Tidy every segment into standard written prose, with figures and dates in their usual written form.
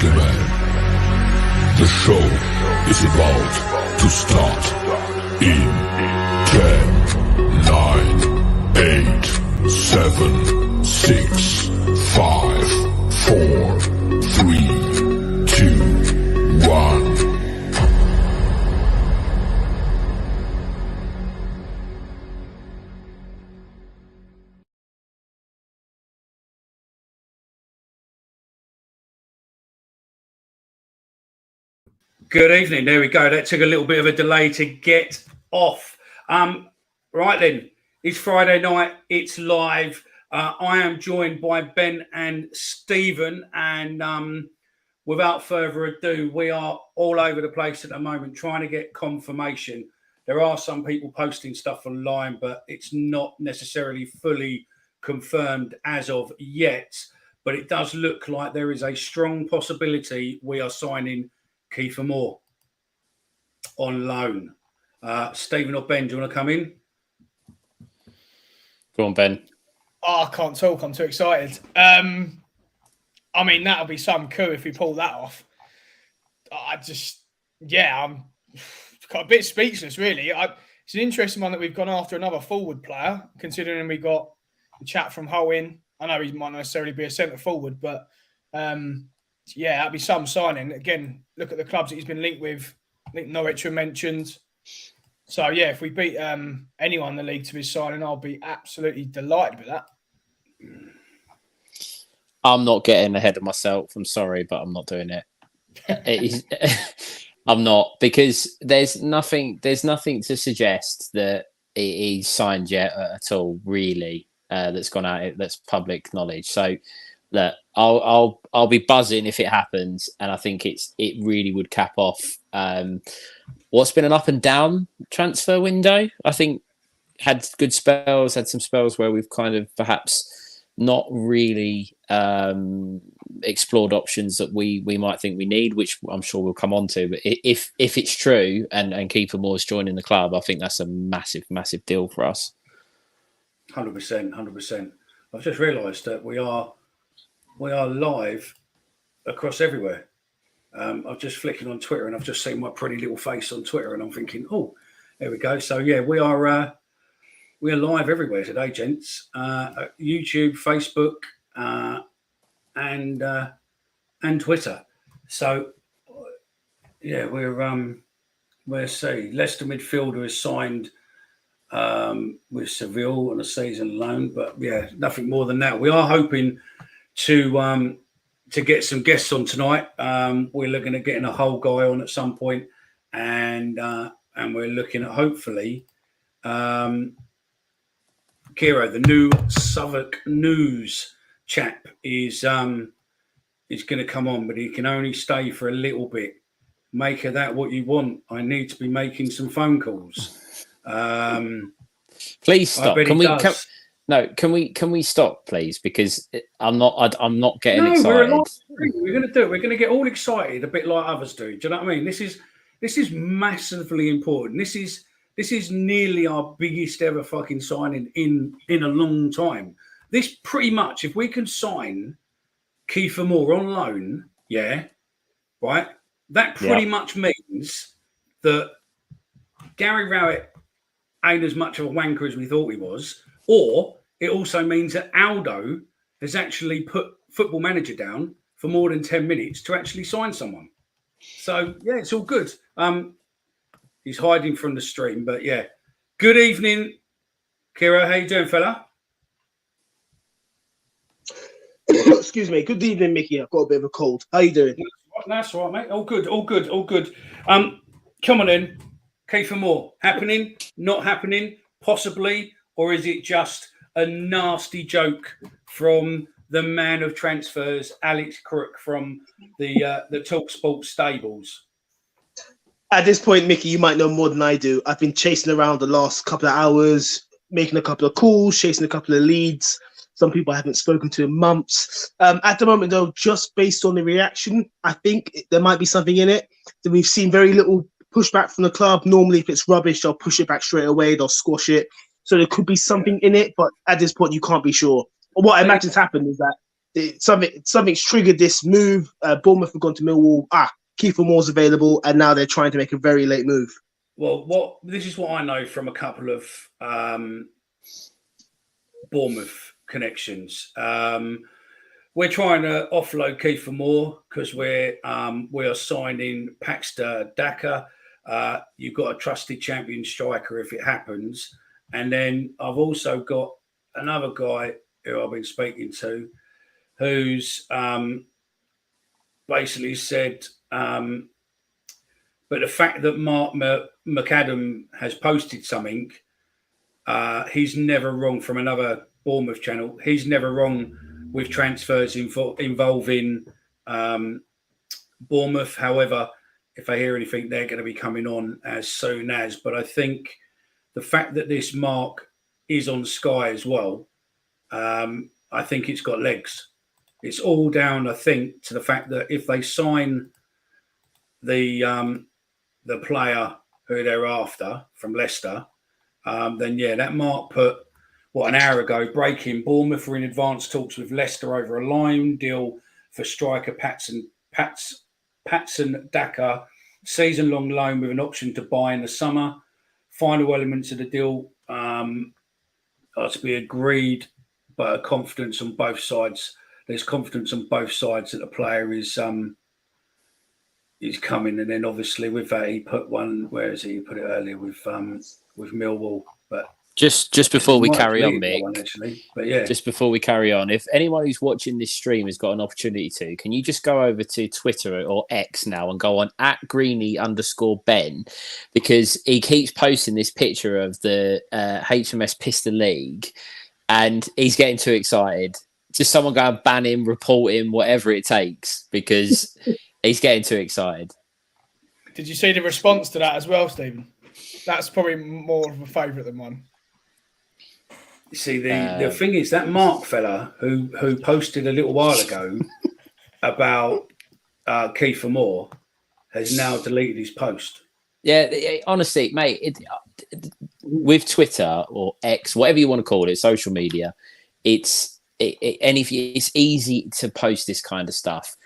gentlemen, the show is about to start in 10, 9, 8, 7, 6, 5, 4, 3, 2, 1. Good evening. There we go. That took a little bit of a delay to get off. Right then, it's Friday night. It's live. I am joined by Ben and Stephen. And without further ado, we are all over the place at the moment trying to get confirmation. There are some people posting stuff online, but it's not necessarily fully confirmed as of yet. But it does look like there is a strong possibility we are signing Kieffer Moore on loan. Stephen or Ben, do you want to come in? Go on, Ben. Oh, I can't talk. I'm too excited. I mean, that'll be some coup if we pull that off. I'm got a bit speechless, really. It's an interesting one that we've gone after another forward player, considering we got the chat from Hull in. I know he might not necessarily be a centre forward, but that'd be some signing. Again, look at the clubs that he's been linked with. I think Norwich were mentioned. So, yeah, if we beat anyone in the league to his signing, I'll be absolutely delighted with that. I'm not getting ahead of myself. I'm sorry, but I'm not doing it. I'm not, because there's nothing to suggest that he's signed yet at all, really, that's gone out, that's public knowledge. So, look, I'll be buzzing if it happens, and I think it really would cap off what's been an up and down transfer window. I think had good spells, had some spells where we've kind of perhaps not really explored options that we might think we need, which I'm sure we'll come on to. But if it's true and Kieffer Moore's joining the club, I think that's a massive deal for us. 100%. I've just realised that we are live across everywhere. I'm just flicking on Twitter and I've just seen my pretty little face on Twitter and I'm thinking, oh, there we go. So yeah, we are live everywhere today, gents. YouTube, Facebook, and Twitter. So yeah, we're see. Leicester midfielder is signed with Seville on a season loan, but yeah, nothing more than that. We are hoping to get some guests on tonight. We're looking at getting a whole guy on at some point, and we're looking at hopefully Kiro, the new Southwark News chap, is going to come on, but he can only stay for a little bit. Make of that what you want. I need to be making some phone calls. Please stop. Can we stop, please? Because I'm not getting excited. We're going to do it. We're going to get all excited, a bit like others do. Do you know what I mean? This is massively important. This is nearly our biggest ever fucking signing in a long time. This pretty much, if we can sign Kieffer Moore on loan, yeah, right. That pretty much means that Gary Rowett ain't as much of a wanker as we thought he was. Or it also means that Aldo has actually put Football Manager down for more than 10 minutes to actually sign someone. So, yeah, it's all good. He's hiding from the stream, but yeah. Good evening, Kiro. How you doing, fella? Excuse me. Good evening, Mickey. I've got a bit of a cold. How you doing? That's all right, mate. All good. Come on in. Kieffer Moore. Happening? Not happening? Possibly? Or is it just a nasty joke from the man of transfers, Alex Crook, from the TalkSport stables? At this point, Mickey, you might know more than I do. I've been chasing around the last couple of hours, making a couple of calls, chasing a couple of leads. Some people I haven't spoken to in months. At the moment, though, just based on the reaction, I think there might be something in it. We've seen very little pushback from the club. Normally, if it's rubbish, they'll push it back straight away. They'll squash it. So there could be something in it, but at this point, you can't be sure. What I imagine's happened is that something's triggered this move. Bournemouth have gone to Millwall. Kieffer Moore's available, and now they're trying to make a very late move. Well, this is what I know from a couple of Bournemouth connections. We're trying to offload Kieffer Moore because we are signing Paxter Daka. You've got a trusted champion striker if it happens. And then I've also got another guy who I've been speaking to who's basically said, but the fact that Mark McAdam has posted something, he's never wrong from another Bournemouth channel. He's never wrong with transfers involving Bournemouth. However, if I hear anything, they're going to be coming on as soon as. But I think the fact that this Mark is on Sky as well, I think it's got legs. It's all down, I think, to the fact that if they sign the player who they're after from Leicester, then yeah, that Mark put an hour ago, breaking Bournemouth were in advanced talks with Leicester over a loan deal for striker Patson Daka, season-long loan with an option to buy in the summer. Final elements of the deal are to be agreed, but confidence on both sides. There's confidence on both sides that the player is coming, and then obviously with that he put one. Where is he? He put it earlier with Millwall, but. Just before we carry on, Mick, but yeah. Just before we carry on, if anyone who's watching this stream has got an opportunity to, can you just go over to Twitter or X now and go on @Greeny_Ben, because he keeps posting this picture of the HMS Pistol League and he's getting too excited. Just someone go and ban him, report him, whatever it takes, because he's getting too excited. Did you see the response to that as well, Stephen? That's probably more of a favourite than mine. See, the thing is that Mark fella who posted a little while ago about Kieffer Moore has now deleted his post. Yeah, honestly, mate, with Twitter or X, whatever you want to call it, social media, it's easy to post this kind of stuff.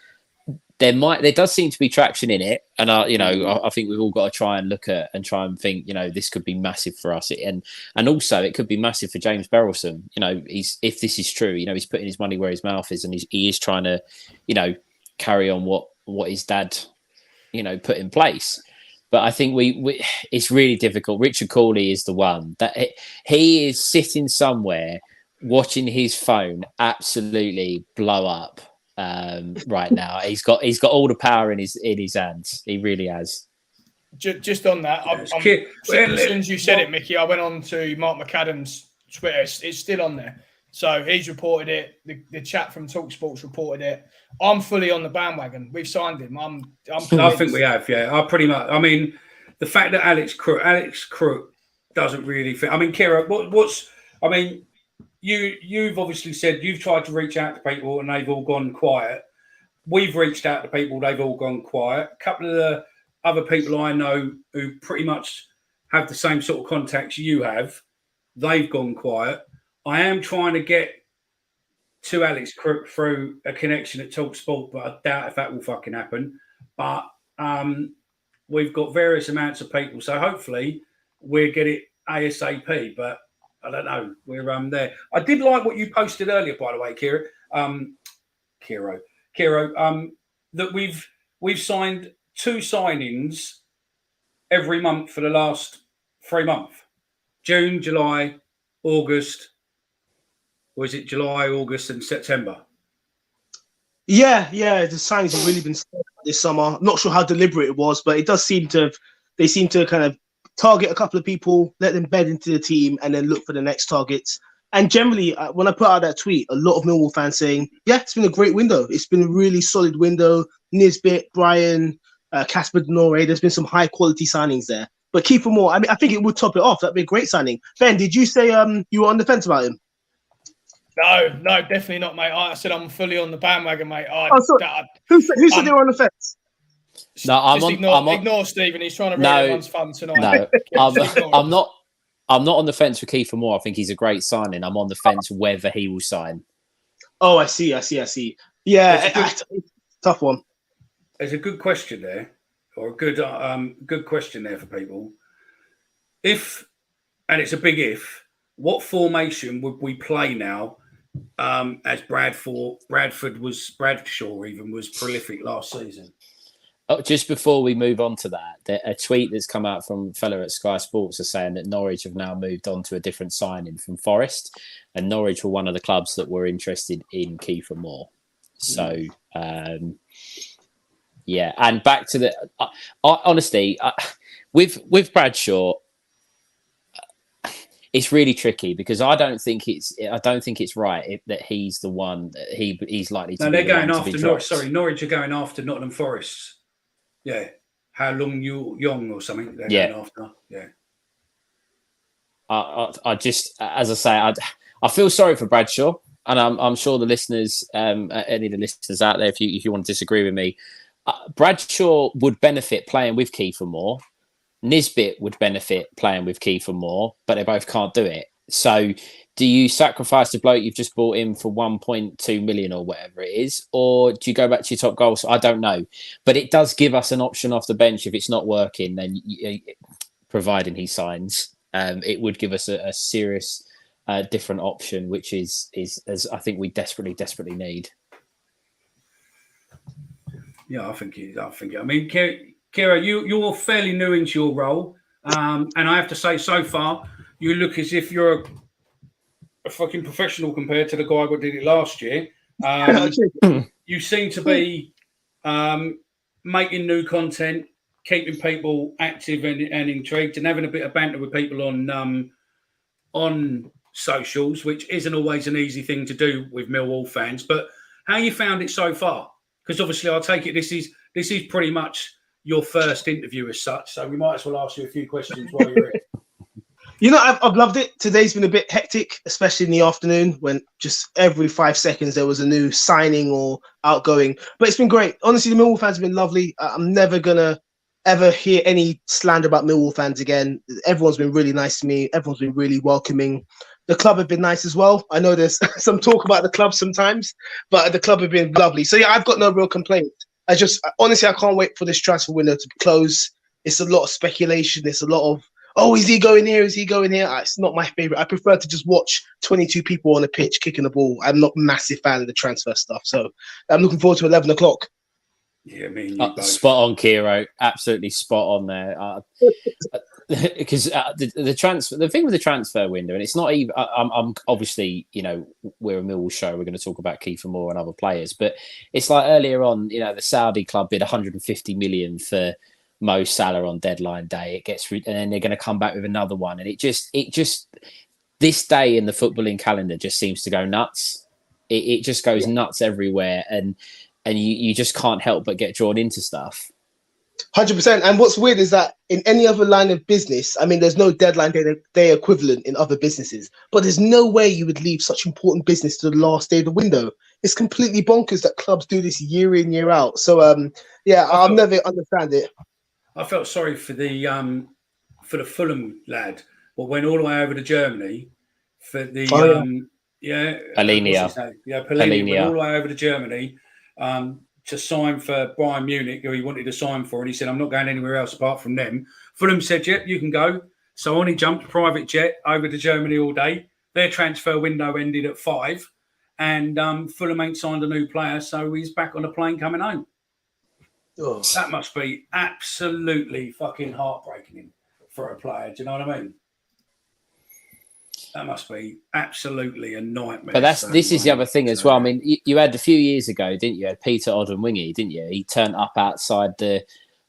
There does seem to be traction in it, and I think we've all got to try and look at and try and think, this could be massive for us, and also it could be massive for James Berylson. If this is true, he's putting his money where his mouth is, and he is trying to, carry on what his dad, put in place. But I think it's really difficult. Richard Cooley is the one that he is sitting somewhere watching his phone absolutely blow up. Right now, he's got all the power in his hands. He really has. Just on that, as soon as you said it, Mickey, I went on to Mark McAdam's Twitter. It's still on there, so he's reported it. The chat from TalkSports reported it. I'm fully on the bandwagon. We've signed him. I think we have. Yeah, I pretty much. I mean, the fact that Alex Crook doesn't really fit. I mean, Kira, I mean. You've obviously said you've tried to reach out to people and they've all gone quiet. We've reached out to people, they've all gone quiet. A couple of the other people I know who pretty much have the same sort of contacts you have, they've gone quiet. I am trying to get to Alex Crook through a connection at TalkSport, but I doubt if that will fucking happen. But we've got various amounts of people, so hopefully we'll get it ASAP. But I don't know. We're there. I did like what you posted earlier, by the way, Kiro. That we've signed 2 signings every month for the last 3 months. June, July, August. Or is it July, August, and September? Yeah. The signings have really been this summer. I'm not sure how deliberate it was, but it does seem they seem to kind of target a couple of people, let them bed into the team, and then look for the next targets. And generally, when I put out that tweet, a lot of Millwall fans saying, yeah, it's been a great window. It's been a really solid window. Nisbet, Brian, Casper Denore, there's been some high-quality signings there. But Kieffer Moore, I mean, I think it would top it off. That'd be a great signing. Ben, did you say you were on the fence about him? No, definitely not, mate. I said I'm fully on the bandwagon, mate. Who said they were on the fence? No, ignore Stephen. He's trying to ruin everyone's fun tonight. No, I'm not on the fence for Kieffer Moore. I think he's a great signing. I'm on the fence whether he will sign. Oh, I see. Yeah, tough one. There's a good question there, or a good question there for people. If, and it's a big if, what formation would we play now? As Bradshaw even was prolific last season. Oh, just before we move on to that, a tweet that's come out from a fella at Sky Sports is saying that Norwich have now moved on to a different signing from Forest, and Norwich were one of the clubs that were interested in Kieffer Moore. So, yeah, and back to the honestly, with Bradshaw, it's really tricky because I don't think it's right that he's the one he's likely to. No, be they're going the after Norwich. Sorry, Norwich are going after Nottingham Forest. Yeah, How Long Young or something. They're going after. Yeah. I just, as I say, I feel sorry for Bradshaw, and I'm sure the listeners, any of the listeners out there, if you want to disagree with me, Bradshaw would benefit playing with Kieffer Moore. Nisbet would benefit playing with Kieffer Moore, but they both can't do it. So do you sacrifice the bloke you've just brought in for 1.2 million or whatever it is? Or do you go back to your top goals? I don't know. But it does give us an option off the bench. If it's not working, then providing he signs, it would give us a serious different option, which is as I think we desperately need. Yeah, I think. I mean, Kira, you're fairly new into your role, and I have to say, so far, you look as if you're a fucking professional compared to the guy who did it last year. You seem to be making new content, keeping people active and intrigued, and having a bit of banter with people on socials, which isn't always an easy thing to do with Millwall fans. But how you found it so far? Because obviously, I'll take it this is pretty much your first interview as such, so we might as well ask you a few questions while you're here. You know, I've loved it. Today's been a bit hectic, especially in the afternoon when just every 5 seconds there was a new signing or outgoing. But it's been great. Honestly, the Millwall fans have been lovely. I'm never going to ever hear any slander about Millwall fans again. Everyone's been really nice to me. Everyone's been really welcoming. The club have been nice as well. I know there's some talk about the club sometimes, but the club have been lovely. So, yeah, I've got no real complaint. Honestly, I can't wait for this transfer window to close. It's a lot of speculation. It's a lot of, oh, is he going here? Is he going here? It's not my favorite. I prefer to just watch 22 people on a pitch kicking the ball. I'm not a massive fan of the transfer stuff. So I'm looking forward to 11 o'clock. Yeah, I mean, spot on, Kiro. Absolutely spot on there. Because the thing with the transfer window, and it's not even. I'm obviously, we're a Millwall show. We're going to talk about Kieffer Moore and other players, but it's like earlier on, the Saudi club bid 150 million for Mo Salah on deadline day. And then they're going to come back with another one, and it just this day in the footballing calendar just seems to go nuts. It just goes nuts everywhere, and you just can't help but get drawn into stuff. 100%. And what's weird is that in any other line of business, I mean, there's no deadline day equivalent in other businesses, but there's no way you would leave such important business to the last day of the window. It's completely bonkers that clubs do this year in, year out. So, I'll never understand it. I felt sorry for the Fulham lad, but went all the way over to Germany for the Palhinha. Palhinha went all the way over to Germany to sign for Bayern Munich, who he wanted to sign for, and he said, "I'm not going anywhere else apart from them." Fulham said, "Yep, you can go." So on he jumped, private jet over to Germany all day. Their transfer window ended at 5, and Fulham ain't signed a new player, so he's back on a plane coming home. Oh. That must be absolutely fucking heartbreaking for a player. Do you know what I mean? That must be absolutely a nightmare. But this is the other thing as well. I mean, you had a few years ago, didn't you? You had Peter Odemwingie, didn't you? He turned up outside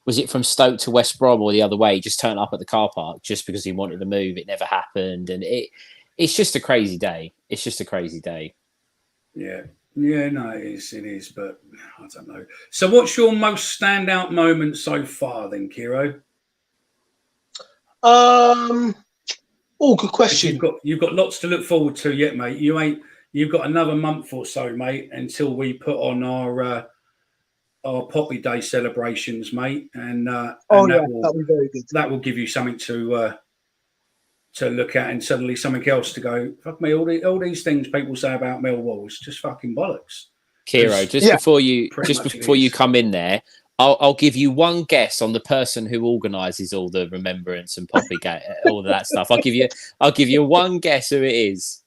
was it from Stoke to West Brom or the other way? He just turned up at the car park just because he wanted to move. It never happened. And it's just a crazy day. It's just a crazy day. Yeah. Yeah, no, it is, but I don't know. So what's your most standout moment so far then, Kiro? Good question. You've got lots to look forward to yet, mate. You've got another month or so, mate, until we put on our Poppy Day celebrations, mate. And that'll be very good. That will give you something to to look at, and suddenly something else to go. Fuck me, all these things people say about Millwall is just fucking bollocks. Kiro, just before you come in there, I'll give you one guess on the person who organises all the remembrance and poppy all of that stuff. I'll give you one guess who it is.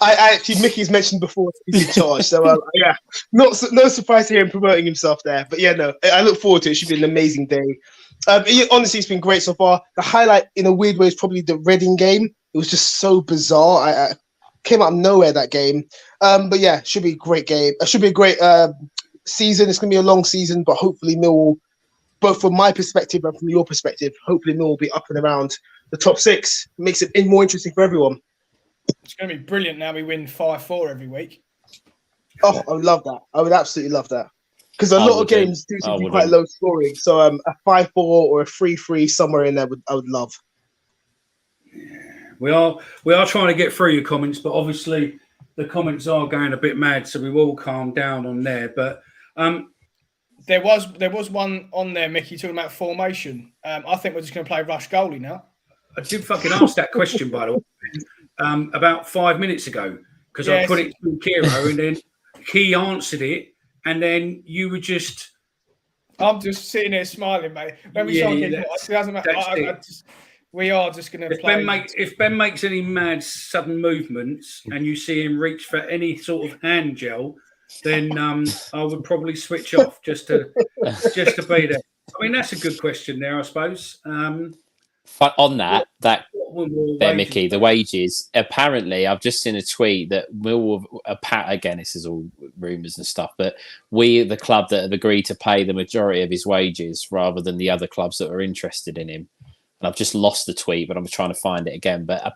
I actually, Mickey's mentioned before he's in charge, so yeah, no surprise to hear him promoting himself there. But yeah, no, I look forward to it. It should be an amazing day. Honestly, it's been great so far. The highlight, in a weird way, is probably the Reading game. It was just so bizarre. I came out of nowhere that game. But yeah, should be a great game. It should be a great season. It's going to be a long season, but hopefully Millwall, both from my perspective and from your perspective, hopefully Millwall will be up and around the top 6. Makes it more interesting for everyone. It's going to be brilliant now we win 5-4 every week. Oh, I would love that. I would absolutely love that. Because a lot of games do seem to be quite low scoring. So a 5-4 or a 3-3 somewhere in there, I would love. We are trying to get through your comments, but obviously the comments are going a bit mad, so we will calm down on there. But there was one on there, Mickey, talking about formation. I think we're just going to play rush goalie now. I did fucking ask that question, by the way, about 5 minutes ago, because I put it to Kiro and then he answered it, and then you were just... I'm just sitting here smiling, mate. When we it doesn't matter. We are just going to play. If Ben makes any mad sudden movements and you see him reach for any sort of hand gel, then I would probably switch off just to be there. I mean, that's a good question there, I suppose. But on that there, Mickey, the wages. Apparently, I've just seen a tweet that Millwall, again, this is all rumours and stuff, but we, the club that have agreed to pay the majority of his wages rather than the other clubs that are interested in him. And I've just lost the tweet, but I'm trying to find it again. But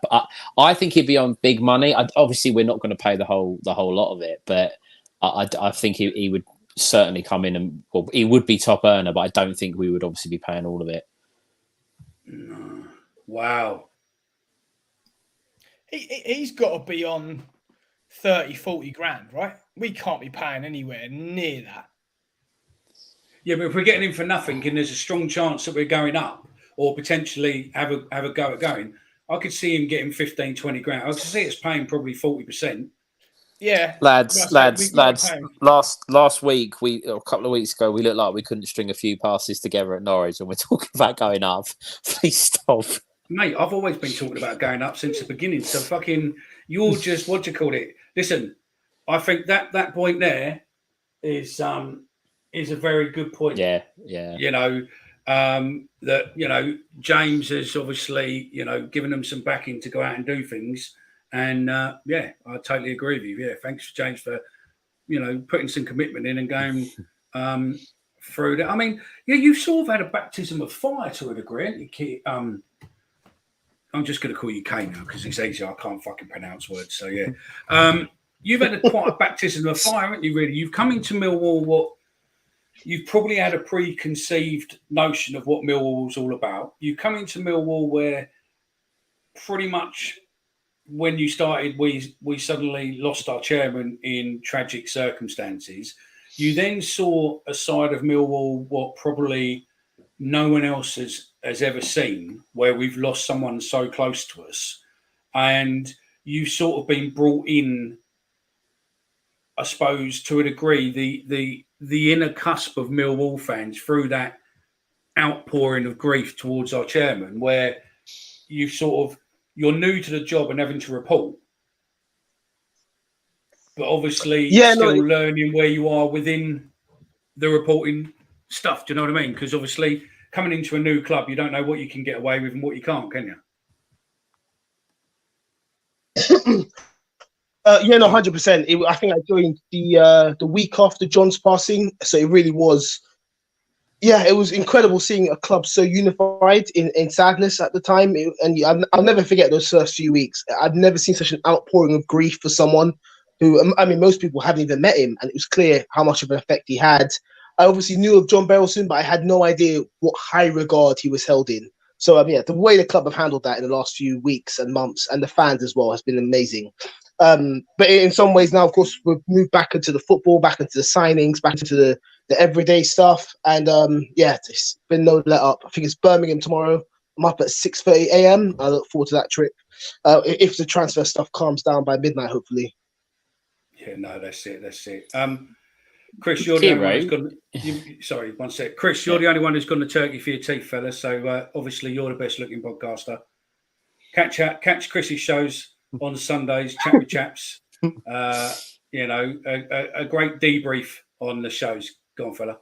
I think he'd be on big money. Obviously, we're not going to pay the whole lot of it, but I think he would certainly come in and he would be top earner, but I don't think we would obviously be paying all of it. Wow. He's got to be on 30, 40 grand, right? We can't be paying anywhere near that. Yeah, but if we're getting him for nothing and there's a strong chance that we're going up or potentially have a go at going, I could see him getting 15, 20 grand. I could see it's paying probably 40%. Yeah. Lads, last week, a couple of weeks ago, we looked like we couldn't string a few passes together at Norwich, and we're talking about going up. Please stop. Mate, I've always been talking about going up since the beginning. So fucking, you're just, what do you call it? Listen, I think that point there is a very good point. Yeah. You know, that, James has obviously, given them some backing to go out and do things. And I totally agree with you. Yeah, thanks, James, for putting some commitment in and going through that. I mean, you've sort of had a baptism of fire to a degree, haven't you? I'm just going to call you K now because it's easier. I can't fucking pronounce words. So yeah, you've had quite a baptism of fire, haven't you? Really, you've come into Millwall. You've probably had a preconceived notion of what Millwall was all about. You come into Millwall where pretty much, when you started, we suddenly lost our chairman in tragic circumstances. You then saw a side of Millwall what probably no one else has ever seen, where we've lost someone so close to us. And you've sort of been brought in, I suppose, to a degree, the inner cusp of Millwall fans through that outpouring of grief towards our chairman, where you're new to the job and having to report, but obviously learning where you are within the reporting stuff. Do you know what I mean? Because obviously coming into a new club, you don't know what you can get away with and what you can't, can you? 100%. I think I joined the week after John's passing, so it really was. Yeah, it was incredible seeing a club so unified in sadness at the time. I'll never forget those first few weeks. I've never seen such an outpouring of grief for someone who, most people haven't even met him, and it was clear how much of an effect he had. I obviously knew of John Berylson, but I had no idea what high regard he was held in. So, the way the club have handled that in the last few weeks and months, and the fans as well, has been amazing. But in some ways now, of course, we've moved back into the football, back into the signings, back into the everyday stuff. And, it's been no let up. I think it's Birmingham tomorrow. I'm up at 6:30 a.m. I look forward to that trip. If the transfer stuff calms down by midnight, hopefully. Yeah, no, that's it. Chris, you're the only one who's gone. Sorry, one sec. Chris, you're the only one who's gone to Turkey for your teeth, fella. So obviously, you're the best looking podcaster. Catch Chris's shows on Sundays. Chat with chaps. A great debrief on the shows. Go on, fella.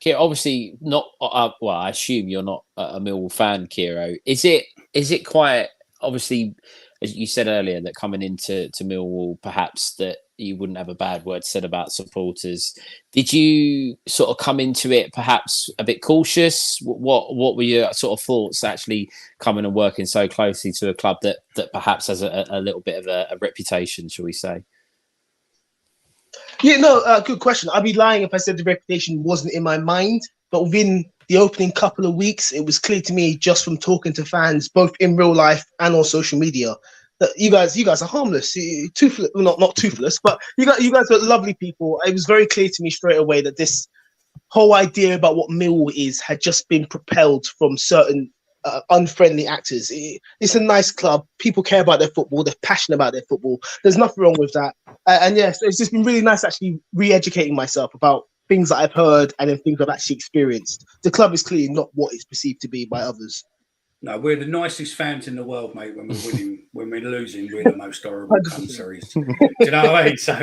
Obviously, not. Well, I assume you're not a Millwall fan, Kiro. Is it quite obviously, as you said earlier, that coming into Millwall, perhaps that you wouldn't have a bad word said about supporters. Did you sort of come into it perhaps a bit cautious? What were your sort of thoughts actually coming and working so closely to a club that perhaps has a little bit of a reputation, shall we say? Yeah, no, good question. I'd be lying if I said the reputation wasn't in my mind, but within the opening couple of weeks, it was clear to me just from talking to fans, both in real life and on social media, that you guys are harmless, toothless, not toothless, but you guys are lovely people. It was very clear to me straight away that this whole idea about what Millwall is had just been propelled from certain unfriendly actors. It's a nice club. People care about their football. They're passionate about their football. There's nothing wrong with that. And yes, it's just been really nice actually re-educating myself about things that I've heard and then things I've actually experienced. The club is clearly not what it's perceived to be by others. No, we're the nicest fans in the world, mate. When we're winning, when we're losing, we're the most horrible countries. Do you know what I mean? So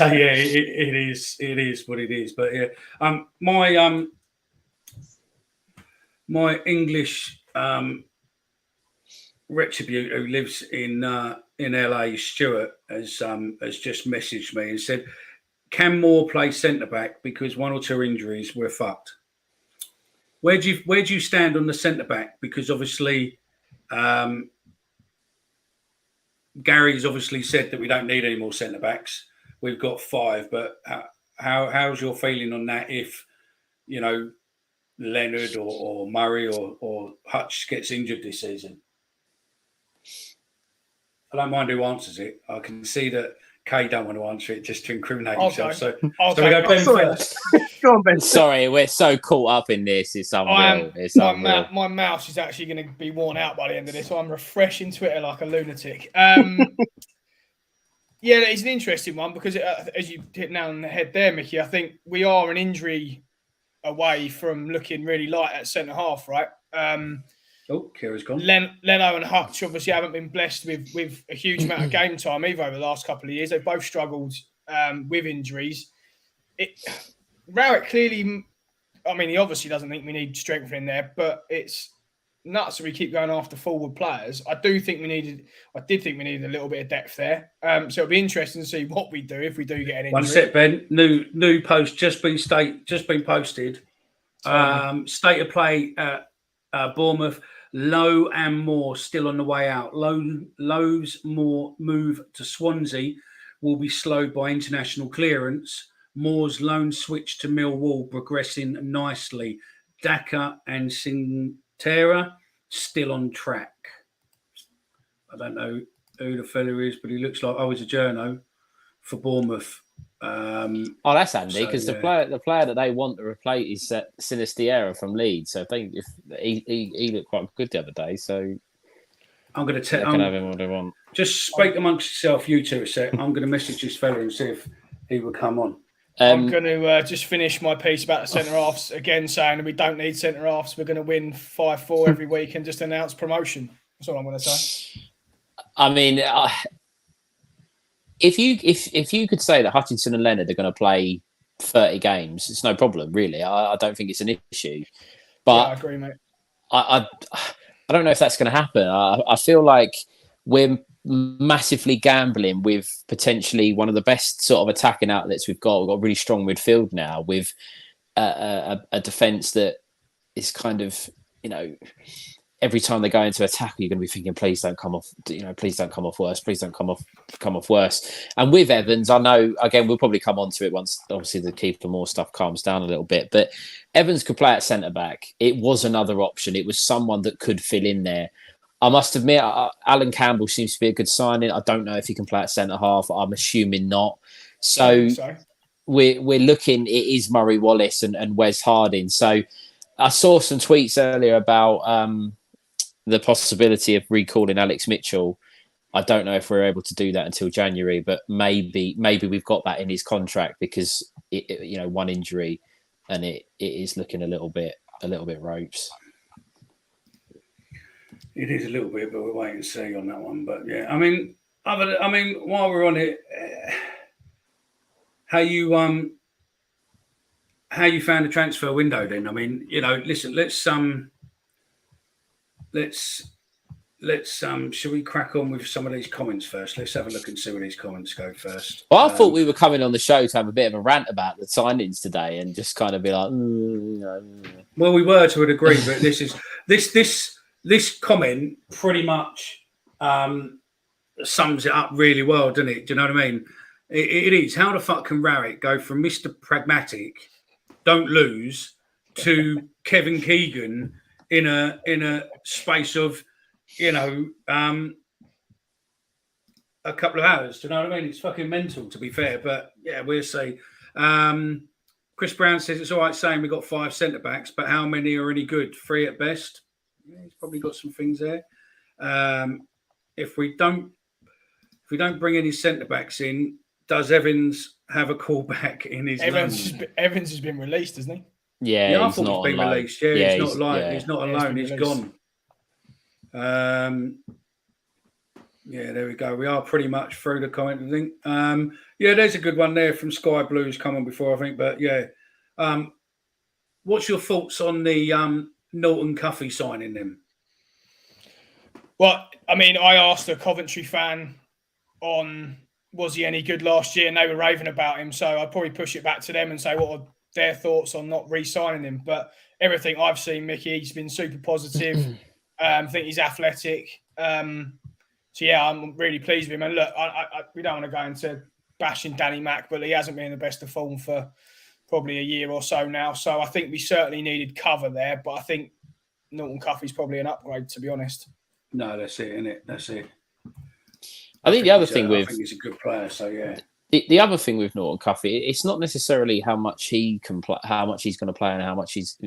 yeah, it is what it is. But yeah, my English retribute who lives in LA, Stuart, has just messaged me and said, "Can Moore play centre back? Because 1 or 2 injuries, we're fucked." Where do you stand on the centre back? Because obviously, Gary's obviously said that we don't need any more centre backs. We've got 5, but how's your feeling on that? If Leonard or Murray or Hutch gets injured this season, I don't mind who answers it. I can see that Kay don't want to answer it just to incriminate himself. So we go Ben first. Go on, Ben. Sorry, we're so caught up in this. It's unreal. My mouse is actually going to be worn out by the end of this. So I'm refreshing Twitter like a lunatic. Yeah, it's an interesting one because as you hit nail on the head there, Mickey, I think we are an injury away from looking really light at centre half, right? Kira's gone. Leno and Hutch obviously haven't been blessed with a huge amount of game time either over the last couple of years. They've both struggled with injuries. Rowett clearly, I mean, he obviously doesn't think we need strengthening there, but it's nuts that we keep going after forward players. I did think we needed a little bit of depth there. So it'll be interesting to see what we do if we do get an injury. One sec, Ben. New post just been posted. State of play at Bournemouth. Lowe and Moore still on the way out. Lowe's Moore move to Swansea will be slowed by international clearance. Moore's loan switch to Millwall progressing nicely. Daka and Sintera still on track. I don't know who the fella is, but he looks like he's a journo for Bournemouth. That's handy because the player that they want to replace is Sinisterra from Leeds. So I think if he looked quite good the other day. So I'm going to tell. Can have him what they want. Just speak amongst yourself, you two, a sec. I'm going to message this fella and see if he will come on. I'm going to just finish my piece about the centre halves again, saying that we don't need centre halves. We're going to win 5-4 every week and just announce promotion. That's all I'm going to say. I mean, if you could say that Hutchinson and Leonard are going to play 30 games, it's no problem, really. I don't think it's an issue. But yeah, I agree, mate. I don't know if that's going to happen. I feel like we're massively gambling with potentially one of the best sort of attacking outlets we've got. We've got a really strong midfield now with a defence that is kind of, every time they go into attack, you're going to be thinking, please don't come off, please don't come off worse. Please don't come off worse. And with Evans, I know, again, we'll probably come on to it once, obviously, the Kieffer Moore stuff calms down a little bit. But Evans could play at centre-back. It was another option. It was someone that could fill in there. I must admit, Alan Campbell seems to be a good signing. I don't know if he can play at centre-half. I'm assuming not. So we're looking, it is Murray Wallace and Wes Harding. So I saw some tweets earlier about the possibility of recalling Alex Mitchell. I don't know if we're able to do that until January, but maybe we've got that in his contract because one injury, and it is looking a little bit ropes. It is a little bit, but we'll wait and see on that one. But yeah, I mean, while we're on it, how you found the transfer window? Then, I mean, listen, let's shall we crack on with some of these comments first? Let's have a look and see where these comments go first. Well, I thought we were coming on the show to have a bit of a rant about the signings today and just kind of be like, Well, we were to a degree, but this comment pretty much sums it up really well, doesn't it? Do you know what I mean? It is. How the fuck can Rarick go from Mr. Pragmatic, don't lose, to Kevin Keegan in a space of a couple of hours? Do you know what I mean? It's fucking mental, to be fair. But yeah, we'll see. Chris Brown says it's all right saying we've got 5 centre backs, but how many are any good? 3 at best. Yeah, he's probably got some things there. If we don't bring any centre backs in, does Evans have a callback in his? Evans has been released, hasn't he? Yeah, I thought he's been released. Yeah, he's not he's not alone. He's gone. Yeah, there we go. We are pretty much through the comment, I think. Yeah, there's a good one there from Sky Blues coming before, I think. But yeah, what's your thoughts on the Norton Cuffy signing them? Well, I mean, I asked a Coventry fan on was he any good last year, and they were raving about him. So I'd probably push it back to them and say what are their thoughts on not re-signing him. But everything I've seen, Mickey, he's been super positive. I think he's athletic. So yeah, I'm really pleased with him. And look, we don't want to go into bashing Danny Mack, but he hasn't been in the best of form for probably a year or so now. So I think we certainly needed cover there. But I think Norton Cuffy's probably an upgrade, to be honest. No, that's it, isn't it? That's it. I think the other thing I think he's a good player. So yeah. The other thing with Norton Cuffy, it's not necessarily how much he can play, how much he's going to play, and how much he's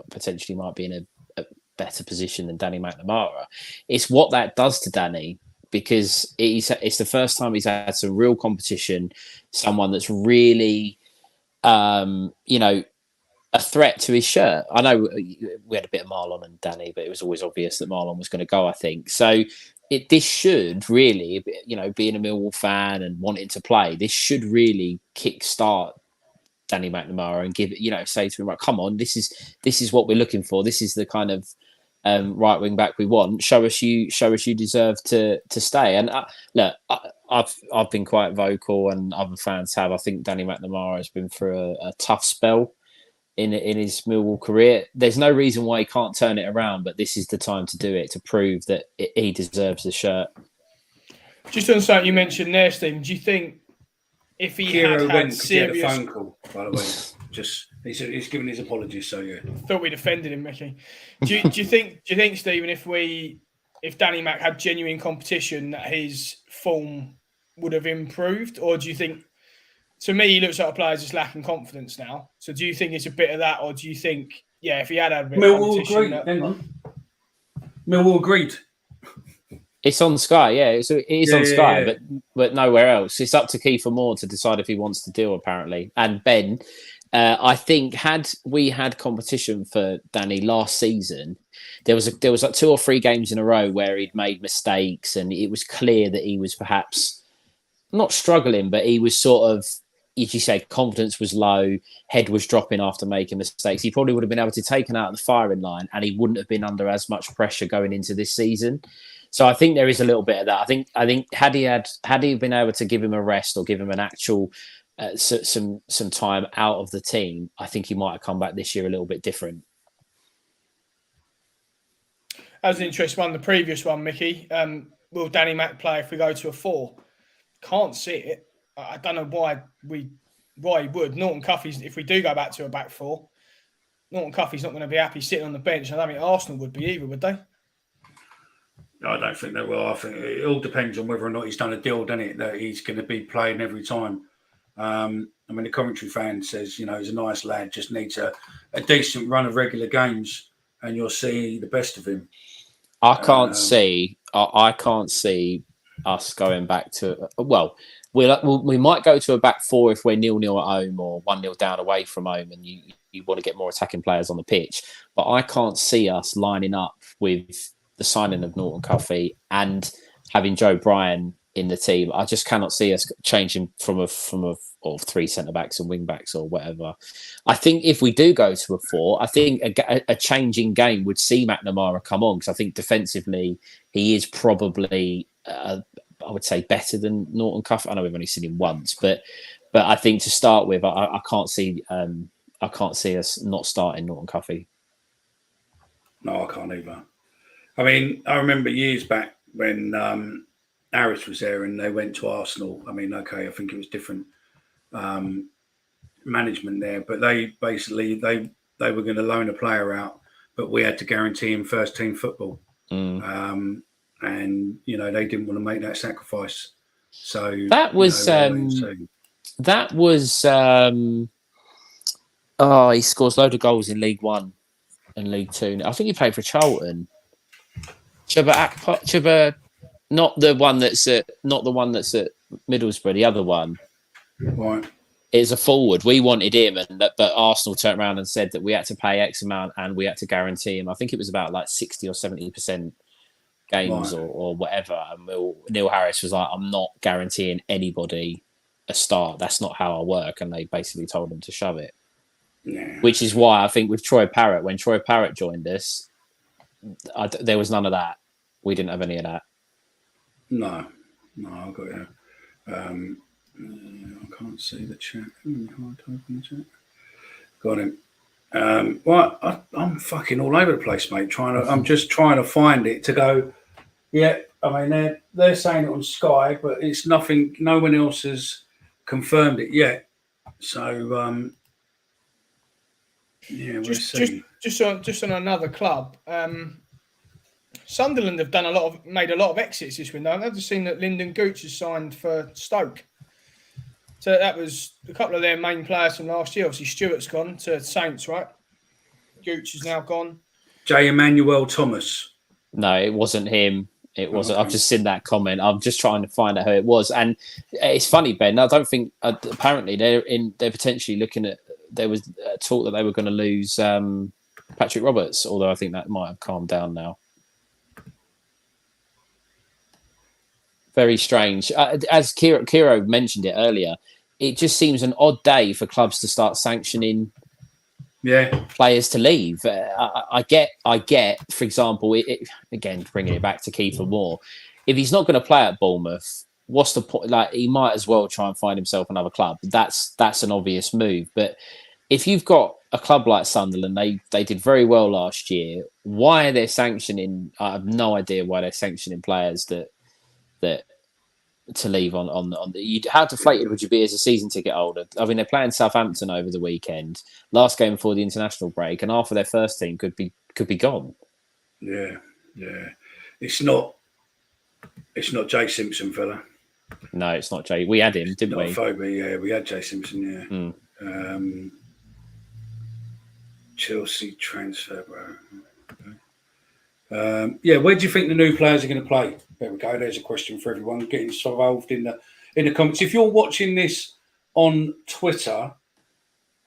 potentially might be in a better position than Danny McNamara. It's what that does to Danny, because it's the first time he's had some real competition, someone that's really, a threat to his shirt. I know we had a bit of Marlon and Danny, but it was always obvious that Marlon was going to go, I think. So this should really, being a Millwall fan and wanting to play, this should really kickstart Danny McNamara and give it, say to him, right, come on, this is what we're looking for. This is the kind of right wing back we want. Show us you deserve to stay. And look, I've been quite vocal, and other fans have. I think Danny McNamara has been through a tough spell in his Millwall career. There's no reason why he can't turn it around, but this is the time to do it, to prove that he deserves the shirt. Just on something you mentioned there, Stephen, do you think if he had serious... a phone call, by the way, just he's given his apologies, so yeah. Thought we defended him, Mickey. Do you think, Stephen, if Danny Mack had genuine competition, that his form would have improved? Or do you think, to me, he looks like a player just lacking confidence now. So do you think it's a bit of that, or do you think, if he had a bit of competition... Hang on. Millwall agreed. It's on Sky, yeah. It is on Sky, but nowhere else. It's up to Kieffer Moore to decide if he wants to deal, apparently. And Ben, I think had we had competition for Danny last season, there was like 2 or 3 games in a row where he'd made mistakes, and it was clear that he was perhaps not struggling, but he was sort of, as you say, confidence was low, head was dropping after making mistakes. He probably would have been able to take him out of the firing line, and he wouldn't have been under as much pressure going into this season. So I think there is a little bit of that. I think had he been able to give him a rest or give him an actual some time out of the team, I think he might have come back this year a little bit different. That was an interesting one. The previous one, Mickey. Will Danny Mack play if we go to a 4? Can't see it. I don't know why he would. Norton Cuffy's, if we do go back to a back 4, Norton Cuffy's not going to be happy sitting on the bench. I don't think Arsenal would be either, would they? I don't think they will. I think it all depends on whether or not he's done a deal, doesn't it? That he's going to be playing every time. I mean, the commentary fan says, he's a nice lad, just needs a decent run of regular games, and you'll see the best of him. I can't see us going back to we might go to a back four if we're 0-0 at home or 1-0 down away from home, and you want to get more attacking players on the pitch. But I can't see us lining up with the signing of Norton Cuffy and having Joe Bryan in the team. I just cannot see us changing from a or three centre backs and wing backs or whatever. I think if we do go to a four, I think a changing game would see McNamara come on, because I think defensively he is probably I would say better than Norton Cuffy. I know we've only seen him once, but I think to start with, I can't see us not starting Norton Cuffy. No, I can't either. I mean, I remember years back when Harris was there and they went to Arsenal. I mean, okay, I think it was different management there, but they basically they were going to loan a player out, but we had to guarantee him first team football. And they didn't want to make that sacrifice. So that was he scores loads of goals in League One and League Two. I think he played for Charlton. Chuba, not the one that's at Middlesbrough, the other one. Right. It's a forward. We wanted him, but Arsenal turned around and said that we had to pay X amount and we had to guarantee him. I think it was about like 60 or 70% games or whatever. And Neil Harris was like, I'm not guaranteeing anybody a start. That's not how I work. And they basically told him to shove it. Yeah. Which is why I think with Troy Parrott, when Troy Parrott joined us, there was none of that. We didn't have any of that. No, I got you. I can't see the chat. Hard to open the chat. Got him. Well, I'm fucking all over the place, mate. I'm just trying to find it to go. Yeah, I mean they're saying it on Sky, but it's nothing. No one else has confirmed it yet. So we'll see. Just on another club. Sunderland have made a lot of exits this window. I've just seen that Lyndon Gooch has signed for Stoke. So that was a couple of their main players from last year. Obviously, Stewart's gone to Saints, right? Gooch is now gone. J. Emmanuel Thomas. No, it wasn't him. It wasn't. Okay. I've just seen that comment. I'm just trying to find out who it was. And it's funny, Ben. I don't think. Apparently, they're potentially looking at. There was talk that they were going to lose Patrick Roberts, although I think that might have calmed down now. Very strange. As Kiro mentioned it earlier, it just seems an odd day for clubs to start sanctioning players to leave. I get. For example, again, bringing it back to Kieffer Moore, if he's not going to play at Bournemouth, what's the point? Like, he might as well try and find himself another club. That's an obvious move. But if you've got a club like Sunderland, they did very well last year. Why are they sanctioning? I have no idea why they're sanctioning players that to leave on how deflated would you be as a season ticket holder? I mean, they're playing Southampton over the weekend, last game before the international break, and half of their first team could be gone. Yeah. It's not Jay Simpson, fella. No, it's not Jay. We had him, didn't we? Phobia, we had Jay Simpson. Yeah. Chelsea transfer, bro. Okay. Where do you think the new players are going to play? There we go. There's a question for everyone. Getting involved in the comments. If you're watching this on Twitter,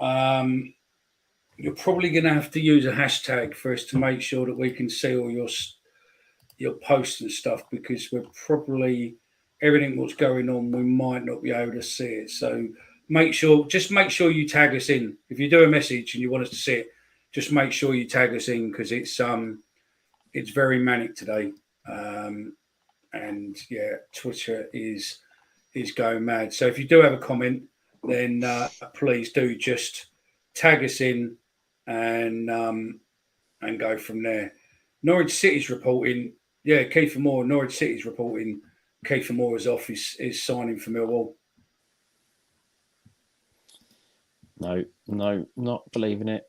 you're probably going to have to use a hashtag for us to make sure that we can see all your posts and stuff, because we're probably everything what's going on, we might not be able to see it. So make sure you tag us in. If you do a message and you want us to see it, just make sure you tag us in, because it's very manic today. And Twitter is going mad. So if you do have a comment, then please do just tag us in and go from there. Norwich City's reporting. Yeah, Kieffer Moore. Norwich City's reporting. Kieffer Moore is off. Is signing for Millwall. No, not believing it.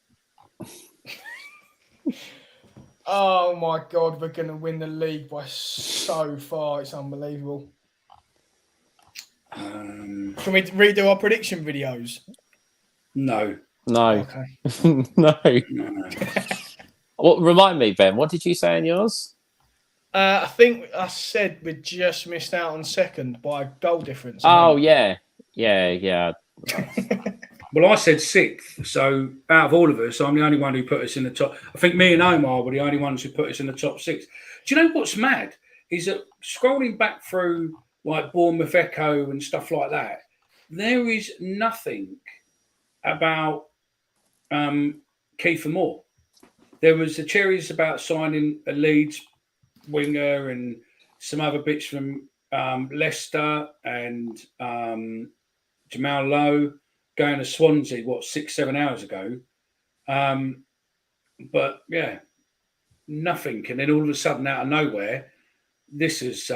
Oh my God, we're going to win the league by so far. It's unbelievable. Can we redo our prediction videos? No. Okay. No. No. What? Remind me, Ben. What did you say in yours? I think I said we just missed out on second by goal difference. Oh yeah. Yeah. Well, I said sixth. So out of all of us, I'm the only one who put us in the top. I think me and Omar were the only ones who put us in the top six. Do you know what's mad? Is that scrolling back through like Bournemouth Echo and stuff like that, there is nothing about Kieffer Moore. There was the cherries about signing a Leeds winger and some other bits from Leicester and Jamal Lowe going to Swansea, 6-7 hours ago. But yeah, nothing. And then all of a sudden, out of nowhere, this has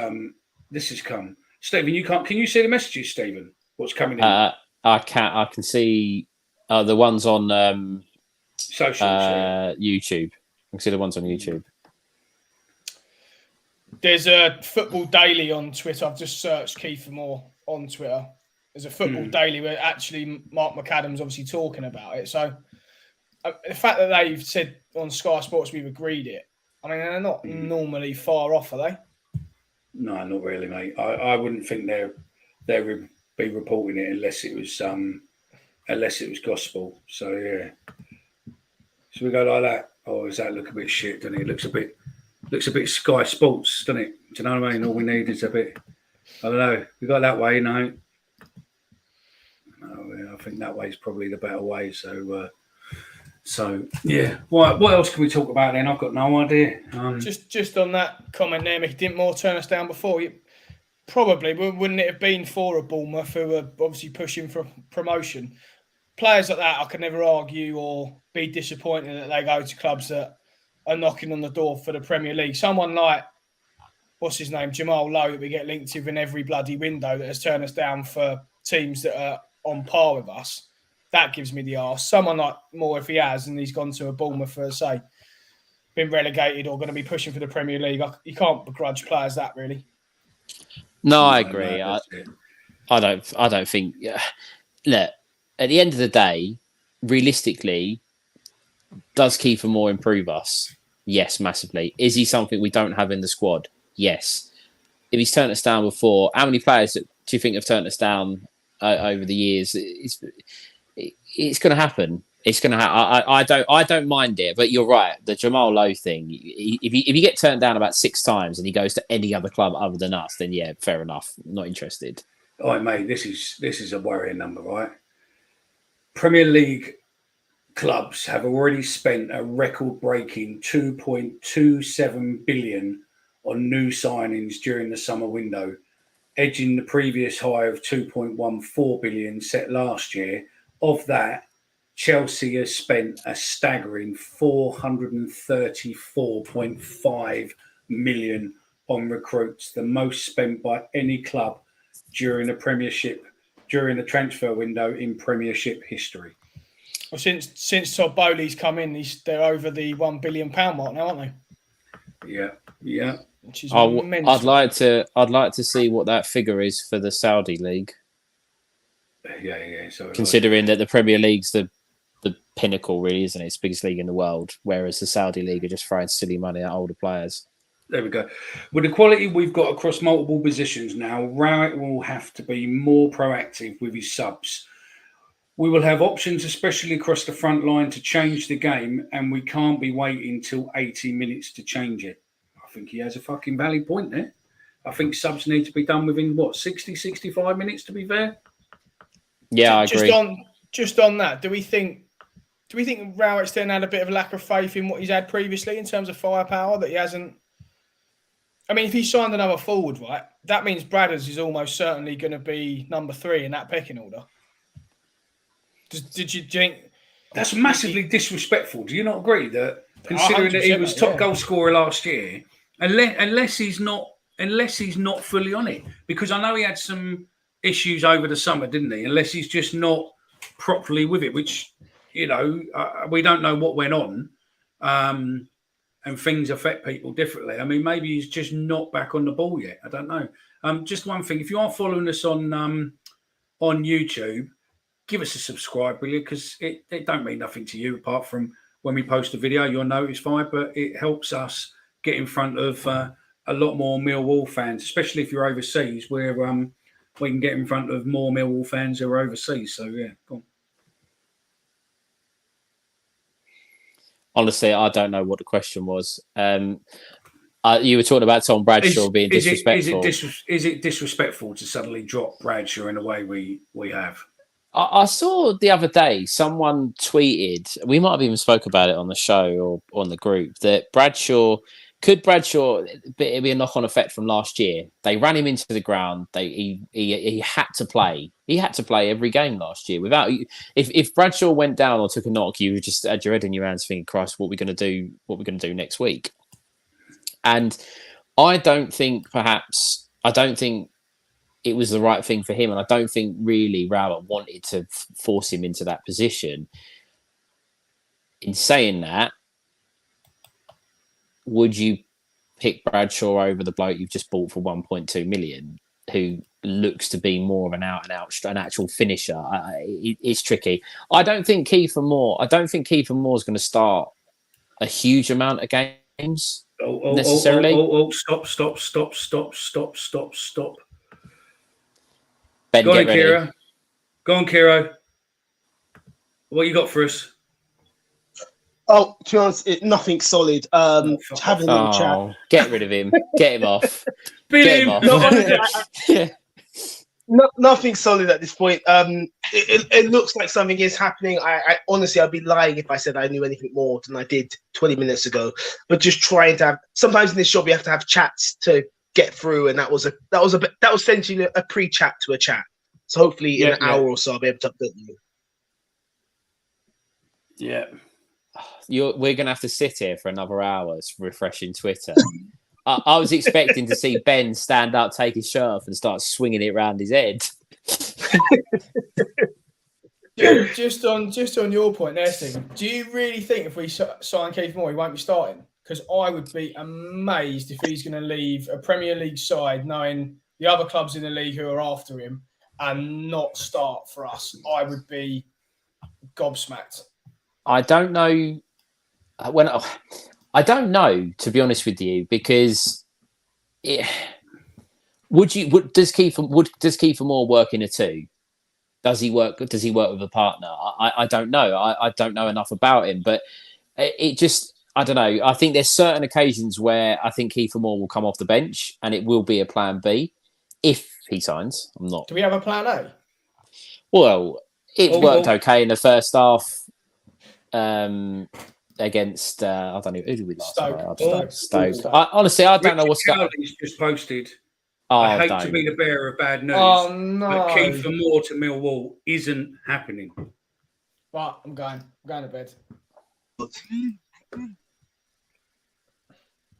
come. Stephen, can you see the messages, Stephen? What's coming in? I can see the ones on Social, YouTube. I can see the ones on YouTube. There's a Football Daily on Twitter. I've just searched Kieffer Moore on Twitter. There's a Football Daily where actually Mark McAdam's obviously talking about it. So the fact that they've said on Sky Sports we've agreed it, I mean, they're not normally far off, are they? No, not really, mate. I wouldn't think they would be reporting it unless it was gospel. So yeah. Should we go like that? Or does that look a bit shit, doesn't it? It looks a bit Sky Sports, doesn't it? Do you know what I mean? All we need is a bit, I don't know. We got that way, no? No, I think that way is probably the better way. So yeah. What else can we talk about then? I've got no idea. Just on that comment there, Mick, didn't Moore turn us down before? Probably, wouldn't it have been for a Bournemouth who were obviously pushing for promotion? Players like that, I can never argue or be disappointed that they go to clubs that are knocking on the door for the Premier League. Someone like, what's his name, Jamal Lowe, that we get linked to in every bloody window that has turned us down for teams that are on par with us. That gives me the arse. Someone like Moore, if he has, and he's gone to a Bournemouth for, say, been relegated or going to be pushing for the Premier League, you can't begrudge players that, really. No, I agree. I don't think. Look, at the end of the day, realistically, does Kieffer Moore improve us? Yes, massively. Is he something we don't have in the squad? Yes. If he's turned us down before, how many players do you think have turned us down over the years? It's going to happen. It's going to happen. I don't mind it, but you're right. The Jamal Lowe thing. If you get turned down about 6 times and he goes to any other club other than us, then yeah, fair enough. Not interested. All right, mate. This is a worrying number, right? Premier League clubs have already spent a record-breaking 2.27 billion on new signings during the summer window, edging the previous high of 2.14 billion set last year. Of that, Chelsea has spent a staggering 434.5 million on recruits, the most spent by any club during the transfer window in Premiership history. Well, since Todd Bowley's come in, they're over the £1 billion mark now, aren't they? Yeah. Which is I'd like to see what that figure is for the Saudi league. Yeah. So considering that the Premier League's the pinnacle, really, isn't it? It's the biggest league in the world, whereas the Saudi league are just throwing silly money at older players. There we go. With the quality we've got across multiple positions now, Rowett will have to be more proactive with his subs. We will have options, especially across the front line, to change the game, and we can't be waiting till 80 minutes to change it. I think he has a fucking valid point there. I think subs need to be done within, 60, 65 minutes, to be fair? Yeah, I agree. Just on that, do we think Rowett's then had a bit of a lack of faith in what he's had previously in terms of firepower, that he hasn't? I mean, if he signed another forward, right, that means Bradders is almost certainly going to be number 3 in that pecking order. Did you think that's massively disrespectful? Do you not agree that, considering that he was top goal scorer last year, unless he's not fully on it? Because I know he had some issues over the summer, didn't he? Unless he's just not properly with it, which we don't know what went on. and things affect people differently. I mean, maybe he's just not back on the ball yet. I don't know. Just one thing: if you are following us on YouTube, give us a subscribe, will you? Because it don't mean nothing to you apart from when we post a video, you're notified, but it helps us get in front of a lot more Millwall fans, especially if you're overseas, where we can get in front of more Millwall fans who are overseas. So, yeah, go on. Honestly, I don't know what the question was. You were talking about Tom Bradshaw being disrespectful. Is it disrespectful to suddenly drop Bradshaw in the way we have? I saw the other day someone tweeted, we might have even spoke about it on the show or on the group, that could Bradshaw be a knock-on effect from last year? They ran him into the ground. He had to play. He had to play every game last year. Without if Bradshaw went down or took a knock, you just had your head in your hands thinking, Christ, what are we going to do? What are we going to do next week? And I don't think it was the right thing for him. And I don't think really Rowett wanted to force him into that position. In saying that, would you pick Bradshaw over the bloke you've just bought for 1.2 million, who looks to be more of an an actual finisher? It's tricky. I don't think Kieffer Moore is going to start a huge amount of games necessarily. Stop. Ben, Go on, get ready. Kira. Go on, Kiro. What you got for us? Oh, to be honest, nothing solid. Having a little chat. Get rid of him. Get him off. Get him off. Nothing solid at this point. It looks like something is happening. I honestly, I'd be lying if I said I knew anything more than I did 20 minutes ago. But just trying to have. Sometimes in this job, we have to have chats to get through, and that was essentially a pre-chat to a chat. So hopefully, in an hour or so, I'll be able to update you. Yeah. We're going to have to sit here for another hour refreshing Twitter. I was expecting to see Ben stand up, take his shirt off, and start swinging it around his head. just on your point there, Stephen, do you really think if we sign Kieffer Moore, he won't be starting? Because I would be amazed if he's going to leave a Premier League side, knowing the other clubs in the league who are after him, and not start for us. I would be gobsmacked. I don't know I don't know, to be honest with you, because does Kieffer Moore work in a two? Does he work with a partner? I don't know. I don't know enough about him, but it just, I don't know. I think there's certain occasions where I think Kieffer Moore will come off the bench and it will be a plan B if he signs. I'm not. Do we have a plan A? Well, it worked okay in the first half. Against I don't know, who did we last night? Stoke. Honestly, I don't know what's going on. He's just posted. I hate to be the bearer of bad news. Oh no! But Kieffer Moore to Millwall isn't happening. But I'm going to bed.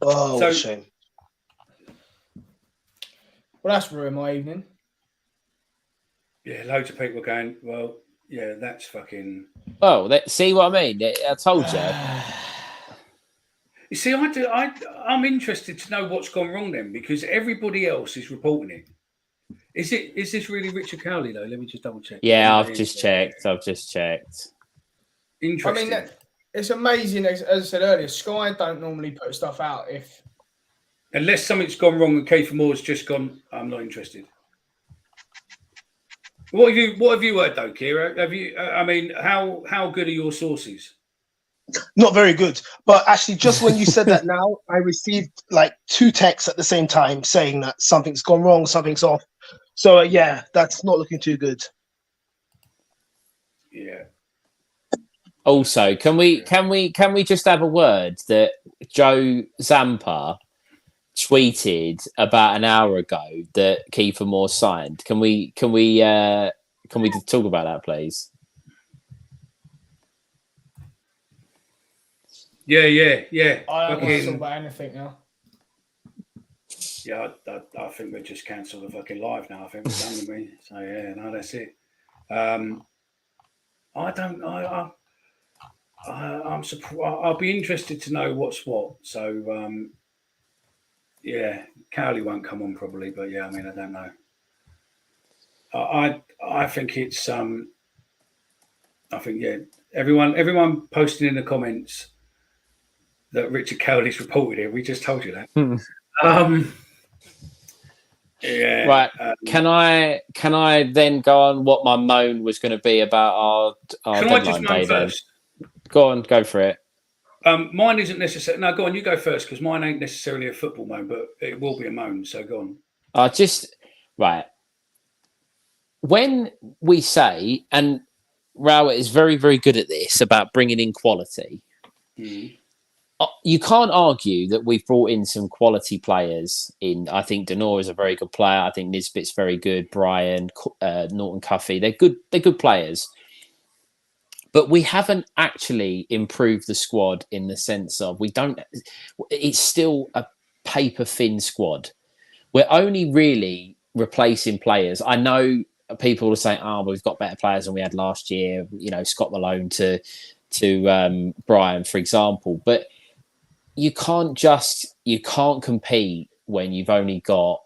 Oh, shame. Well, that's ruined my evening. Yeah, loads of people going, well, yeah, that's fucking... Oh, see what I mean? I told you. You see, I'm interested to know what's gone wrong then, because everybody else is reporting it. Is this really Richard Cowley, though? Let me just double check. Yeah, I've just checked. Interesting. I mean, it's amazing. As I said earlier, Sky don't normally put stuff out unless something's gone wrong and Kieffer Moore's just gone, I'm not interested. What have you heard though, Kira? Have you? I mean, how good are your sources? Not very good. But actually, just when you said that now, I received like 2 texts at the same time saying that something's gone wrong, something's off. So yeah, that's not looking too good. Yeah. Also, can we just have a word that Joe Zampa tweeted about an hour ago that Kieffer Moore signed? Can we talk about that, please? Yeah. I don't want to talk about anything now. Yeah, I think we just cancel the fucking live now. I think we're done with me. So I'm surprised. I'll be interested to know what's what. So, yeah, Cowley won't come on probably, but yeah, I mean, I don't know. I think it's I think yeah, everyone posting in the comments that Richard Cowley's reported here. We just told you that. Yeah. Right. Can I then go on what my moan was going to be about our Can I deadline just day moan then? first? Go on, go for it. Mine isn't necessarily. No, go on. You go first because mine ain't necessarily a football moan, but it will be a moan. So go on. Right. When we say, and Rowett is very, very good at this about bringing in quality. You can't argue that we've brought in some quality players in. I think Denor is a very good player. I think Nisbet's very good. Brian, Norton Cuffey, they're good players. But we haven't actually improved the squad in the sense of it's still a paper thin squad. We're only really replacing players. I know people are saying, we've got better players than we had last year, Scott Malone to Brian, for example, but you can't compete when you've only got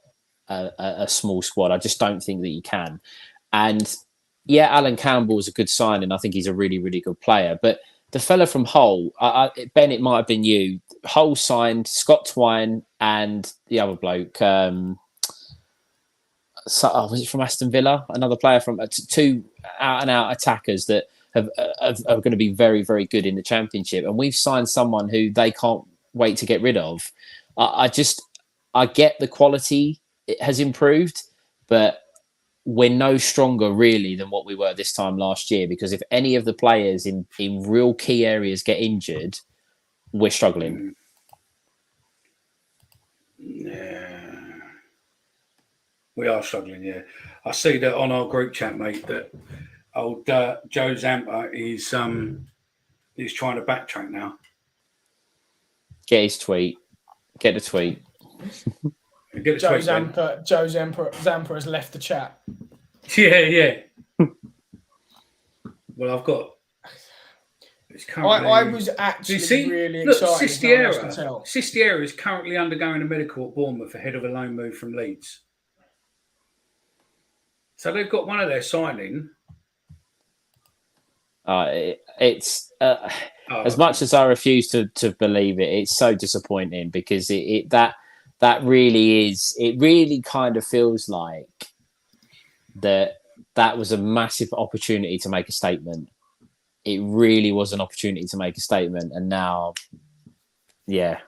a small squad. I just don't think that you can. And yeah, Alan Campbell is a good signing. I think he's a really, really good player. But the fella from Hull, Ben, it might have been you. Hull signed Scott Twine and the other bloke. Was it from Aston Villa? Another player from two out-and-out attackers that are going to be very, very good in the Championship. And we've signed someone who they can't wait to get rid of. I get the quality has improved, but we're no stronger really than what we were this time last year, because if any of the players in real key areas get injured, we're struggling. Yeah, we are struggling. Yeah, I see that on our group chat, mate, that old Joe Zampa is he's trying to backtrack now. Get his tweet. Get the tweet. Joe Zampa has left the chat. Yeah. Well, I've got. It's currently, I was actually really excited. Sistiera is currently undergoing a medical at Bournemouth ahead of a loan move from Leeds. So they've got one of their signing. It's as much as I refuse to believe it, it's so disappointing because that really is. It really kind of feels like that was a massive opportunity to make a statement. It really was an opportunity to make a statement, and now, yeah.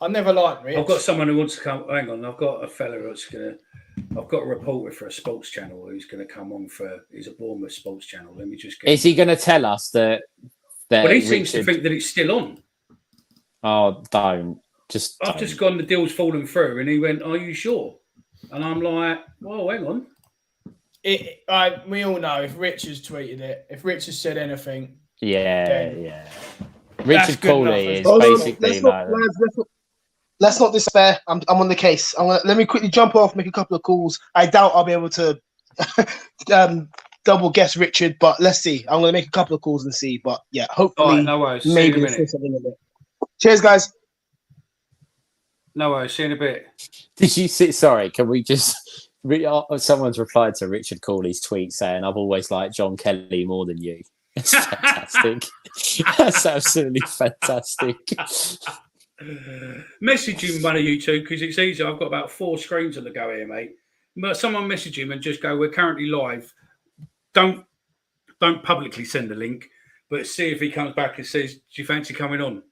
I never liked Rich. I've got someone who wants to come. Hang on, I've got a fella who's gonna. I've got a reporter for a sports channel who's going to come on he's a Bournemouth sports channel. Let me just get. Is he going to tell us that? Well, he seems to think that it's still on. Oh, don't. I've just gone, the deal's fallen through, and he went, "Are you sure?" And I'm like, "Well, hang on." We all know if Rich has tweeted it, if Rich has said anything. Yeah. Richard Cooley is basically Let's not despair. I'm on the case. Let me quickly jump off, make a couple of calls. I doubt I'll be able to double guess Richard, but let's see. I'm going to make a couple of calls and see. But yeah, hopefully, no worries. Maybe say something a bit. Cheers, guys. No worries. See you in a bit. Did you see? Sorry, can we just? Someone's replied to Richard Cooley's tweet saying, "I've always liked John Kelly more than you." It's fantastic. That's absolutely fantastic. Message him, one of you two, because it's easy. I've got about 4 screens on the go here, mate. But someone message him and just go, "We're currently live." Don't publicly send the link, but see if he comes back and says, "Do you fancy coming on?"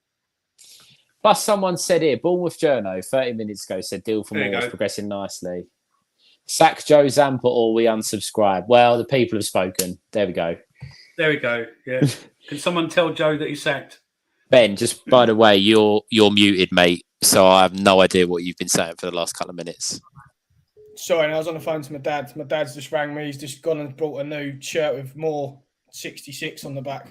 Plus, someone said here, Bournemouth Journo 30 minutes ago said deal for Moore is progressing nicely. Sack Joe Zampa or we unsubscribe. Well, the people have spoken. There we go. Yeah. Can someone tell Joe that he's sacked? Ben, just by the way, you're muted, mate. So I have no idea what you've been saying for the last couple of minutes. Sorry, I was on the phone to my dad. My dad's just rang me. He's just gone and brought a new shirt with Moore 66 on the back.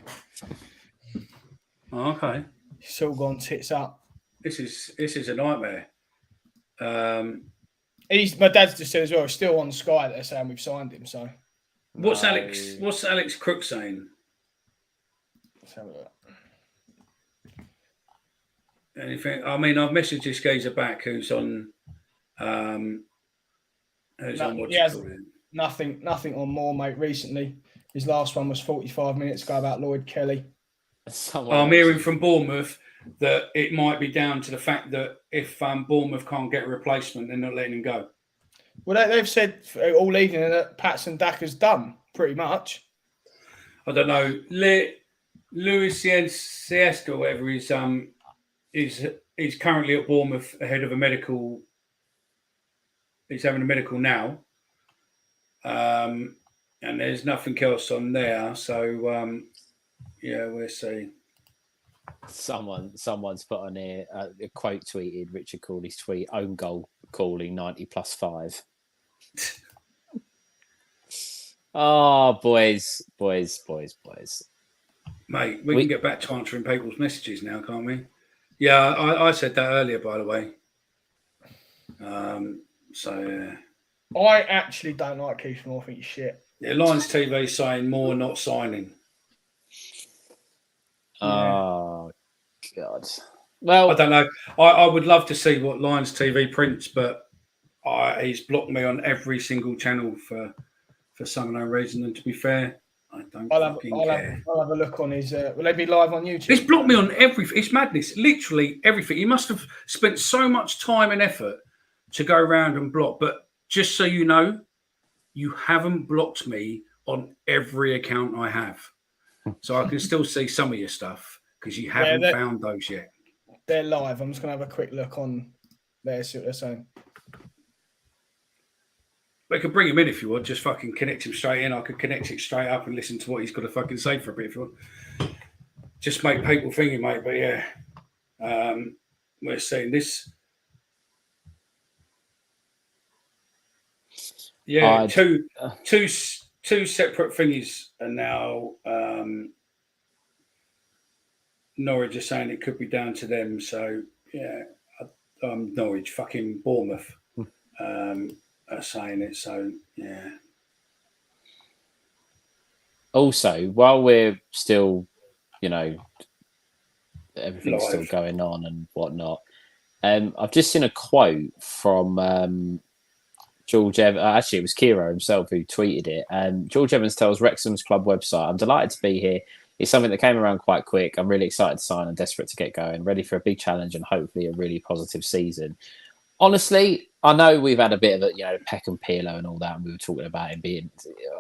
Oh, okay. It's all gone tits up. This is a nightmare. My dad's just said as well, he's still on Sky. They're saying we've signed him. So what's Alex Crook saying? Let's have a look. Anything? I mean, I've messaged this geezer back who's on. Who's on what you call it? Nothing on Moore, mate. Recently, his last one was 45 minutes ago about Lloyd Kelly. I'm hearing from Bournemouth that it might be down to the fact that if Bournemouth can't get a replacement, they're not letting him go. Well, they've said all evening that Patson Daka's done, pretty much. I don't know. Luis Siesta, whatever, is currently at Bournemouth ahead of a medical. He's having a medical now. And there's nothing else on there. So, yeah, we'll see. Someone's put on here a quote tweeted Richard Cooley's tweet: "Own goal Cooley 90+5." Oh, boys. Mate, we can get back to answering people's messages now, can't we? Yeah, I said that earlier, by the way. So, yeah. I actually don't like Kieffer Moore. I think he's shit. Yeah, Lions TV saying Moore not signing. Oh, God. Well, I don't know. I would love to see what Lions TV prints, but he's blocked me on every single channel for some unknown reason. And to be fair, I don't care. I'll have a look on his. Will they be live on YouTube? He's blocked me on everything. It's madness. Literally everything. He must have spent so much time and effort to go around and block. But just so you know, you haven't blocked me on every account I have. So I can still see some of your stuff because you haven't found those yet. They're live. I'm just going to have a quick look on there, see what they're saying. We could bring him in if you want. Just fucking connect him straight in. I could connect it straight up and listen to what he's got to fucking say for a bit if you want. Just make people thinking, mate. But yeah, we're seeing this. Yeah, two separate thingies, and now Norwich are saying it could be down to them. So yeah, Norwich, fucking Bournemouth. Are saying it, so yeah. Also, while we're still, everything's still going on and whatnot, I've just seen a quote from George Evans. Actually, it was Kiro himself who tweeted it. George Evans tells Wrexham's club website, "I'm delighted to be here. It's something that came around quite quick. I'm really excited to sign and desperate to get going, ready for a big challenge and hopefully a really positive season." Honestly, I know we've had a bit of a, Peckham Pirlo and all that, and we were talking about him being.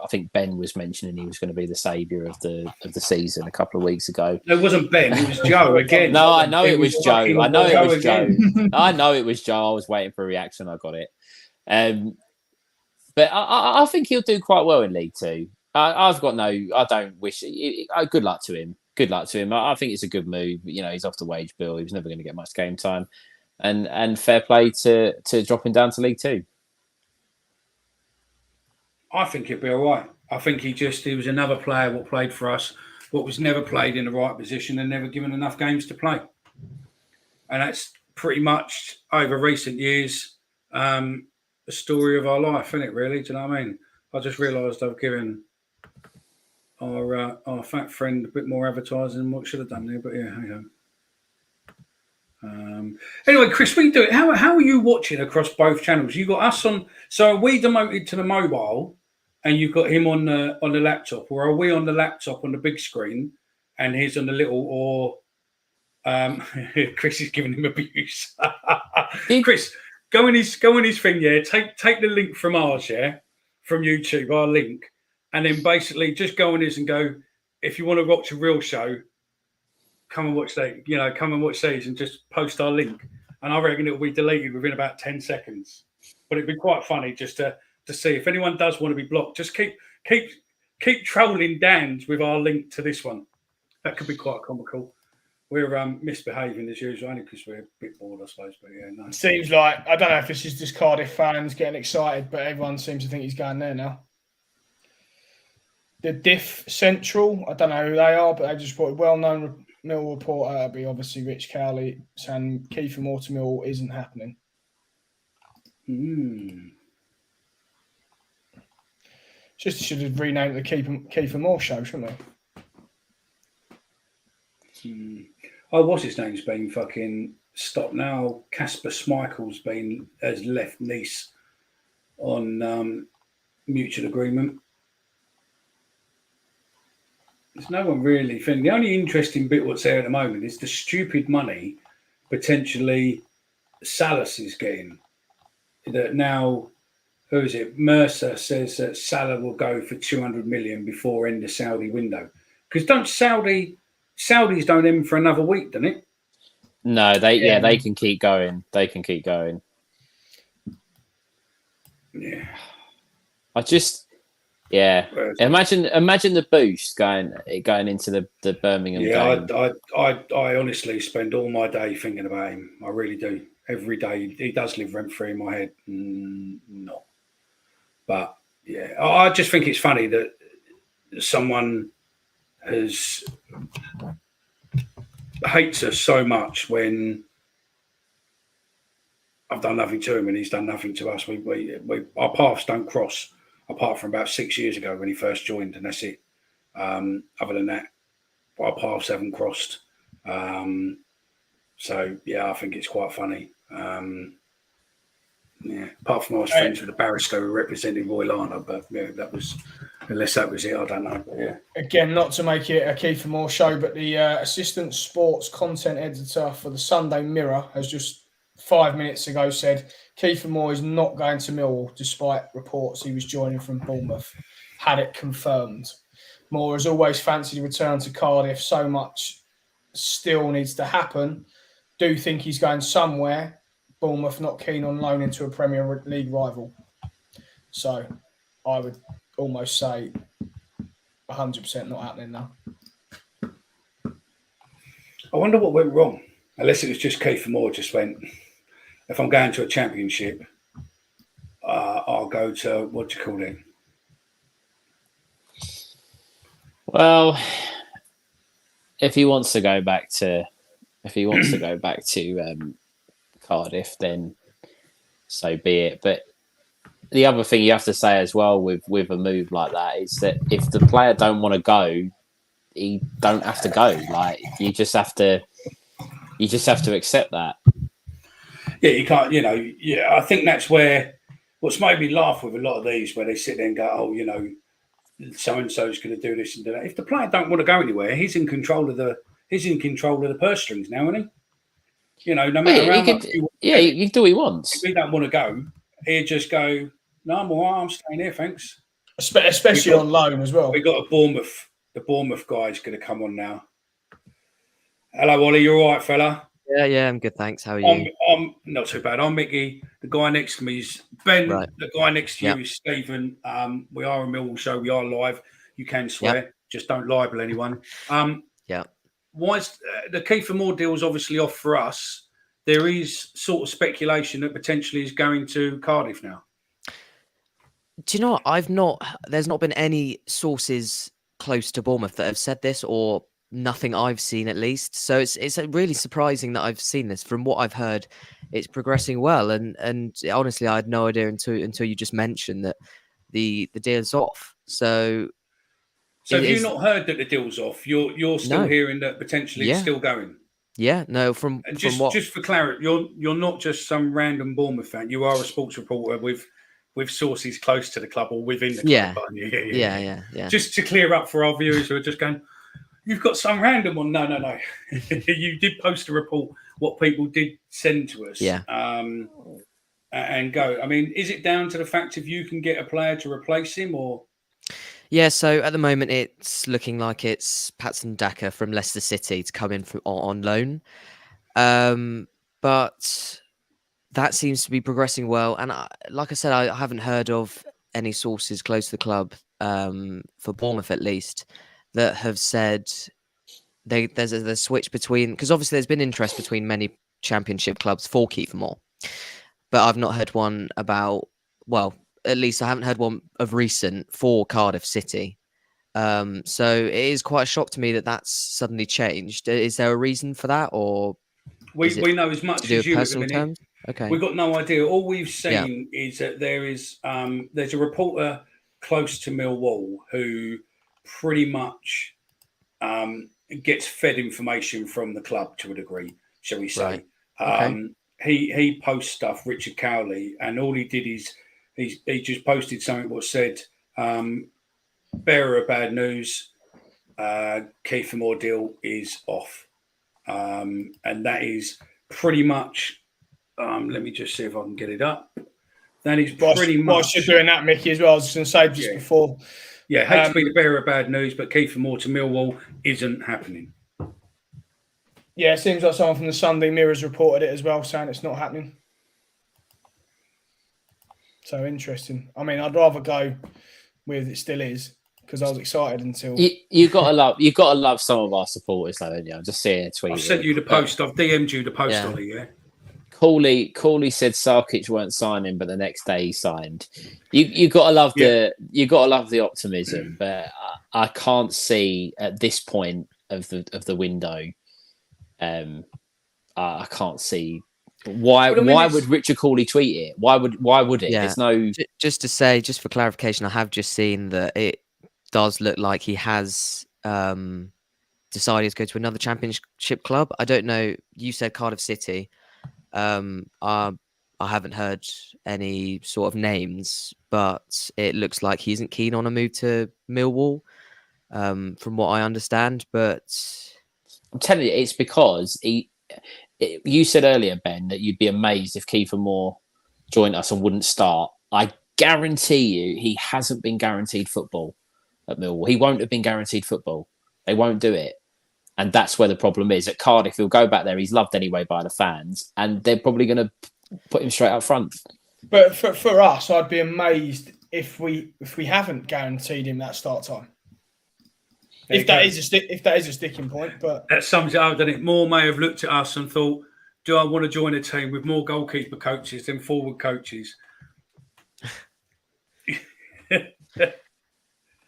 I think Ben was mentioning he was going to be the saviour of the season a couple of weeks ago. No, it wasn't Ben. It was Joe again. No, I know it was Joe. I know it was Joe. I know it was Joe. I was waiting for a reaction. I got it. But I think he'll do quite well in League Two. I don't wish. Good luck to him. Good luck to him. I think it's a good move. He's off the wage bill. He was never going to get much game time. And fair play to dropping down to League Two. I think he'll be all right. I think he was another player what played for us, what was never played in the right position and never given enough games to play. And that's pretty much over recent years the story of our life, isn't it? Really, do you know what I mean? I just realised I've given our fat friend a bit more advertising than what should have done there. But yeah, hang on. Anyway, Chris, what are you doing? How are you watching across both channels? You got us on. So are we demoted to the mobile, and you've got him on the laptop, or are we on the laptop on the big screen, and he's on the little? Or Chris is giving him abuse. Chris, go on his thing. Yeah, take the link from ours. Yeah, from YouTube, our link, and then basically just go on his and go. If you want to watch a real show. Come and watch that, come and watch these and just post our link. And I reckon it'll be deleted within about 10 seconds. But it'd be quite funny just to see if anyone does want to be blocked, just keep trolling Dan's with our link to this one. That could be quite comical. We're misbehaving as usual, only because we're a bit bored, I suppose. But yeah, no. Seems like, I don't know if this is just Cardiff fans getting excited, but everyone seems to think he's going there now. The Diff Central, I don't know who they are, but they just reported well-known Millwall reporter, that'll be obviously Rich Cowley, saying Kieffer Moore to Millwall isn't happening. Just should have renamed the Kieffer Moore show, shouldn't we? Oh, what's his name's been fucking stop now. Kasper Schmeichel's has left Nice on mutual agreement. There's no one really thinking. The only interesting bit what's there at the moment is the stupid money potentially Salas is getting. That now, who is it? Mercer says that Salah will go for 200 million before end of Saudi window. Because Saudis don't end for another week, don't it? No, they can keep going. They can keep going. Yeah. Imagine the boost going into the Birmingham game. I honestly spend all my day thinking about him. I really do. Every day he does live rent free in my head. No, but yeah, I just think it's funny that someone hates us so much when I've done nothing to him and he's done nothing to us. Our paths don't cross apart from about 6 years ago when he first joined, and that's it. Other than that, our paths haven't crossed. So yeah, I think it's quite funny. Apart from I was friends with the barrister who represented Roy Lana, but yeah, unless that was it, I don't know. Yeah. Again, not to make it a Kieffer Moore show, but the assistant sports content editor for the Sunday Mirror has just 5 minutes ago said Kieffer Moore is not going to Millwall, despite reports he was joining from Bournemouth. Had it confirmed. Moore has always fancied a return to Cardiff. So much still needs to happen. Do think he's going somewhere. Bournemouth not keen on loaning to a Premier League rival. So I would almost say 100% not happening now. I wonder what went wrong. Unless it was just Kieffer Moore just went, if I'm going to a championship, I'll go to, what do you call it? Well, if he wants to go back to Cardiff, then so be it. But the other thing you have to say as well with a move like that is that if the player don't want to go, he don't have to go. Like you just have to accept that. Yeah, you can't. I think that's what's made me laugh with a lot of these, where they sit there and go, "Oh, so and so's going to do this and do that." If the player don't want to go anywhere, he's in control of the purse strings now, isn't he? No matter how much he can do what he wants. If he don't want to go, he'd just go, "No, I'm all right. I'm staying here, thanks." Especially on loan as well. We got the Bournemouth guy's going to come on now. Hello, Ollie. You all right, fella? Yeah, I'm good, thanks. How are you? I'm not too bad. I'm Mickey. The guy next to me is Ben. Right. The guy next to you is Stephen. We are a Millwall show. We are live. You can swear. Just don't libel anyone. Why is the Kieffer Moore deal is obviously off for us? There is sort of speculation that potentially is going to Cardiff now. Do you know what? There's not been any sources close to Bournemouth that have said this, or nothing I've seen at least. So it's really surprising that I've seen this. From what I've heard, it's progressing well, and honestly, I had no idea until you just mentioned that the deal's off. So have you not heard that the deal's off? You're still hearing that potentially it's still going. Yeah, no. From what? Just for clarity, you're not just some random Bournemouth fan. You are a sports reporter with sources close to the club or within the club. Yeah. Just to clear up for our viewers who are just going, "You've got some random one." No. You did post a report. What people did send to us. Yeah. And go. I mean, is it down to the fact if you can get a player to replace him or? Yeah, so at the moment it's looking like it's Patson Daka from Leicester City to come in on loan. But that seems to be progressing well. And like I said, I haven't heard of any sources close to the club, for Bournemouth at least, that have said there's a switch between... Because obviously there's been interest between many championship clubs for Kieffer Moore. But I've not heard one about... Well... At least I haven't heard one of recent for Cardiff City. So it is quite a shock to me that that's suddenly changed. Is there a reason for that, or we know as much as you at the minute? Terms? Okay, we've got no idea. All we've seen is that there's a reporter close to Millwall who pretty much gets fed information from the club to a degree, shall we say? Okay. He posts stuff, Richard Cowley, and all he did is he just posted something what said, bearer of bad news, Kieffer Moore deal is off. And that is pretty much, let me just see if I can get it up. That is pretty much. Whilst you're doing that, Mickey, as well, I was going to say just before. Yeah, hate to be the bearer of bad news, but Kieffer Moore to Millwall isn't happening. Yeah, it seems like someone from the Sunday Mirror's reported it as well, saying it's not happening. So interesting. I mean, I'd rather go with it still is, because I was excited until you gotta love some of our supporters, though, don't you? I'm just seeing a tweet. I've sent you the post. I've DM'd you the post, Ollie. Yeah. Cooley said Sarkic weren't signing, but the next day he signed. You gotta love the optimism, but I can't see at this point of the window. I can't see why would Richard Cooley tweet it? Why would it? Yeah. There's no. Just to say, just for clarification, I have just seen that it does look like he has decided to go to another championship club. I don't know. You said Cardiff City. I haven't heard any sort of names, but it looks like he isn't keen on a move to Millwall, from what I understand. But I'm telling you, it's because you said earlier, Ben, that you'd be amazed if Kieffer Moore joined us and wouldn't start. I guarantee you he hasn't been guaranteed football at Millwall. He won't have been guaranteed football. They won't do it. And that's where the problem is. At Cardiff, he'll go back there. He's loved anyway by the fans. And they're probably going to put him straight up front. But for us, I'd be amazed if we haven't guaranteed him that start time. If that is a sticking point, but that sums it up, doesn't it? Moore may have looked at us and thought, "Do I want to join a team with more goalkeeper coaches than forward coaches?" I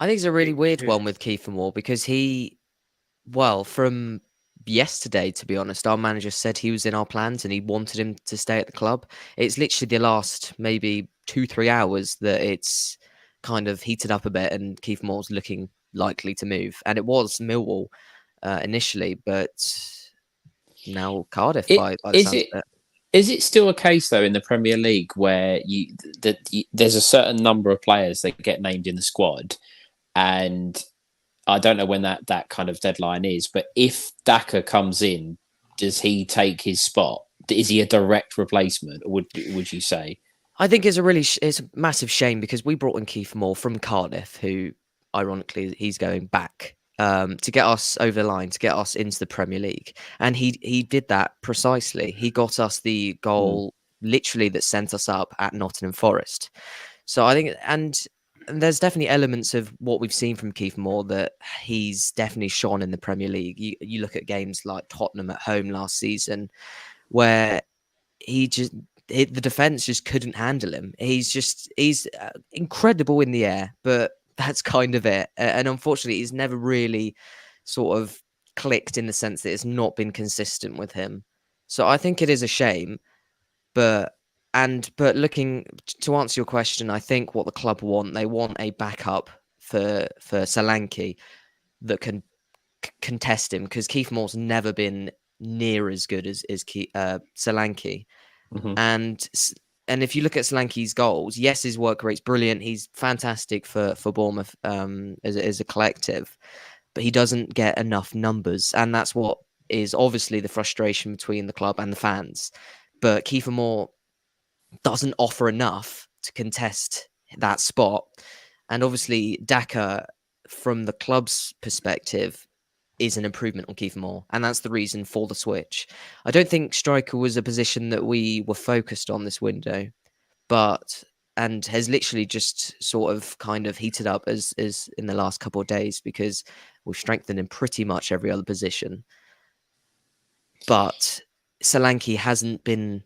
think it's a really weird one with Kieffer Moore because from yesterday, to be honest, our manager said he was in our plans and he wanted him to stay at the club. It's literally the last maybe 2-3 hours that it's kind of heated up a bit and Kieffer Moore's looking likely to move. And it was Millwall initially, but now Cardiff. Is it still a case, though, in the Premier League where there's a certain number of players that get named in the squad, and I don't know when that kind of deadline is, but if Daka comes in, does he take his spot? Is he a direct replacement, or would you say? I think it's a massive shame because we brought in Kieffer Moore from Cardiff, who, ironically, he's going back to get us over the line, to get us into the Premier League. And he did that precisely. He got us the goal literally that sent us up at Nottingham Forest. So I think, and there's definitely elements of what we've seen from Kieffer Moore that he's definitely shone in the Premier League. You look at games like Tottenham at home last season, where the defense just couldn't handle him. He's incredible in the air, but that's kind of it. And unfortunately, he's never really sort of clicked in the sense that it's not been consistent with him. So I think it is a shame. But looking to answer your question, I think what the club want, they want a backup for Solanke that can contest him, because Kieffer Moore's never been near as good as Solanke. Mm-hmm. And if you look at Solanke's goals, yes, his work rate's brilliant. He's fantastic for Bournemouth as a collective, but he doesn't get enough numbers. And that's what is obviously the frustration between the club and the fans. But Kieffer Moore doesn't offer enough to contest that spot. And obviously, Daka, from the club's perspective, is an improvement on Kieffer Moore, and that's the reason for the switch. I don't think striker was a position that we were focused on this window, and has literally just sort of kind of heated up as in the last couple of days, because we've strengthened in pretty much every other position. But Solanke hasn't been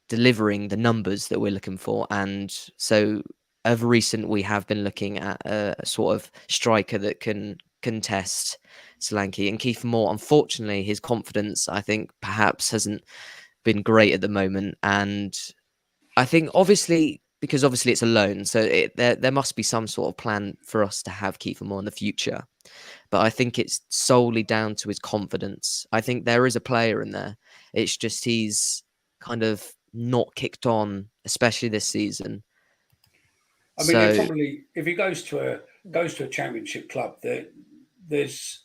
delivering the numbers that we're looking for, and so of recent we have been looking at a sort of striker that can contest Solanke. And Kieffer Moore, unfortunately, his confidence, I think, perhaps hasn't been great at the moment. And I think obviously it's a loan, so there must be some sort of plan for us to have Kieffer Moore in the future. But I think it's solely down to his confidence. I think there is a player in there. It's just he's kind of not kicked on, especially this season. I mean, they probably, if he goes to a championship club, there's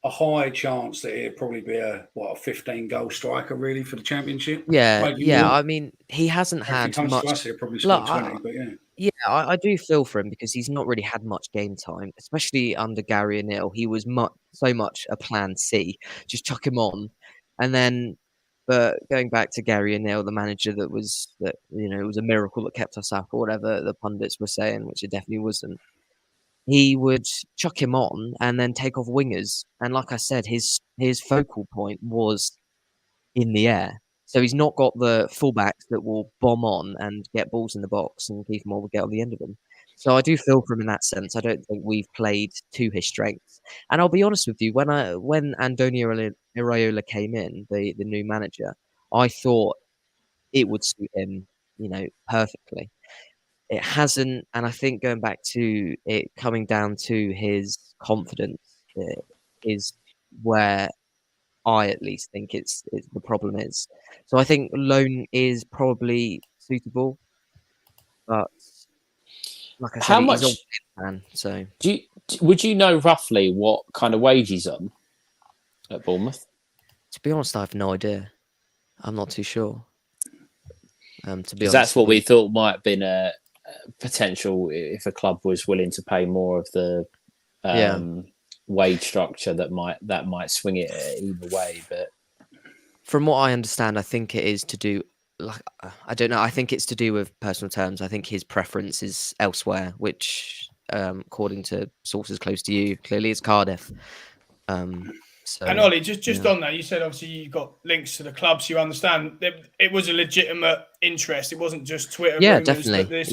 a high chance that he'd probably be a 15-goal striker really for the championship. Yeah, Maybe yeah. more. I mean, he hasn't If he had comes much. to us, he'll probably score Look, 20. But yeah, yeah, I do feel for him because he's not really had much game time, especially under Gary O'Neill. He was so much a plan C. Just chuck him on, and then. But going back to Gary O'Neill, the manager it was a miracle that kept us up, or whatever the pundits were saying, which it definitely wasn't. He would chuck him on and then take off wingers, and like I said, his focal point was in the air. So he's not got the fullbacks that will bomb on and get balls in the box, and Kieffer Moore will get on the end of them. So I do feel for him in that sense. I don't think we've played to his strengths. And I'll be honest with you, when Antonio Iraola came in, the new manager, I thought it would suit him, perfectly. It hasn't, and I think going back to it coming down to his confidence is where I at least think it's the problem is. So I think loan is probably suitable, but like I said, How he's much obviously a fan. So would you know roughly what kind of wage he's on at Bournemouth? to be honest, I have no idea. I'm not too sure. To be Because honest, that's what we thought might have been a potential if a club was willing to pay more of the wage structure that might swing it either way. But from what I understand, I think it is to do. Like I don't know. I think it's to do with personal terms. I think his preference is elsewhere, which, according to sources close to you, clearly is Cardiff. So, and Ollie, just on that, you said obviously you got links to the clubs. You understand it was a legitimate interest. It wasn't just Twitter. Yeah, rumors definitely.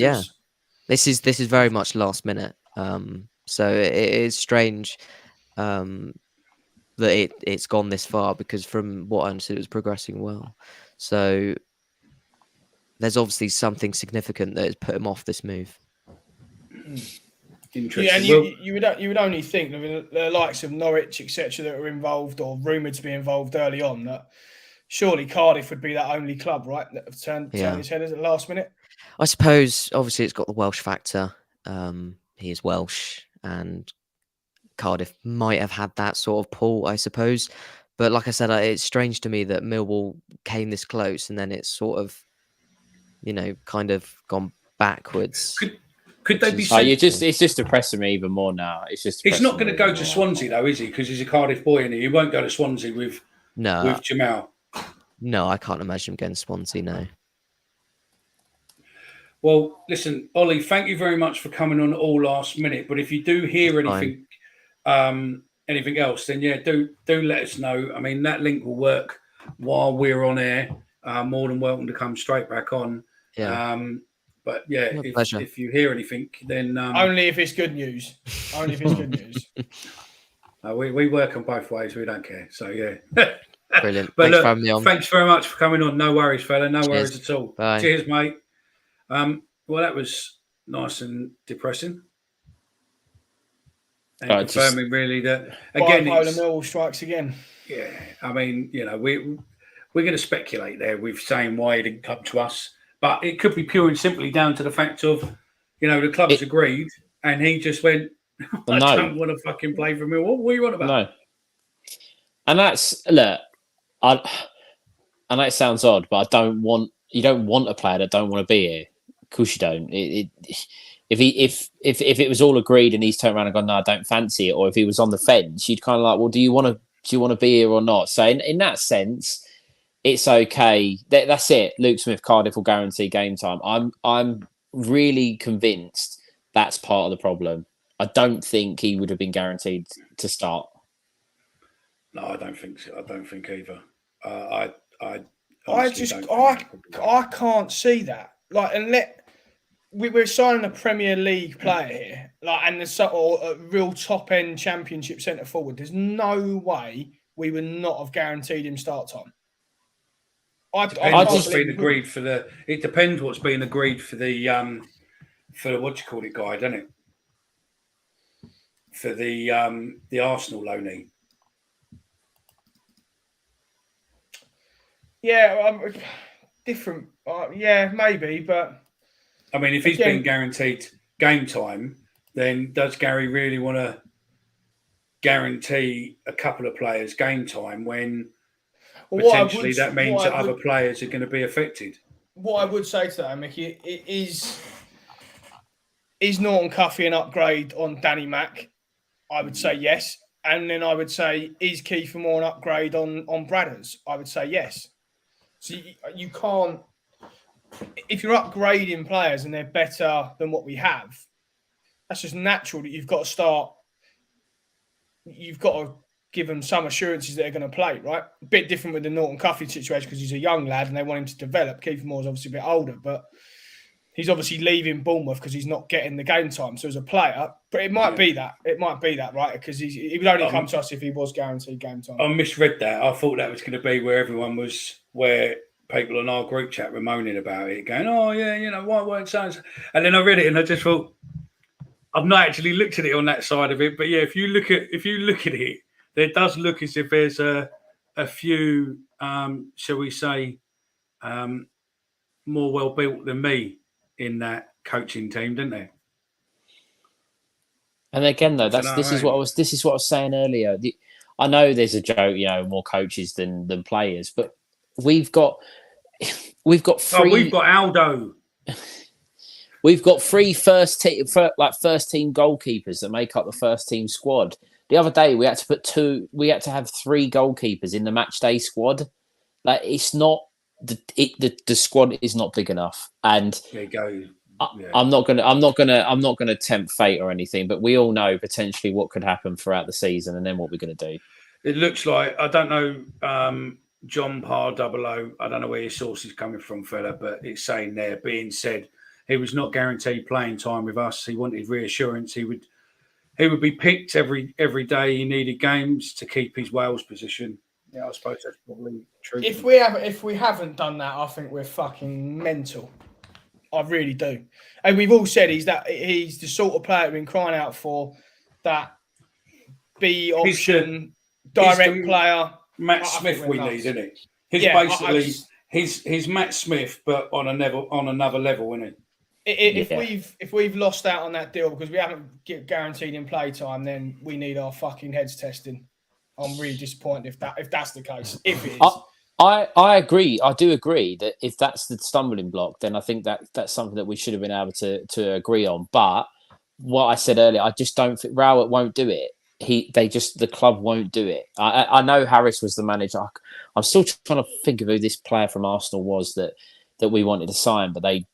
This is very much last minute. So it is strange that it's gone this far because from what I understood, it was progressing well. So there's obviously something significant that has put him off this move. interesting. Yeah, and you would only think the likes of Norwich, etc., that were involved or rumoured to be involved early on, that surely Cardiff would be that only club, right, that have turned his head at the last minute. I suppose obviously it's got the Welsh factor. He is Welsh, and Cardiff might have had that sort of pull, I suppose. But like I said, it's strange to me that Millwall came this close and then it's sort of, kind of gone backwards. Could they be? It's just depressing me even more now. He's not going to go to Swansea though, is he? Because he's a Cardiff boy, and he won't go to Swansea with Jamal. No, I can't imagine him going to Swansea. No. Well, listen, Ollie, thank you very much for coming on all last minute. But if you do hear anything, anything else, then do let us know. I mean, that link will work while we're on air. More than welcome to come straight back on. Yeah. But yeah, if you hear anything, then only if it's good news. Only if it's good news. We work on both ways. We don't care. So yeah. Brilliant. But Thanks for having me on. Thanks very much for coming on. No worries, fella. No worries at all. Bye. Cheers, mate. Well, that was nice and depressing. And confirming really that again, bipolar Millwall strikes again. Yeah, I mean, we're going to speculate there with saying why he didn't come to us, but it could be pure and simply down to the fact of, the club's agreed, and he just went, I don't want to fucking play for Millwall. What are you on about? No. And that's look, I know it sounds odd, but you don't want a player that don't want to be here. Of course you don't. If it was all agreed and he's turned around and gone, no, I don't fancy it, or if he was on the fence, you'd kind of like, well, do you want to be here or not? So in that sense, it's okay. That's it. Luke Smith, Cardiff will guarantee game time. I'm really convinced that's part of the problem. I don't think he would have been guaranteed to start. No, I don't think so. I don't think either. I can't see that. Like, and we're signing a Premier League player here, and a real top end Championship centre forward. There's no way we would not have guaranteed him start time. It depends what's been agreed for the what you call it guy, doesn't it? For the Arsenal loanee. Yeah, different. Yeah, maybe, but I mean, if he's been guaranteed game time, then does Gary really want to guarantee a couple of players game time when potentially that means that other players are going to be affected? What I would say to that, Mickey, is Norton Cuffy an upgrade on Danny Mack? I would say yes. And then I would say, is Kieffer Moore an upgrade on Bradders? I would say yes. So you can't, if you're upgrading players and they're better than what we have, that's just natural that you've got to give them some assurances that they're going to play, right? A bit different with the Norton Cuffy situation because he's a young lad and they want him to develop. Kieffer Moore's obviously a bit older, but he's obviously leaving Bournemouth because he's not getting the game time. So as a player, but it might be that. It might be that, right? Because he would only come to us if he was guaranteed game time. I misread that. I thought that was going to be where people on our group chat were moaning about it, going, "Oh yeah, why weren't so?" And then I read it and I just thought, I've not actually looked at it on that side of it, but yeah, if you look at it, there does look as if there's a few, shall we say, more well built than me in that coaching team, didn't there? And again, though, this is what I was saying earlier. I know there's a joke, more coaches than players, but we've got three. Oh, we've got Aldo. We've got three first team goalkeepers that make up the first team squad. The other day we had to have three goalkeepers in the match day squad. Like, it's not the squad is not big enough. And there you go. Yeah. I'm not gonna tempt fate or anything, but we all know potentially what could happen throughout the season and then what we're gonna do. It looks like, I don't know, John Parr 00, I don't know where your source is coming from, fella, but it's saying there, being said, he was not guaranteed playing time with us. He wanted reassurance. He would be picked every day. He needed games to keep his Wales position. Yeah, I suppose that's probably true. If we haven't done that, I think we're fucking mental. I really do. And we've all said he's the sort of player we've been crying out for, that B option, direct player. Matt Smith we need, isn't it? He's Matt Smith, but on another level, isn't he? If we've lost out on that deal because we haven't guaranteed him play time, then we need our fucking heads testing. I'm really disappointed if that's the case. If it is, I agree. I do agree that if that's the stumbling block, then I think that's something that we should have been able to agree on. But what I said earlier, I just don't think Rowett won't do it. The club won't do it. I know Harris was the manager. I'm still trying to think of who this player from Arsenal was that we wanted to sign, but they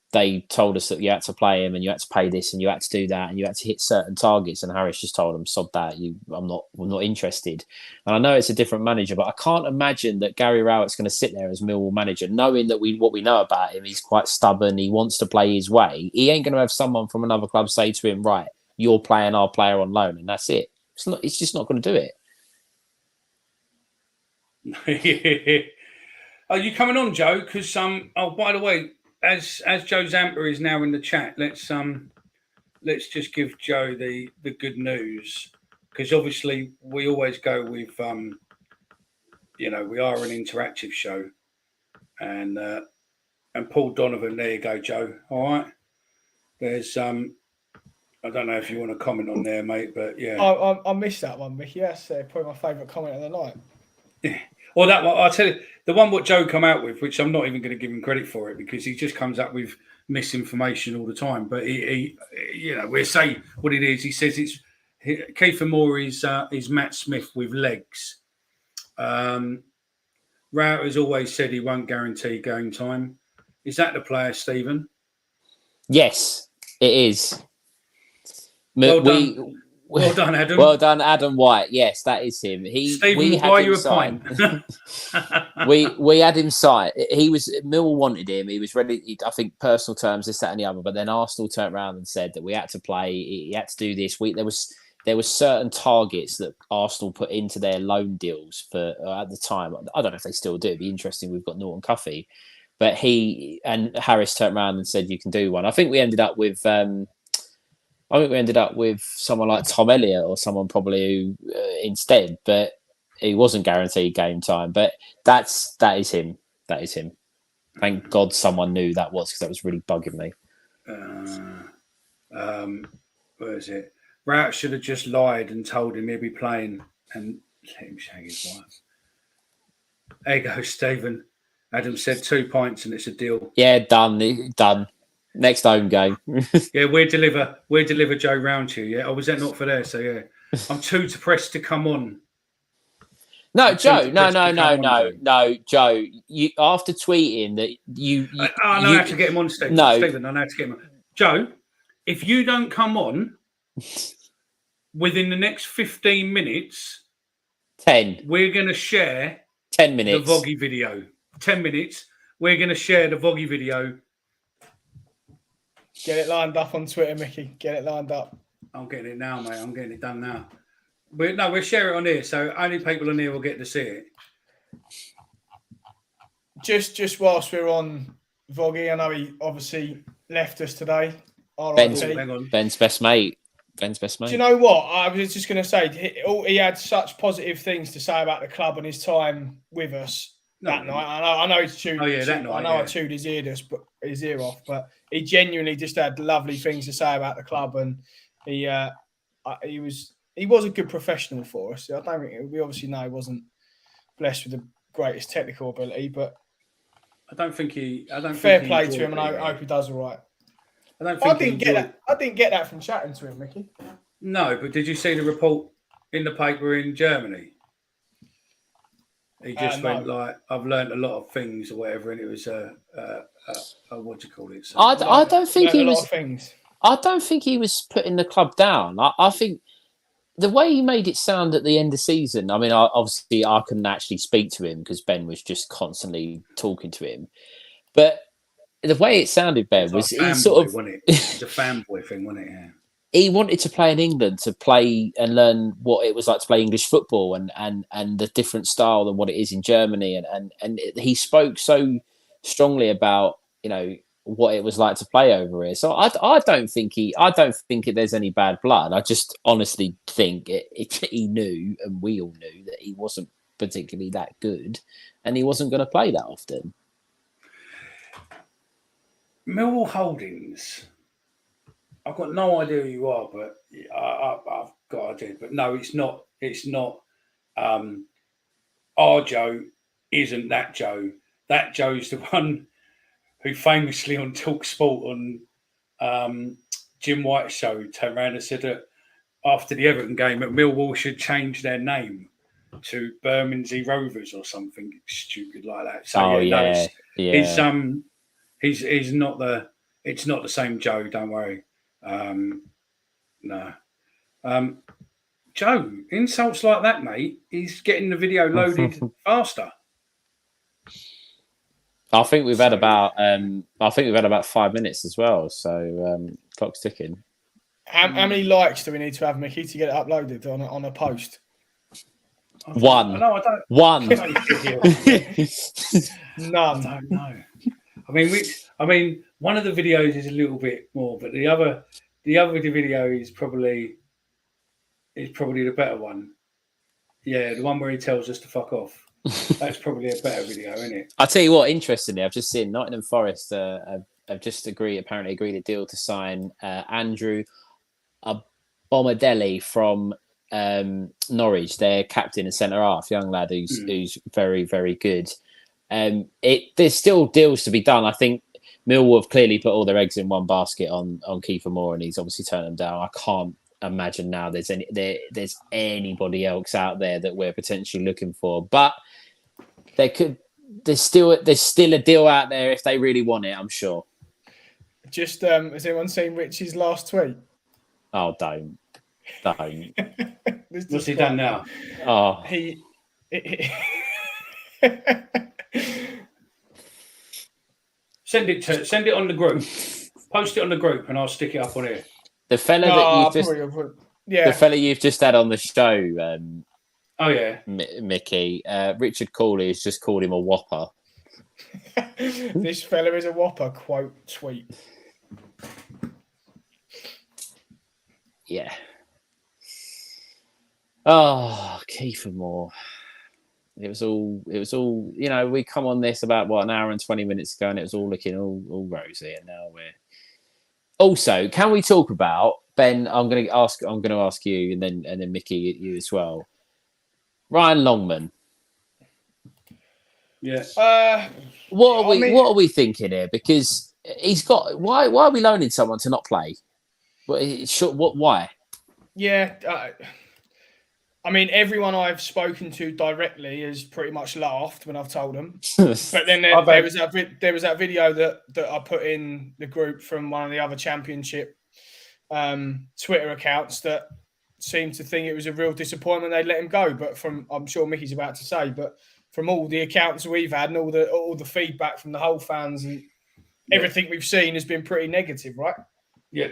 told us that you had to play him and you had to pay this and you had to do that and you had to hit certain targets. And Harris just told them, "Sod that. I'm not interested." And I know it's a different manager, but I can't imagine that Gary Rowett's going to sit there as Millwall manager, knowing that what we know about him, he's quite stubborn. He wants to play his way. He ain't going to have someone from another club say to him, "Right, you're playing our player on loan," and that's it. It's just not going to do it. Are you coming on, Joe? Because by the way, as Joe Zampa is now in the chat, let's just give Joe the good news, because obviously we always go with we are an interactive show, and Paul Donovan. There you go, Joe. All right. There's I don't know if you want to comment on there, mate, but yeah. I missed that one, Mickey. That's probably my favourite comment of the night. Yeah. Well, that one, I'll tell you, the one what Joe come out with, which I'm not even going to give him credit for it because he just comes up with misinformation all the time. But he we'll say what it is. He says Kieffer Moore is Matt Smith with legs. Rowett has always said he won't guarantee game time. Is that the player, Stephen? Yes, it is. Well done, Adam. Well done, Adam White. Yes, that is him. Stephen will buy you a pint. we had him signed. Millwall wanted him. He was ready. I think personal terms, this, that, and the other. But then Arsenal turned around and said that we had to play. He had to do this. There was certain targets that Arsenal put into their loan deals for at the time. I don't know if they still do. It'd be interesting. We've got Norton Cuffy, but he and Harris turned around and said you can do one. I think we ended up with someone like Tom Elliott or someone probably who, instead, but he wasn't guaranteed game time. But that is him. That is him. Thank God someone knew that was, because that was really bugging me. Where is it? Rout should have just lied and told him he'd be playing and let him shag his wife. There you go, Stephen. Adam said 2 pints and it's a deal. Yeah, done. Next home game. Yeah, we'll deliver Joe round to you. Yeah, was that not for there? So yeah, I'm too depressed to come on. No, Joe. No, Joe. You after tweeting that I know how to get him on, Stephen. No, Stephen, I know how to get him on. Joe, if you don't come on within the next 15 minutes, 10. We're going to share 10 minutes. The Voggy video. 10 minutes. We're going to share the Voggy video. Get it lined up on Twitter, Mickey. Get it lined up. I'm getting it now, mate. I'm getting it done now. We'll share it on here, so only people on here will get to see it. Just whilst we're on Voggy, I know he obviously left us today. Ben's best mate. Do you know what? I was just going to say, he had such positive things to say about the club and his time with us that night. I know he's chewed. That night. I chewed his ear off, but he genuinely just had lovely things to say about the club, and he was a good professional for us. I don't think we obviously know he wasn't blessed with the greatest technical ability, but fair play to him, and I hope he does all right. I didn't get that from chatting to him, Mickey. No, but did you see the report in the paper in Germany? He just went like, "I've learned a lot of things" or whatever, and it was what do you call it? I don't think he was. Things. I don't think he was putting the club down. I think the way he made it sound at the end of the season. I mean, obviously I couldn't actually speak to him because Ben was just constantly talking to him, but the way it sounded, Ben, was he sort of... It's a fanboy thing, wasn't it? Yeah. He wanted to play in England, to play and learn what it was like to play English football and the different style than what it is in Germany. And he spoke so strongly about, what it was like to play over here. So I don't think there's any bad blood. I just honestly think he knew, and we all knew, that he wasn't particularly that good and he wasn't going to play that often. Millwall Holdings. I've got no idea who you are, but I've got an idea. But no, it's not. It's not. Our Joe isn't that Joe. That Joe's the one who famously on Talk Sport on Jim White's show turned around and said that after the Everton game, that Millwall should change their name to Bermondsey Rovers or something stupid like that. So He's not the. It's not the same Joe. Don't worry. No. Joe, insults like that, mate. He's getting the video loaded faster. I think we've had about 5 minutes as well. So clock's ticking. How many likes do we need to have, Mickey, to get it uploaded on a post? One. No, I don't. One. None. I don't know. I mean, one of the videos is a little bit more, but the other video is probably the better one. Yeah, the one where he tells us to fuck off. That's probably a better video, isn't it? I'll tell you what. Interestingly, I've just seen Nottingham Forest have just agreed a deal to sign Andrew Abomadelli from Norwich. Their captain and centre half, young lad who's very, very good. There's still deals to be done. I think Millwall have clearly put all their eggs in one basket on Kieffer Moore, and he's obviously turned them down. I can't imagine now there's anybody else out there that we're potentially looking for. But there's still a deal out there if they really want it, I'm sure. Just has anyone seen Richie's last tweet? Oh, don't. What's he done now? Oh, Send it on the group. Post it on the group, and I'll stick it up on here. The fella the fella you've just had on the show. Oh yeah, Mickey. Richard Cooley has just called him a whopper. This fella is a whopper. Quote tweet. Yeah. Oh, Kieffer Moore. It was all. You know, we come on this about an hour and 20 minutes ago, and it was all looking all rosy, and now we're. Also, can we talk about Ben? I'm going to ask you, and then Mickey, you as well. Ryan Longman. Yes. What are we thinking here? Because he's got. Why are we loaning someone to not play? Why? Yeah. I mean, everyone I've spoken to directly has pretty much laughed when I've told them. But then there was that video that I put in the group from one of the other Championship Twitter accounts that seemed to think it was a real disappointment they'd let him go. But I'm sure Mickey's about to say, but from all the accounts we've had and all the feedback from the whole fans and everything we've seen has been pretty negative, right? Yeah.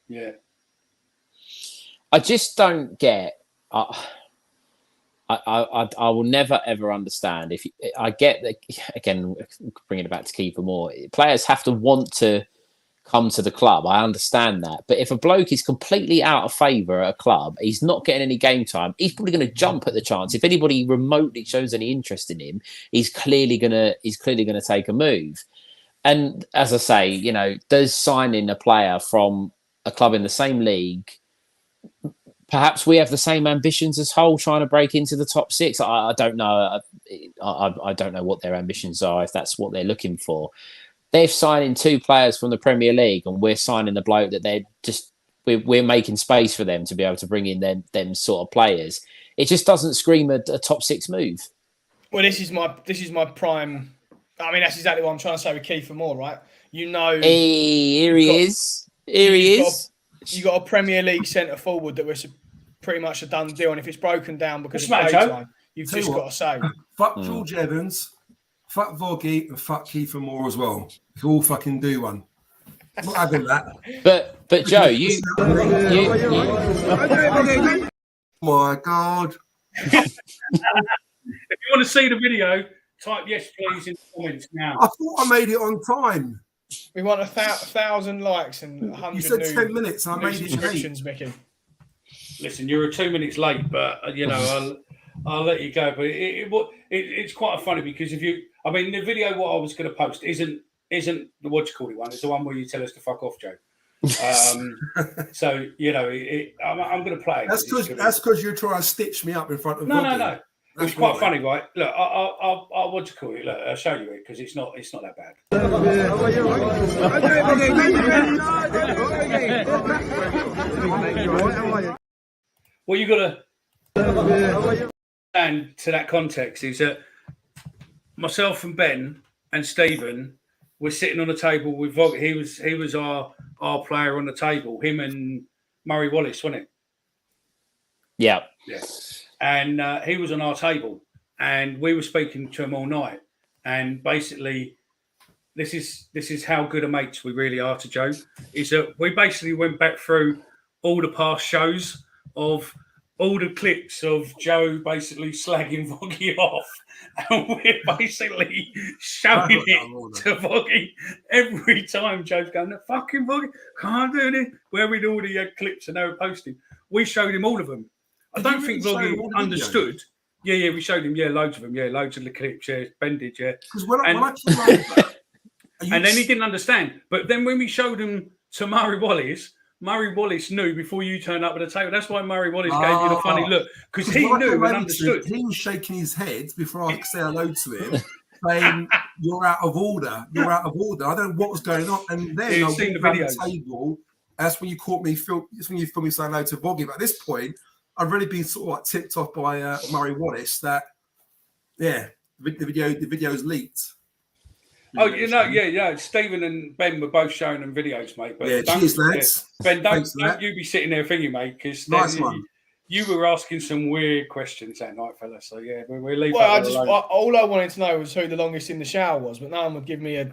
Yeah. I just don't get. I will never ever understand if I get that. Again, bringing it back to Kieffer Moore, players have to want to come to the club. I understand that, but if a bloke is completely out of favour at a club, he's not getting any game time. He's probably going to jump at the chance. If anybody remotely shows any interest in him, he's clearly going to take a move. And as I say, you know, does signing a player from a club in the same league? Perhaps we have the same ambitions as Hull, trying to break into the top six. I don't know. I don't know what their ambitions are, if that's what they're looking for. They're signing 2 players from the Premier League, and we're signing the bloke that we're making space for them to be able to bring in them sort of players. It just doesn't scream a top 6 move. Well, this is my prime. I mean, that's exactly what I'm trying to say with Kieffer Moore, right? You know, here he is. You got a Premier League centre forward that was pretty much a done deal, and if it's broken down because of playtime, you've just got to say, fuck George Evans, fuck Voggy, and fuck Kieffer Moore as well. You can all fucking do one. I'm not having that. But Joe, you. My God. If you want to see the video, type yes please in the comments now. I thought I made it on time. We want 1,000 likes and 100 You said new 10 minutes and I made it subscriptions, Mickey. Listen, you were 2 minutes late, but you know I'll let you go. But it's quite funny because the video what I was going to post isn't the what you call it one. It's the one where you tell us to fuck off, Joe. So you know, I'm going to play. That's because you're trying to stitch me up in front of. No. It's quite funny, right? Look, I'll what you call it? Look, I'll show you it because it's not that bad. What you got to understand to that context is that myself and Ben and Stephen were sitting on a table with Vog. He was our player on the table. Him and Murray Wallace, wasn't it? Yeah. And he was on our table, and we were speaking to him all night. And basically, this is how good a mates we really are to Joe. Is that we basically went back through all the past shows of all the clips of Joe basically slagging Voggy off, and we're basically showing it to Voggy every time Joe's going, "The fucking Voggy can't do this." Where we'd already had clips and they were posting, we showed him all of them. I don't think Voggy understood. Yeah, we showed him, loads of them, loads of the clips, Ben did, Because when I came over, and then he didn't understand. But then when we showed him to Murray Wallace knew before you turned up at the table. That's why Murray Wallace gave you the funny look, because he knew and understood. He was shaking his head before I could say hello to him, saying, "You're out of order. You're out of order." I don't know what was going on, and then I went around the table. That's when you caught me. That's when you filmed me saying hello to Voggy. But at this point, I've really been sort of like tipped off by Murray Wallace that, the video's leaked. Oh, Stephen and Ben were both showing them videos, mate. But cheers, lads. Ben, don't you be sitting there thinking, mate, because you were asking some weird questions that night, fella. So we'll leave. Well, all I wanted to know was who the longest in the shower was, but no one would give me a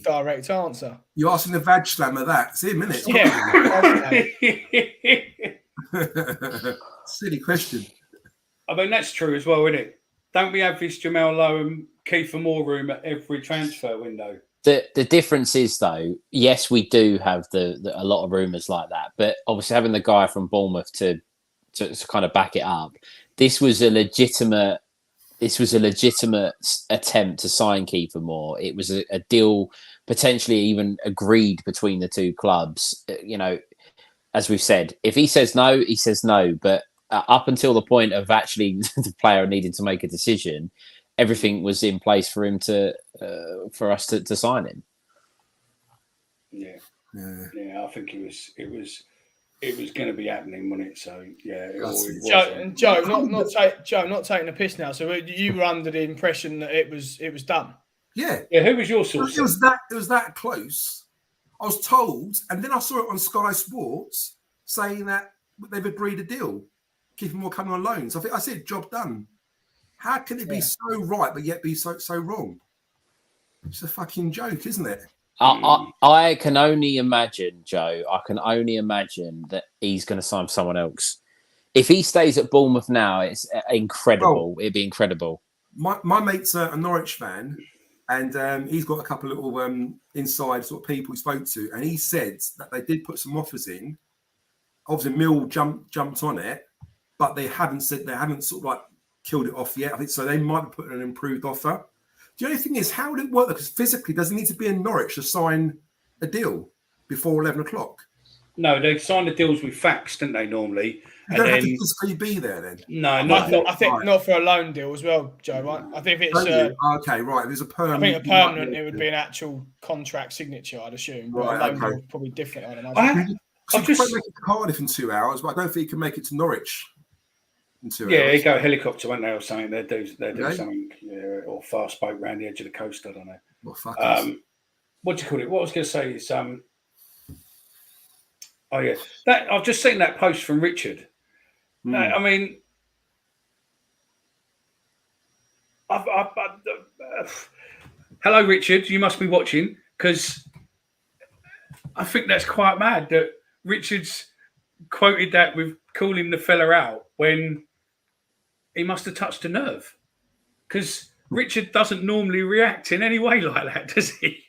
direct answer. You're asking the vag slammer that? It's him, isn't it? Yeah. Silly question. I mean, that's true as well, isn't it? Don't we have this Jamel Lowe and Kieffer Moore room at every transfer window? The difference is, though, yes, we do have a lot of rumours like that, but obviously having the guy from Bournemouth to kind of back it up this was a legitimate attempt to sign Kieffer Moore. It was a deal potentially even agreed between the two clubs. You know, as we've said, if he says no, he says no. But up until the point of actually the player needing to make a decision, everything was in place for him for us to sign him. Yeah. I think it was going to be happening, wasn't it? So yeah, Joe, not taking a piss now. So you were under the impression that it was done. Yeah. Who was your source? It was that close. I was told, and then I saw it on Sky Sports saying that they've agreed a deal. Kieffer Moore coming on loan. So I said, job done. How can it be so right but yet be so wrong? It's a fucking joke, isn't it? I can only imagine, Joe. I can only imagine that he's going to sign someone else. If he stays at Bournemouth now, it's incredible. It'd be incredible. My mate's a Norwich fan, and he's got a couple of little inside sort of people he spoke to, and he said that they did put some offers in. Obviously, Mill jumped on it, but they haven't sort of like killed it off yet. I think so. They might be putting an improved offer. The only thing is, how would it work? Because physically, does he need to be in Norwich to sign a deal before 11 o'clock? No, they sign the deals with fax, don't they, normally? You don't have to physically be there then? No, I think not for a loan deal as well, Joe, right? I think if it's... okay, right. There's a permanent... I think a permanent, it would be an actual contract signature, I'd assume. But right, a loan deal is probably different, I'd imagine. You can make it to Cardiff in 2 hours, but I don't think you can make it to Norwich. Yeah, they go helicopter, won't they, or something? They do something, or fast boat around the edge of the coast. I don't know. What do you call it? What I was going to say is, I've just seen that post from Richard. I mean, hello, Richard. You must be watching, because I think that's quite mad that Richard's quoted that with calling the fella out when he must have touched a nerve, because Richard doesn't normally react in any way like that, does he?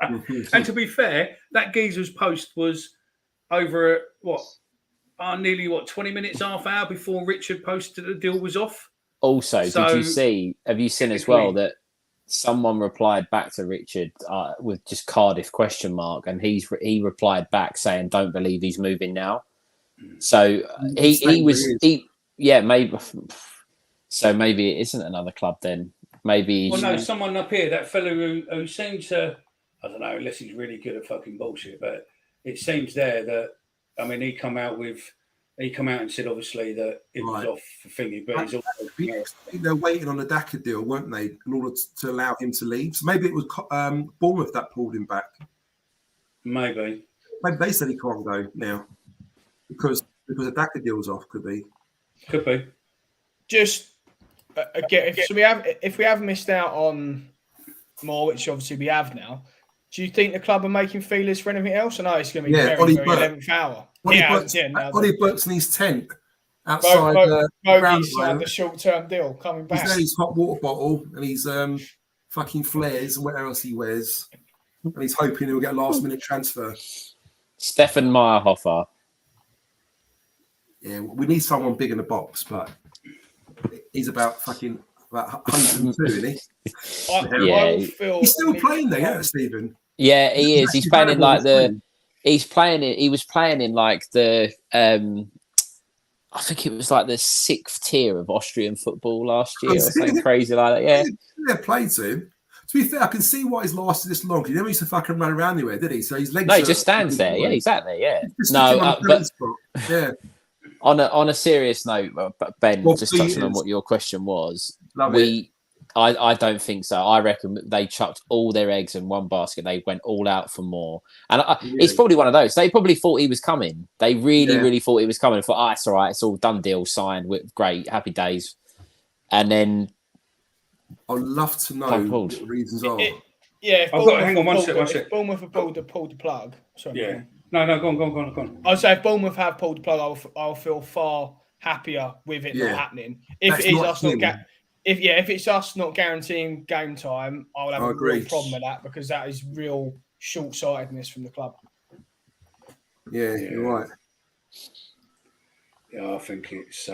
And to be fair, that geezer's post was over nearly 20 minutes, half hour before Richard posted the deal was off. Also, have you seen as well that someone replied back to Richard with just Cardiff ? And he replied back saying, "Don't believe he's moving now." So maybe. So maybe it isn't another club then. Maybe. Well, no, someone up here, that fellow who seems to, I don't know, unless he's really good at fucking bullshit, but it seems there that, I mean, he come out and said obviously that it was off for thingy, but he's also. They're waiting on the Daka deal, weren't they, in order to allow him to leave? So maybe it was Bournemouth that pulled him back. Maybe they said he can't go now because the Daka deal's off. Could be. Just again, if we have missed out on Moore, which obviously we have now, do you think the club are making feelers for anything else? I know it's going to be very 11th hour. Ollie Burke's in his tent outside the short-term deal coming back. He's got his hot water bottle and he's fucking flares and whatever else he wears, and he's hoping he'll get a last-minute transfer. Stefan Meyerhofer. Yeah, we need someone big in the box, but he's about 102, isn't he? He's still playing there, yeah, Stephen. Yeah, he is. He's playing in like the. He was playing in like the. I think it was like the 6th tier of Austrian football last year, or something crazy like that. Yeah, played to him. To be fair, I can see why he's lasted this long. He never used to fucking run around anywhere, did he? So his legs. No, he just stands there. Yeah, exactly. Yeah. Yeah. On a serious note, Ben, just touching on what your question was, I don't think so. I reckon they chucked all their eggs in one basket. They went all out for more. And it's probably one of those. They probably thought he was coming. They really thought he was coming. Thought, it's all right. It's all done deal, signed. Great, happy days. And then... I'd love to know what the reasons are. Hang on one second. If Bournemouth have pulled the plug... Sorry. Yeah. No, go on. I'd say if Bournemouth have pulled the plug, I'll feel far happier with it not happening. If it's us not guaranteeing game time, I'll have a real problem with that, because that is real short-sightedness from the club. Yeah, you're right. Yeah, I think it's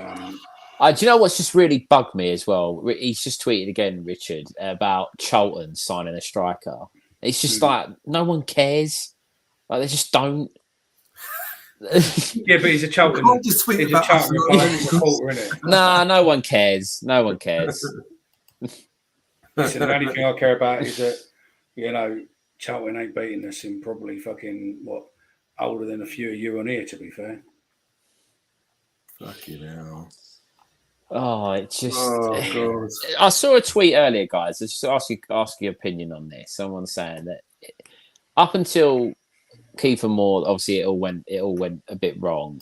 Do you know what's just really bugged me as well? He's just tweeted again, Richard, about Charlton signing a striker. It's just like no one cares. Like they just don't. Yeah, but he's a Charlton. You can't just tweet He's a about Charlton us. reporter, isn't it? Nah, no one cares. No one cares. Listen, the only thing I care about is that, you know, Charlton ain't beating us in probably fucking, older than a few of you on here, to be fair. Fucking hell. Oh, it's just. Oh, God. I saw a tweet earlier, guys. I just ask your opinion on this. Someone saying that up until Kieffer Moore, obviously it all went a bit wrong.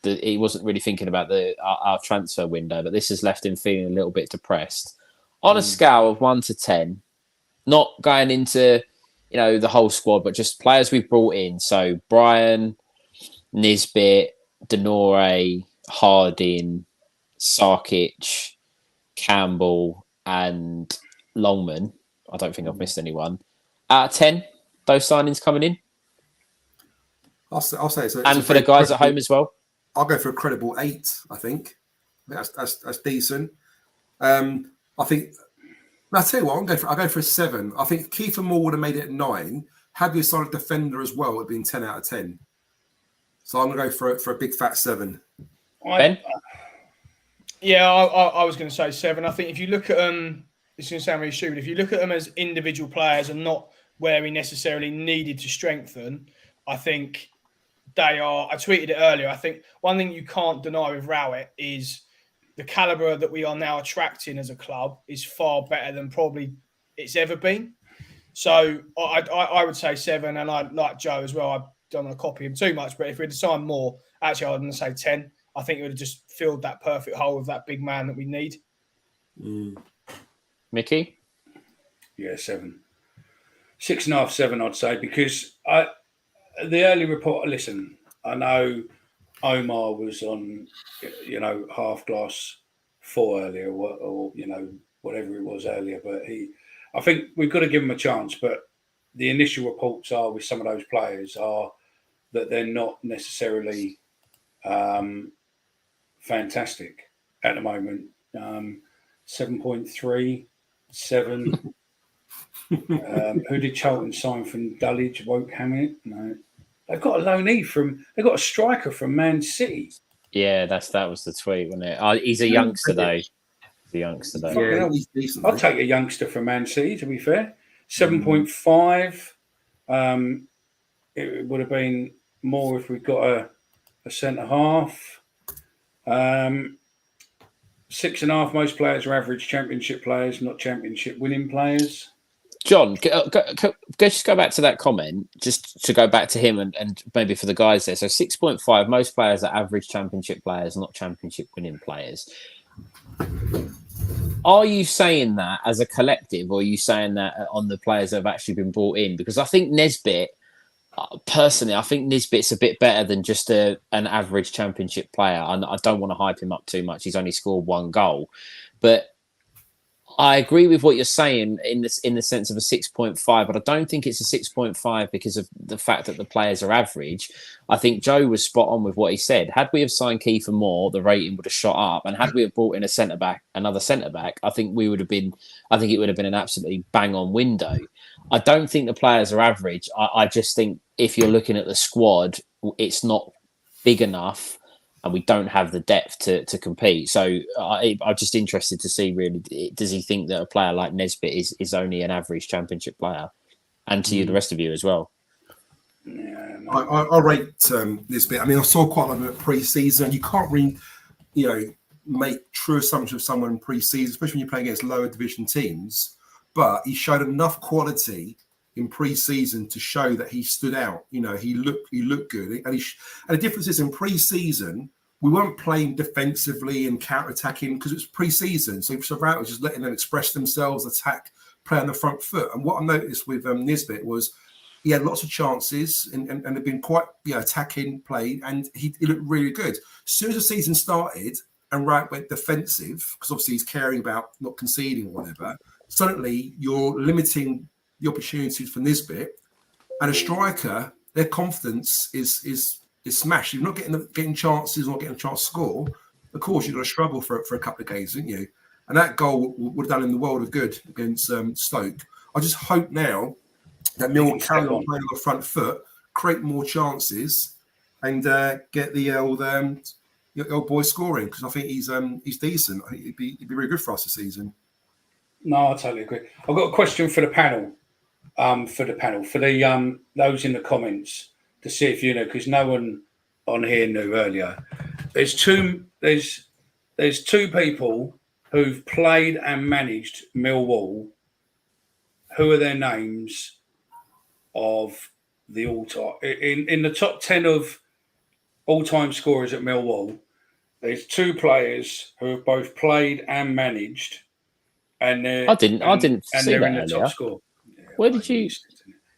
He wasn't really thinking about our transfer window, but this has left him feeling a little bit depressed. On a scale of 1 to 10, not going into the whole squad, but just players we've brought in. So Brian, Nisbet, Denore, Harding, Sarkic, Campbell, and Longman. I don't think I've missed anyone. Out of 10, those signings coming in. I'll say it's and for the guys at home as well. I'll go for a credible 8. I think that's decent. I think. I'll tell you what. I'll go for a 7. I think Kieffer Moore would have made it 9. Had we signed a defender as well, it'd been 10 out of 10. So I'm gonna go for a big fat 7. Ben? Yeah, I was going to say 7. I think if you look at them, it's going to sound really stupid. If you look at them as individual players and not where we necessarily needed to strengthen, I think they are. I tweeted it earlier. I think one thing you can't deny with Rowett is the calibre that we are now attracting as a club is far better than probably it's ever been. So I would say 7, and I like Joe as well. I don't want to copy him too much, but if we had signed more, actually I would say 10. I think it would have just filled that perfect hole with that big man that we need. Mickey? Yeah, 7. 6.5, 7, I'd say, because the early report, listen, I know Omar was on, half glass 4 earlier, or whatever it was earlier, but I think we've got to give him a chance, but the initial reports are with some of those players are that they're not necessarily fantastic at the moment. 7.3, 7. Who did Charlton sign from Dulwich? Wokehammer? No. They've got a loanee they've got a striker from Man City. Yeah, that was the tweet, wasn't it? He's a youngster though. Yeah, I'll take a youngster from Man City, to be fair. 7.5. It would have been more if we got a centre half. 6.5. Most players are average championship players, not championship winning players. John, just go back to that comment, just to go back to him and maybe for the guys there. So 6.5, most players are average championship players, not championship winning players. Are you saying that as a collective, or are you saying that on the players that have actually been brought in? Because I think Nisbet, personally, I think Nisbet's a bit better than just an average championship player. And I don't want to hype him up too much. He's only scored 1 goal. But I agree with what you're saying in the sense of a 6.5, but I don't think it's a 6.5 because of the fact that the players are average. I think Joe was spot on with what he said. Had we have signed Kieffer Moore, the rating would have shot up, and had we have brought in another centre back, I think it would have been an absolutely bang on window. I don't think the players are average. I just think if you're looking at the squad, it's not big enough. And we don't have the depth to compete. So I'm just interested to see, really, does he think that a player like Nisbet is only an average championship player? And to you, the rest of you as well. Yeah, no. I rate Nisbet. I mean, I saw quite a lot of him at pre-season. You can't really, make true assumptions of someone in pre-season, especially when you're playing against lower division teams. But he showed enough quality in pre-season to show that he stood out. He looked good. And the difference is in pre-season, we weren't playing defensively and counter-attacking because it was pre-season. So Rowett was just letting them express themselves, attack, play on the front foot. And what I noticed with Nisbet was he had lots of chances and had been quite attacking, played, and he looked really good. As soon as the season started and Rowett went defensive, because obviously he's caring about not conceding or whatever, suddenly you're limiting the opportunities for Nisbet, and a striker, their confidence is smashed. If you're not getting chances or not getting a chance to score, of course you're going to struggle for a couple of games, didn't you? And that goal would have done him the world of good against Stoke. I just hope now that Millwall carry on playing on the front foot, create more chances, and get the old boy scoring, because I think he's decent. I think he'd be very good for us this season. No, I totally agree. I've got a question for the panel. For the those in the comments, to see if you know, because no one on here knew earlier. There's two people who've played and managed Millwall. Who are their names of the all-time in the top 10 of all-time scorers at Millwall? There's two players who have both played and managed, and I didn't see they're that in the earlier. top score. Yeah, Where did you?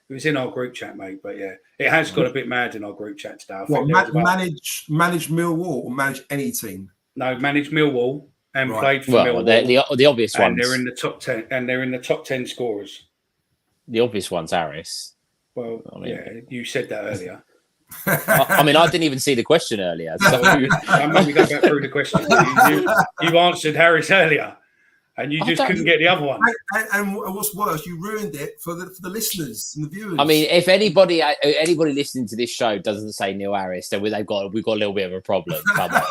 It was in our group chat, mate. But yeah, it has got a bit mad in our group chat today. Manage Millwall or manage any team? No, managed Millwall and played for Millwall. The obvious ones. And they're in the top 10. And they're in the top 10 scorers. The obvious one's Harris. Well, I mean, yeah, you said that earlier. I didn't even see the question earlier. So I'm going to go back through the question. You answered Harris earlier, and you just couldn't get the other one. And what's worse, you ruined it for the listeners and the viewers. I mean, if anybody listening to this show doesn't say Neil Harris, then we've got a little bit of a problem. Come on.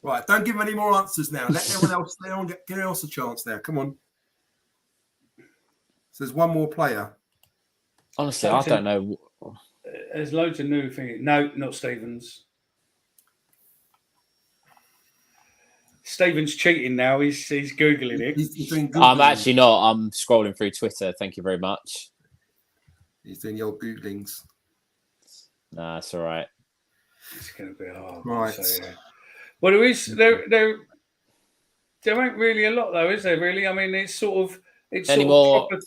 Right, don't give them any more answers now. Let everyone get anyone else a chance now. Come on. So there's one more player. Honestly, I don't know. There's loads of new things. No, not Stevens. Stevens cheating now. He's Googling it. He's doing Googling. I'm actually not. I'm scrolling through Twitter. Thank you very much. He's doing the old Googlings. Nah, it's all right. It's going to be hard. Right. So, yeah. Well, there ain't really a lot, though, is there, really? I mean, it's sort of proper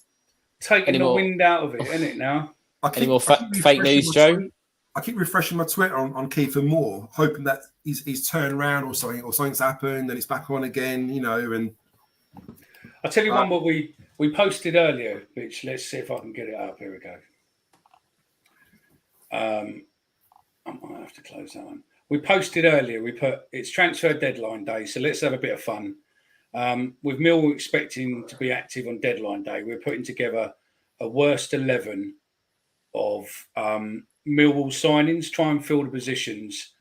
taking the wind out of it, isn't it, now? Any more fake news, Joe? I keep refreshing my Twitter on Kieffer Moore, hoping that he's turned around or something's happened and it's back on again, you know. And I'll tell you one what we posted earlier, which let's see if I can get it up. Here we go. I might have to close that one. We posted earlier. We put it's transfer deadline day, so let's have a bit of fun. With Millwall expecting to be active on deadline day, we're putting together a worst 11 of Millwall signings. Try and fill the positions.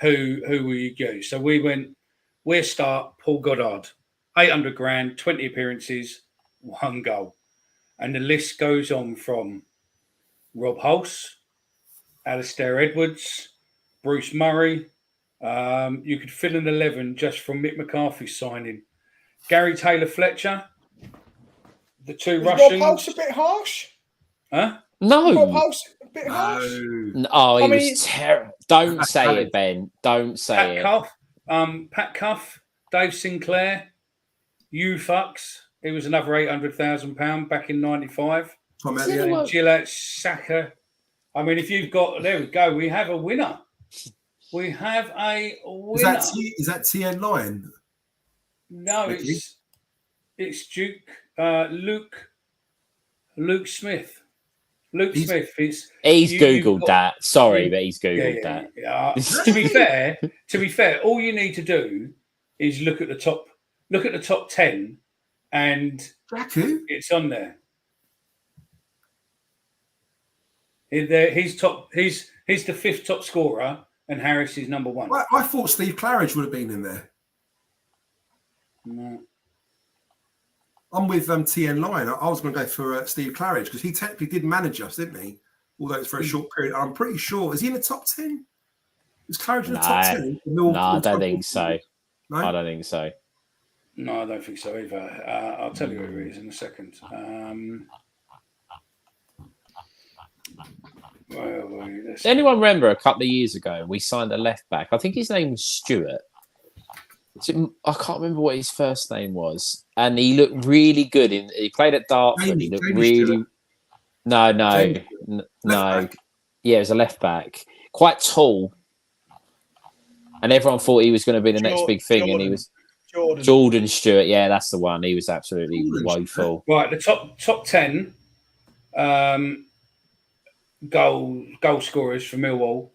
Who will you go? So we went. We'll start Paul Goddard, 800 grand, 20 appearances, 1 goal, and the list goes on from Rob Hulse, Alistair Edwards, Bruce Murray. You could fill an 11 just from Mick McCarthy's signing. Gary Taylor-Fletcher, the two Russians. Rob Hulse a bit harsh? Huh? No. Rob Hulse a bit harsh? Oh, he was terrible. Don't say it, Ben. Don't say it. Pat Cuff, Dave Sinclair, you fucks. He was another £800,000 back in '95. Tom Elliott. Gillette, Saka. I mean, if you've got, there we go. We have a winner. We have a winner. Is that TN Lion? No, it's Duke. Luke Smith. Smith. He's Googled that. Sorry, but he's Googled that. Yeah. To be fair, all you need to do is look at the top 10, and it's on there. He's the 5th top scorer, and Harris is number 1. I thought Steve Claridge would have been in there. No. I'm with TN Lion. I was going to go for Steve Claridge because he technically did manage us, didn't he? Although it's for a short period. I'm pretty sure. Is he in the top 10? Is Claridge in the top 10? No, I don't think so. No? I don't think so. No, I don't think so either. I'll tell you who it is in a second. Does anyone remember a couple of years ago we signed a left back? I think his name was Stuart. I can't remember what his first name was, and he looked really good. He played at Dartford. He looked really. No. Yeah, it was a left back, quite tall, and everyone thought he was going to be the next big thing. And he was Jordan Stewart. Yeah, that's the one. He was absolutely woeful. Right, the top 10 goal scorers for Millwall.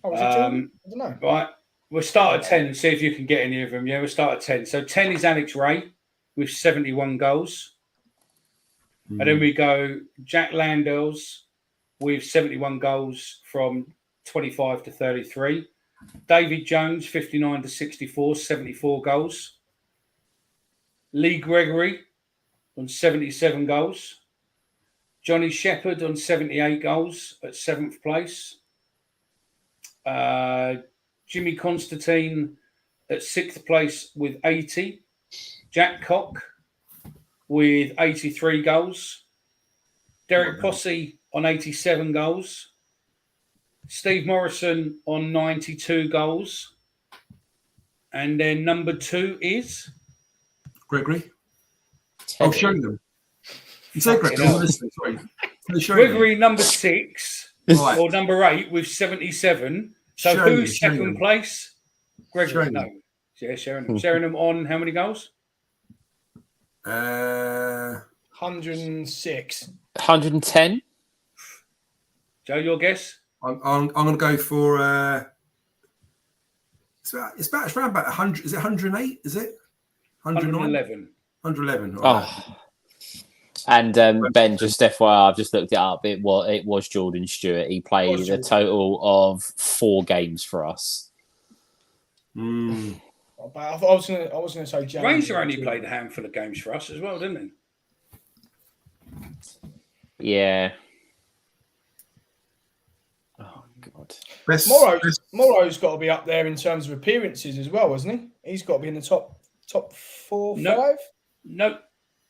Oh, was it Jordan? I don't know. Right. We'll start at 10 and see if you can get any of them. Yeah, we'll start at 10. So 10 is Alex Ray with 71 goals. And then we go Jack Landels with 71 goals from 25 to 33. David Jones, 59 to 64, 74 goals. Lee Gregory on 77 goals. Johnny Shepherd on 78 goals at 7th place. Jimmy Constantine at 6th place with 80. Jack Cock with 83 goals. Derek Posse on 87 goals. Steve Morrison on 92 goals. And then number 2 is? Gregory. Oh, Sheringham. You say Gregory. Sorry. Gregory, number 6 right. or number 8 with 77. So who's second place? Gregory. No. Yeah, Sheringham. Sheringham on how many goals? 106. 110. Joe, your guess? I'm going to go for. It's around about 100. Is it 108? Is it 111? 111. Oh. And Ben, just FYI, I've just looked it up. It was Jordan Stewart. He played a total of 4 games for us. I was going to say James. Razor only played a handful of games for us as well, didn't he? Yeah. Oh God. Morrow's got to be up there in terms of appearances as well, hasn't he? He's got to be in the top 4, 5. No.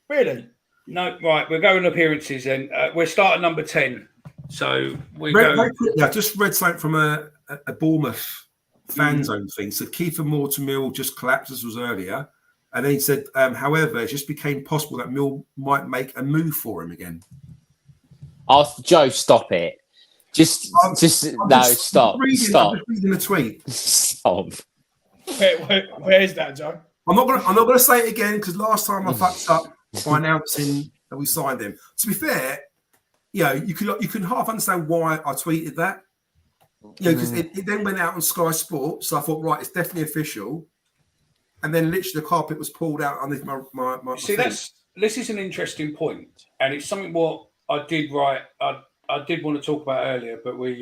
Really? No. Right. We're going appearances then. We're starting number 10. So we go. I just read something from a Bournemouth fan zone thing. So Kieffer Moore to Mill just collapsed, as was earlier. And then he said, however, it just became possible that Mill might make a move for him again. Joe, stop it. Stop. I'm just reading the tweet. Stop. Where's that, Joe? I'm not gonna say it again because last time I fucked up by announcing that we signed him. To be fair, you can half understand why I tweeted that. Because it then went out on Sky Sports, so I thought, right, it's definitely official. And then literally the carpet was pulled out underneath my See, this is an interesting point, and it's something what I did write. I did want to talk about earlier, but we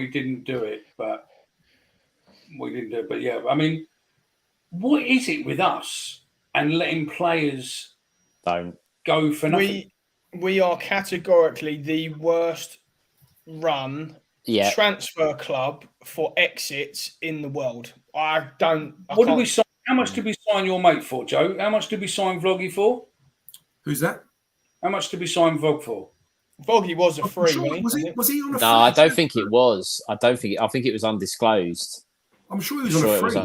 didn't do it. But yeah, I mean, what is it with us and letting players go for nothing? We are categorically the worst run transfer club for exits in the world. What did we sign? How much did we sign your mate for, Joe? How much did we sign Vloggy for? Who's that? How much did we sign Vlog for? Vloggy was a free. Sure. Was he on a free? No, I don't think it was. I think it was undisclosed. I'm sure he was on a free.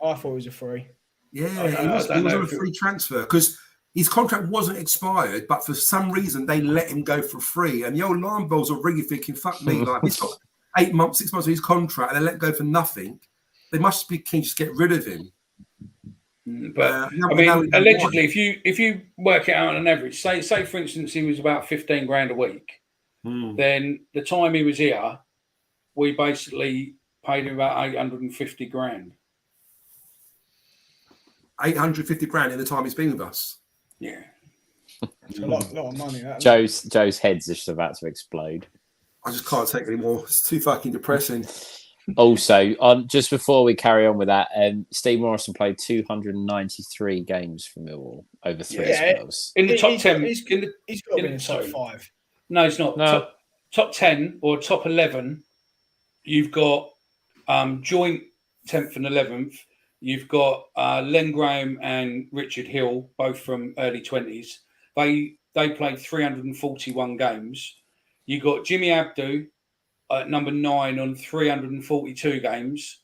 I thought it was a free. Yeah, he was on a free transfer because his contract wasn't expired, but for some reason they let him go for free. And the old alarm bells are ringing, thinking, "Fuck me!" Like he's got 6 months of his contract, and they let him go for nothing. They must be keen to just get rid of him. But I mean, allegedly, if you work it out on an average, say for instance, he was about 15 grand a week, then the time he was here, we basically paid him about 850 grand. 850 grand in the time he's been with us. Yeah, it's a lot of money. That, Joe's head's just about to explode. I just can't take it anymore. It's too fucking depressing. Also, just before we carry on with that, Steve Morrison played 293 games for Millwall over 3 spells. In the top 10. He's got to be in the top 5. No, it's not. No. Top 10 or top 11, you've got joint 10th and 11th. You've got Len Graham and Richard Hill, both from early 20s. They played 341 games. You got Jimmy Abdu at number 9 on 342 games.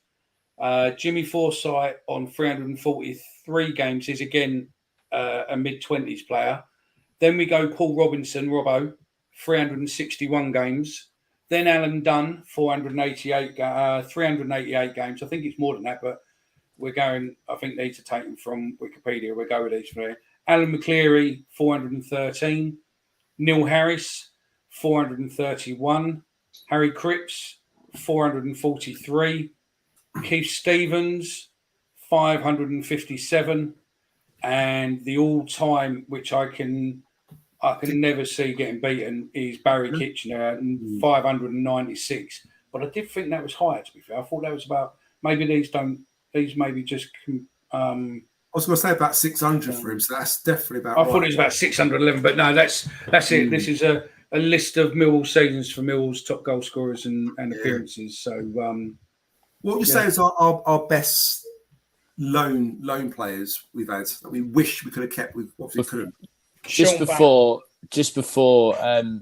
Jimmy Forsyth on 343 games is again a mid-20s player. Then we go Paul Robinson, Robbo, 361 games. Then Alan Dunn, 388 games. I think it's more than that, but we're going, I think need to take them from Wikipedia. We'll go with these three. Alan McCleary, 413. Neil Harris, 431. Harry Cripps, 443. Keith Stevens, 557. And the all-time, which I can never see getting beaten, is Barry Kitchener at 596. But I did think that was higher, to be fair. I thought that was about, maybe these maybe just... I was going to say about 600 for him, so that's definitely about I thought it was about 611, but no, that's it. This is a list of Millwall seasons for Millwall's top goal scorers and appearances. So, what would you say is our best loan players we've had that we wish we could have kept? We obviously couldn't. Just before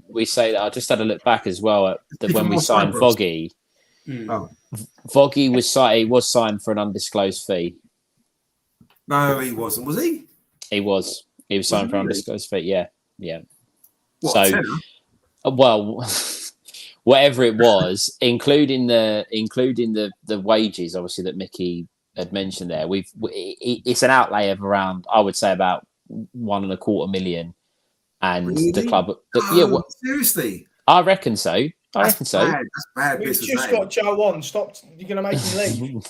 we say that, I just had a look back as well at when we signed Foggy. Foggy was signed for an undisclosed fee. No, he wasn't. Was he? He was. He was signed for an undisclosed fee. Yeah. What, so, well, whatever it was, including the wages, obviously that Mickey had mentioned there. It's an outlay of around, I would say, about $1.25 million, and really? The club. Seriously, I reckon so. That's bad. We've just got Joe on. Stop! You're going to make him leave.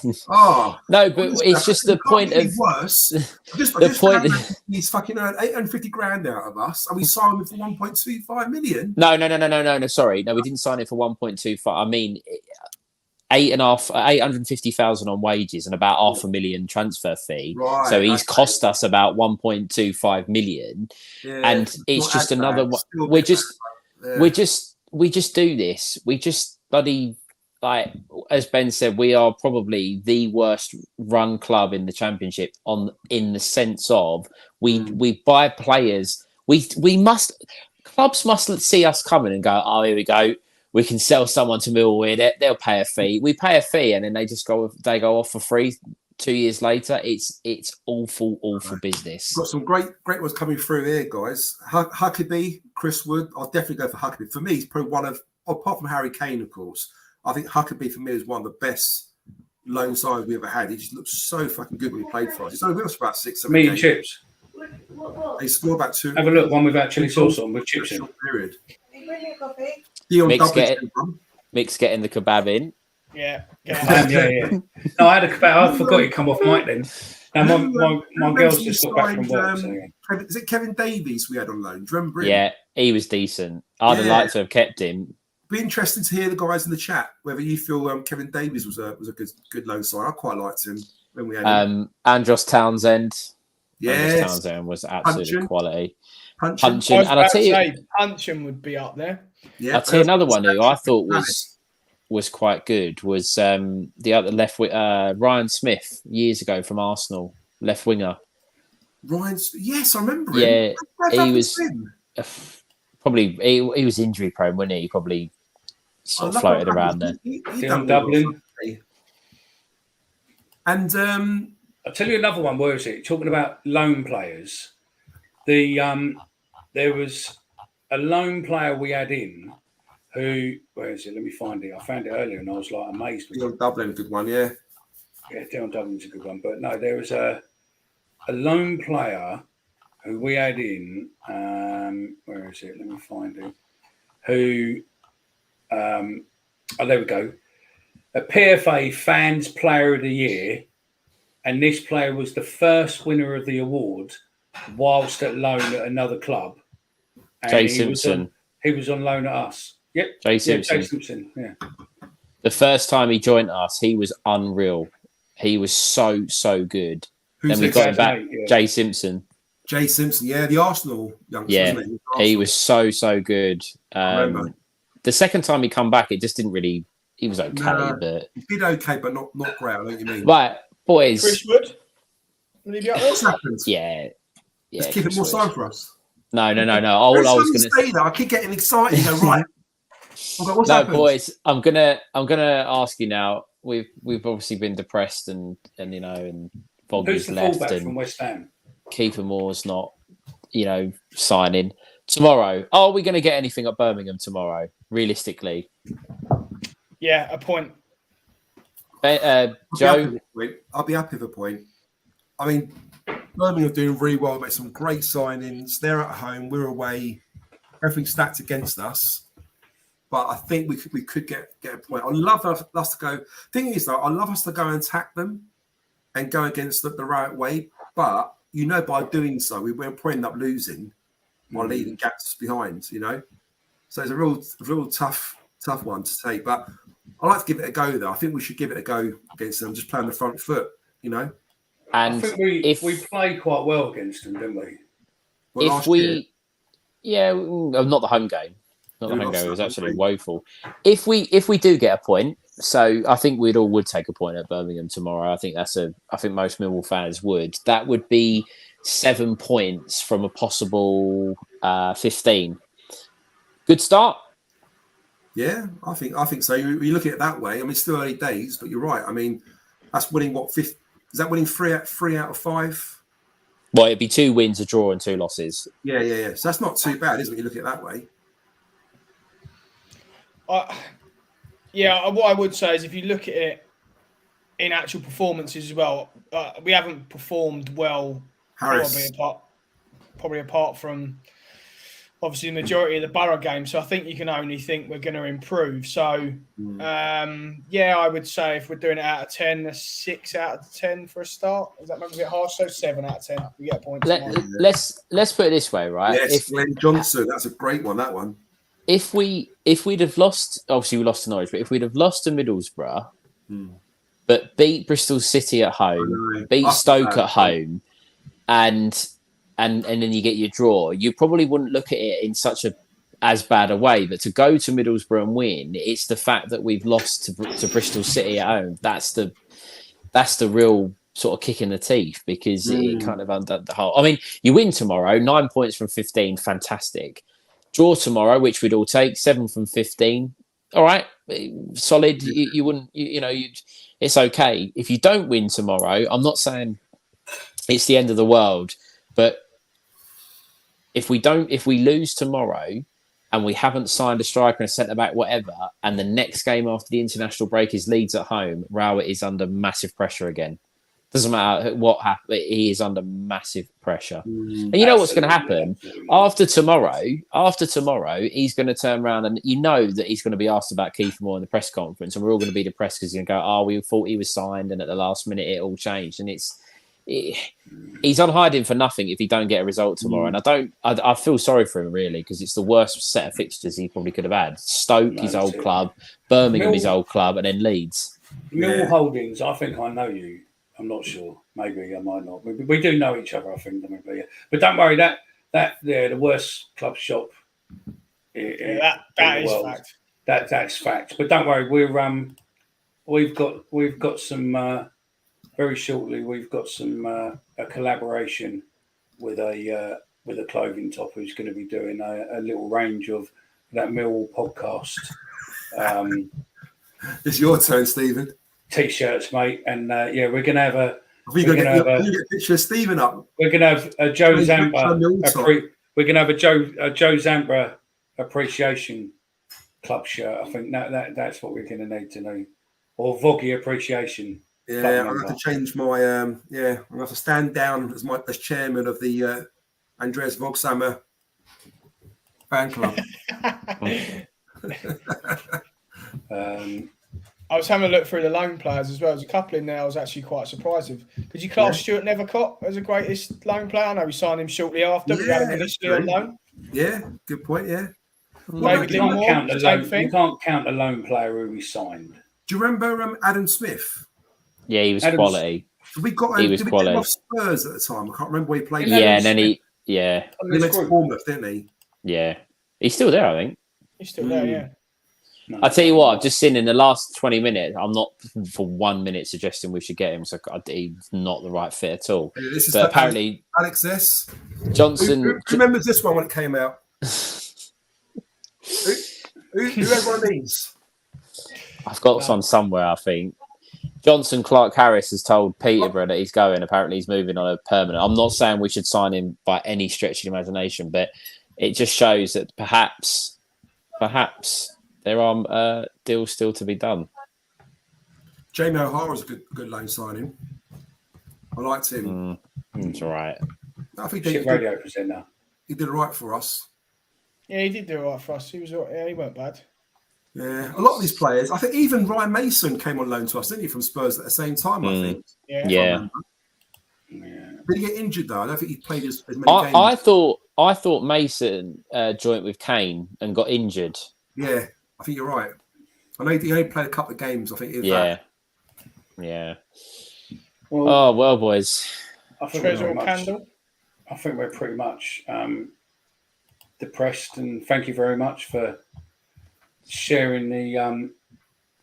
No, but it's just the point of worse. The point he's fucking earned 850 grand out of us, and we signed him for 1.25 million. No. Sorry, no, we didn't sign it for 1.25. I mean, 850,000 on wages and about $500,000 transfer fee. Right, so he's cost us about 1.25 million, and it's just another one. We just do this. We just bloody, like, as Ben said, we are probably the worst run club in the Championship in the sense of we buy players. Clubs must see us coming and go, oh, here we go. We can sell someone to Millwall. They'll pay a fee. We pay a fee, and then they go off for free 2 years later. It's awful business. Got some great ones coming through here, guys. Huckabee, Chris Wood. I'll definitely go for Huckabee. For me, he's probably one of, apart from Harry Kane, of course. I think Huckabee for me is one of the best loan signings we ever had. He just looks so fucking good when he played for us. He's only with us for about 6-7 meat games. and chips. He scored about 2. Have a look. One without chili sauce on with chips in. Period. Mick's getting the kebab in. Yeah. No, I had a kebab. I forgot he'd come off mic then. And my girls just got back from work. Is it Kevin Davies we had on loan? Do you remember him? Yeah, he was decent. I'd have liked to have kept him. Be interesting to hear the guys in the chat whether you feel Kevin Davies was a good loan sign. I quite liked him when we had him. Andros Townsend. Yes. Andros Townsend was absolute quality. Punching. And I'll tell you, Punching would be up there. Yeah, I'll tell you another one who I thought was quite good was the other left Ryan Smith years ago from Arsenal, left winger. Yes, I remember him. Yeah, he was probably he was injury prone, wasn't he? He probably sort of floated around there. Down Dublin. And I'll tell you another one. Where is it? Talking about loan players. There was a loan player we had in who, where is it? Let me find it. I found it earlier and I was like amazed. Dion Dublin, a good one, yeah. Yeah, Dion Dublin's a good one. But no, there was a lone player who we had in, where is it? Let me find it. Who, there we go. A PFA Fans Player of the Year. And this player was the first winner of the award whilst at loan at another club. And Jay Simpson. He was on loan at us. Yep. Jay Simpson. Yeah. The first time he joined us, he was unreal. He was so good. Then we got him back. Yeah. Jay Simpson, yeah, the Arsenal youngster. Yeah, wasn't he was so good. The second time he come back, it just didn't really. He was okay, but he did okay, but not great. I know what you mean. Right, boys. Chris Wood. Will he be up there? What's happened? Yeah. Let's keep it more time for us. No. All I was going to say that I keep getting excited. Go right. What's happened? Boys, I'm gonna ask you now. We've obviously been depressed and Foggy's left fullback and from West Ham? Kieffer Moore's not, signing tomorrow. Are we going to get anything at Birmingham tomorrow? Realistically, yeah, a point. Joe, I'll be happy with a point. I mean, Birmingham are doing really well. Made some great signings. They're at home. We're away. Everything's stacked against us. but I think we could get a point. I'd love us to go. Thing is, though, I'd love us to go and attack them and go against the right way. But by doing so, we'll probably end up losing by leaving gaps behind. So it's a real tough one to take. But I like to give it a go, though. I think we should give it a go against them. Just play on the front foot. And I think we played quite well against them, didn't we? Well, not the home game. Not the home game. It was absolutely woeful. If we do get a point, so I think we would take a point at Birmingham tomorrow. I think most Millwall fans would. That would be 7 points from a possible 15. Good start. Yeah, I think so. You look at it that way. I mean, it's still early days, but you're right. I mean, that's winning fifth? Is that winning three out of 5? Well, it'd be 2 wins, a draw, and 2 losses. Yeah. So that's not too bad, is it? When you look at it that way. What I would say is if you look at it in actual performances as well, we haven't performed well. Probably apart from obviously the majority of the Borough game. So I think you can only think we're going to improve. So, I would say if we're doing it out of 10, a 6 out of 10 for a start. Is that maybe a bit harsh? So 7 out of 10. We get a point. Let's put it this way, right? Yes, Glenn Johnson. That's a great one, that one. If we'd have lost, obviously we lost to Norwich, but if we'd have lost to Middlesbrough, but beat Bristol City at home, beat Stoke at home, and then you get your draw, you probably wouldn't look at it in such as bad a way. But to go to Middlesbrough and win, it's the fact that we've lost to Bristol City at home. That's the real sort of kick in the teeth, because it kind of undone the whole. I mean, you win tomorrow, 9 points from 15, fantastic. Draw tomorrow, which we'd all take, 7 from 15. All right, solid. You wouldn't, it's okay. If you don't win tomorrow, I'm not saying it's the end of the world, but if we lose tomorrow and we haven't signed a striker and a centre back, whatever, and the next game after the international break is Leeds at home, Rowett is under massive pressure again. Doesn't matter what happens, he is under massive pressure. And you know what's going to happen? After tomorrow, he's going to turn around and that he's going to be asked about Kieffer Moore in the press conference, and we're all going to be depressed because he's going to go, we thought he was signed, and at the last minute it all changed. And he's on hiding for nothing if he don't get a result tomorrow. And I feel sorry for him, really, because it's the worst set of fixtures he probably could have had. Stoke, his old club, Birmingham, his old club, and then Leeds. Millwall Holdings, I think I know you. I'm not sure. Maybe I might not. We do know each other, I think. But don't worry, the worst club shop that is world. Fact. That's fact. But don't worry, we've got some very shortly. We've got some a collaboration with a clothing top who's going to be doing a little range of that Millwall podcast. It's your turn, Stephen. T-shirts, mate, and we're gonna have a. We're gonna get a picture of Stephen up. We're gonna have a Joe Zambra. We're gonna have a Joe Zambra appreciation club shirt. I think that's what we're gonna need to know, or Voggy appreciation. Yeah, I'm gonna have to change my. I'm gonna have to stand down as chairman of the Andreas Vogsammer fan club. I was having a look through the loan players as well. There's a couple in there I was actually quite surprised with. Did you class Stuart Nethercott as the greatest loan player? I know we signed him shortly after. We had him initially on loan. Yeah, good point, yeah. You can't count a loan player who we signed. Do you remember Adam Smith? Yeah, he was quality. Did we get him off Spurs at the time? I can't remember where he played. Yeah, and then he went to Bournemouth, didn't he? Yeah. He's still there, I think. He's still there, yeah. No, I tell you what, I've just seen in the last 20 minutes, I'm not for 1 minute suggesting we should get him, so he's not the right fit at all. Yeah, this is but apparently, Alex S. Johnson. Who remembers this one when it came out? who had one of these? I've got some somewhere, I think. Johnson Clark Harris has told Peterborough that he's going. Apparently, he's moving on a permanent. I'm not saying we should sign him by any stretch of the imagination, but it just shows that perhaps there are deals still to be done. Jamie O'Hara's a good loan signing. I liked him. That's all right. I think radio presenter. He did all right for us. Yeah, he did do all right for us. He weren't bad. Yeah, a lot of these players. I think even Ryan Mason came on loan to us, didn't he, from Spurs at the same time? I think. Yeah. Did he get injured though? I don't think he played as many games. I thought Mason joined with Kane and got injured. Yeah, I think you're right. I know he only played a couple of games. I think. Yeah. Well, boys. I think we're pretty much depressed, and thank you very much for sharing the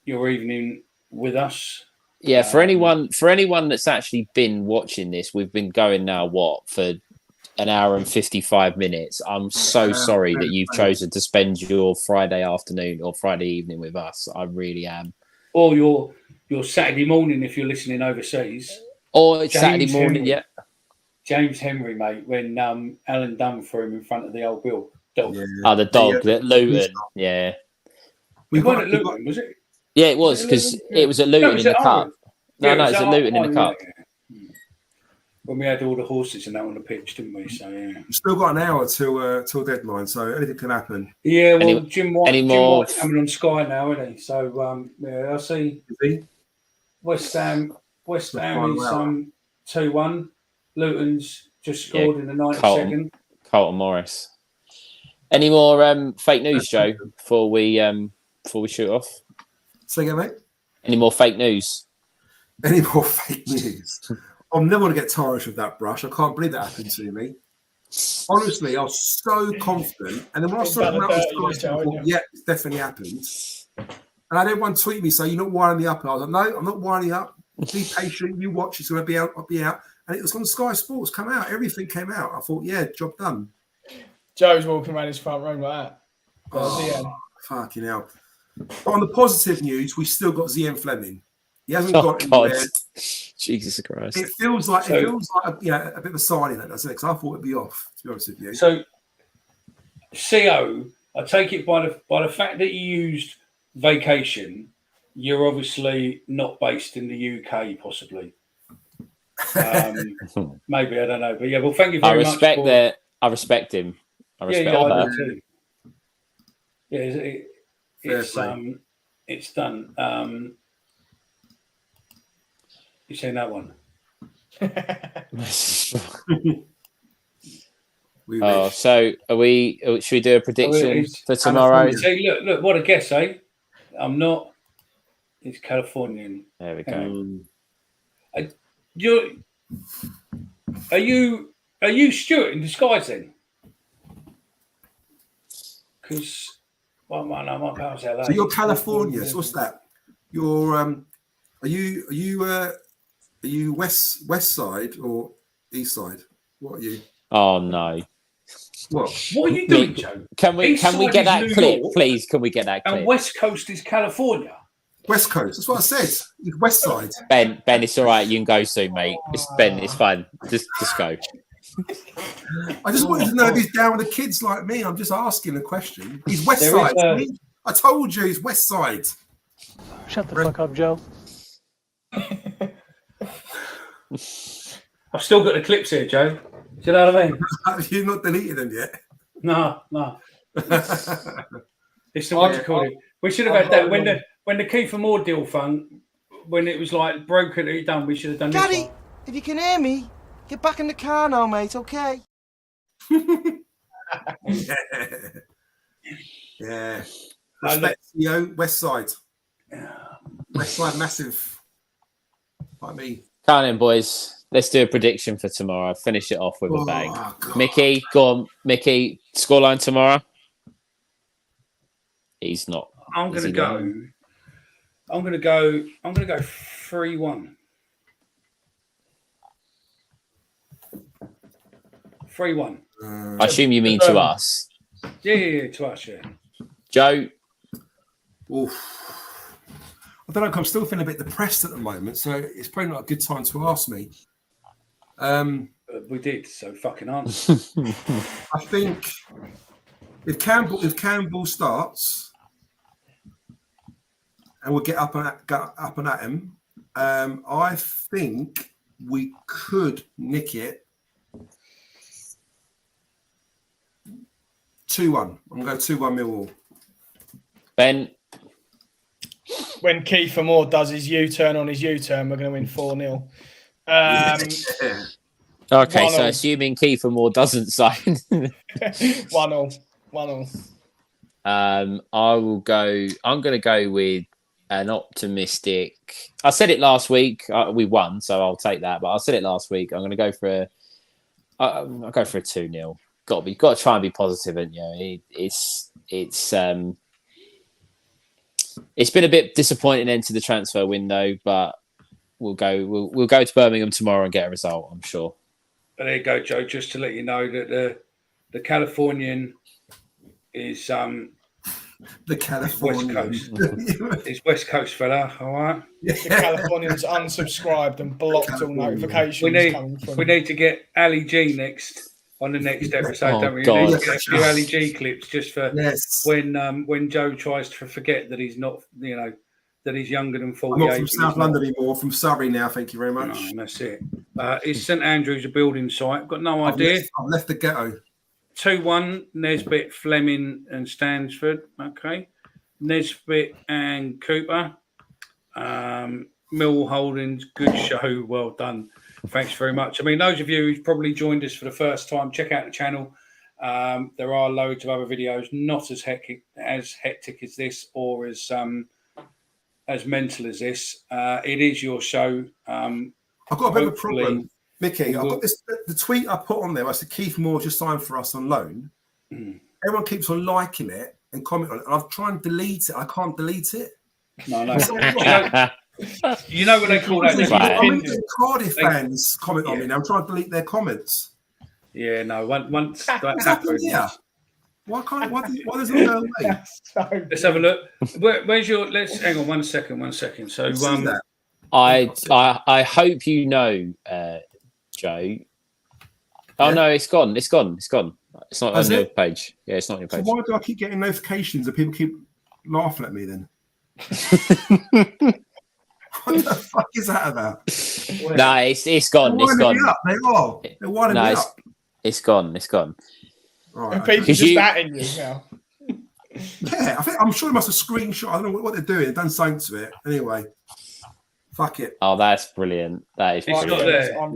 your evening with us. Yeah, for anyone that's actually been watching this, we've been going now for an hour and 55 minutes. I'm so sorry that you've chosen to spend your Friday afternoon or Friday evening with us. I really am. Or your Saturday morning if you're listening overseas. Or it's Saturday morning, yeah. James Henry, mate, when Alan Dunn threw him in front of the old Bill dog. Yeah. Oh, the dog, that Luton, yeah. We weren't at Luton, was it? Yeah, it was, because it was at Luton in the cup. No, it was at Luton in the cup. When we had all the horses and that on the pitch, didn't we? So yeah. We've still got an hour till deadline, so anything can happen. Yeah, well, Jim White's coming on Sky now, isn't he? So yeah, I see. West Ham is 2-1. Luton's just scored in the 92nd. Carlton Morris. Any more fake news, Joe? Before we shoot off. Say again, mate. Any more fake news? Any more fake news? I'm never going to get tarnished with that brush. I can't believe that happened to me. Honestly, I was so confident. And then when I saw it, I thought, yeah, it's definitely happened. And I had everyone tweet me saying, you're not winding me up. And I was like, no, I'm not winding up. Be patient. You watch. It's going to be out. I'll be out. And it was on Sky Sports. Come out. Everything came out. I thought, yeah, job done. Joe's walking around his front room like that. Fucking hell. But on the positive news, we still got Zian Fleming. He hasn't got anywhere. Jesus Christ! It feels like a bit of a signing that doesn't it? Because I thought it'd be off. To be honest with you. So, CO, I take it by the fact that you used vacation, you're obviously not based in the UK, possibly. Maybe, I don't know, but yeah. Well, thank you very much. I respect him. I respect I do too. Yeah, it's done. You seen that one? So are we? Should we do a prediction for tomorrow? Say, look, what a guess, eh? I'm not. It's Californian. There we go. Are you Stuart in disguise then? Because my pal's LA. So you're California. So what's that? You're Are you west side or east side? What are you? Oh no. What are you doing, Joe? Can we get that clip, please? Can we get that clip? And West Coast is California. West Coast. That's what I said. West side. Ben, it's all right. You can go soon, mate. It's fine. Just go. I just wanted to know if he's down with the kids like me. I'm just asking a question. He's West side. I told you he's West side. Shut the fuck up, Joe. I've still got the clips here, Joe. Do you know what I mean? Have you not deleted them yet? No. It's the what's it called? We should have had that when the Kieffer Moore deal fund, when it was like broken, it done. We should have done Daddy, this one. If you can hear me, get back in the car now, mate. Okay. Yeah. Respect, West side. West side, massive. Like me. Come in, boys. Let's do a prediction for tomorrow. Finish it off with a bang. God. Mickey, go on. Mickey, scoreline tomorrow. He's not. I'm gonna go 3-1. 3-1. I assume you mean to us. Yeah, to us, yeah. Joe. Oof. I don't know. I'm still feeling a bit depressed at the moment, so it's probably not a good time to ask me. We did, so fucking answer. I think if Campbell starts, and we'll get up and at him, I think we could nick it 2-1. I'm going to go 2-1 Millwall. Ben? when Kieffer Moore does his U-turn on his U-turn, we're going to win 4-0. Okay, so assuming Kieffer Moore doesn't sign, 1-0. 1-0. I will go. I'm going to go with an optimistic. I said it last week. We won, so I'll take that. But I said it last week. I'm going to go for a. I'll go for a 2-0. Got to try and be positive, and it's been a bit disappointing end to the transfer window, but we'll go to Birmingham tomorrow and get a result, I'm sure. But there you go, Joe. Just to let you know that the Californian is the Californian West Coast. It's West Coast fella, all right. The Californian's unsubscribed and blocked all notifications. We need to get Ali G next on the next episode, don't we? We need to get a few Ali G clips just for when Joe tries to forget that he's not, that he's younger than 48. I'm not from South London anymore, from Surrey now, thank you very much. No, that's it. Is St Andrews a building site? Got no idea. I've left the ghetto. 2-1, Nesbitt, Fleming and Stansford. Okay. Nesbitt and Cooper. Mill Holdings, good show. Well done. Thanks very much. I mean, those of you who've probably joined us for the first time, check out the channel. There are loads of other videos, not as hectic as this or as mental as this. It is your show. I've got a bit of a problem, Mickey. I've got the tweet I put on there. I said Kieffer Moore just signed for us on loan. Everyone keeps on liking it and commenting on it. And I've tried to delete it. I can't delete it. No. You know what they call that? I'm getting Cardiff fans comment on me now. I'm trying to delete their comments. Yeah, no. Once that happens. Yeah. Why does it go away? Let's have a look. Where's your? Let's hang on 1 second. 1 second. So I hope you know, Joe. Oh no, it's gone. It's gone. It's not on your page. Yeah, it's not on your page. So why do I keep getting notifications and people keep laughing at me then? What the fuck is that about? No, it's gone. It's gone. They're winding me up. It's gone. Right. And people just batting you now. Yeah, I'm sure they must have screenshot. I don't know what they're doing. They've done something to it. Anyway, fuck it. Oh, that's brilliant. That is brilliant. Not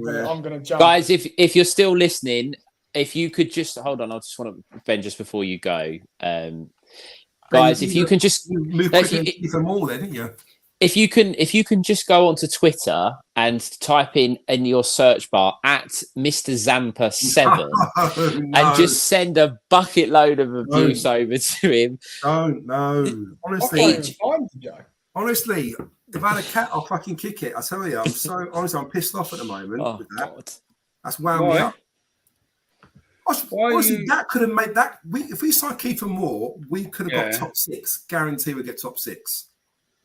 there. I'm gonna jump. Guys, if you're still listening, if you could just hold on, I just want to Ben just before you go. Guys, if you can just move quickly for more, there, didn't you? If you can just go onto Twitter and type in your search bar at Mr. Zampa 7 and just send a bucket load of abuse over to him. No. Honestly, if I had a cat, I'll fucking kick it. I tell you, I'm pissed off at the moment with that. God. That's wound me up. Honestly, that could have made that. If we signed Kieffer Moore, we could have got top 6. Guarantee we'd get top 6.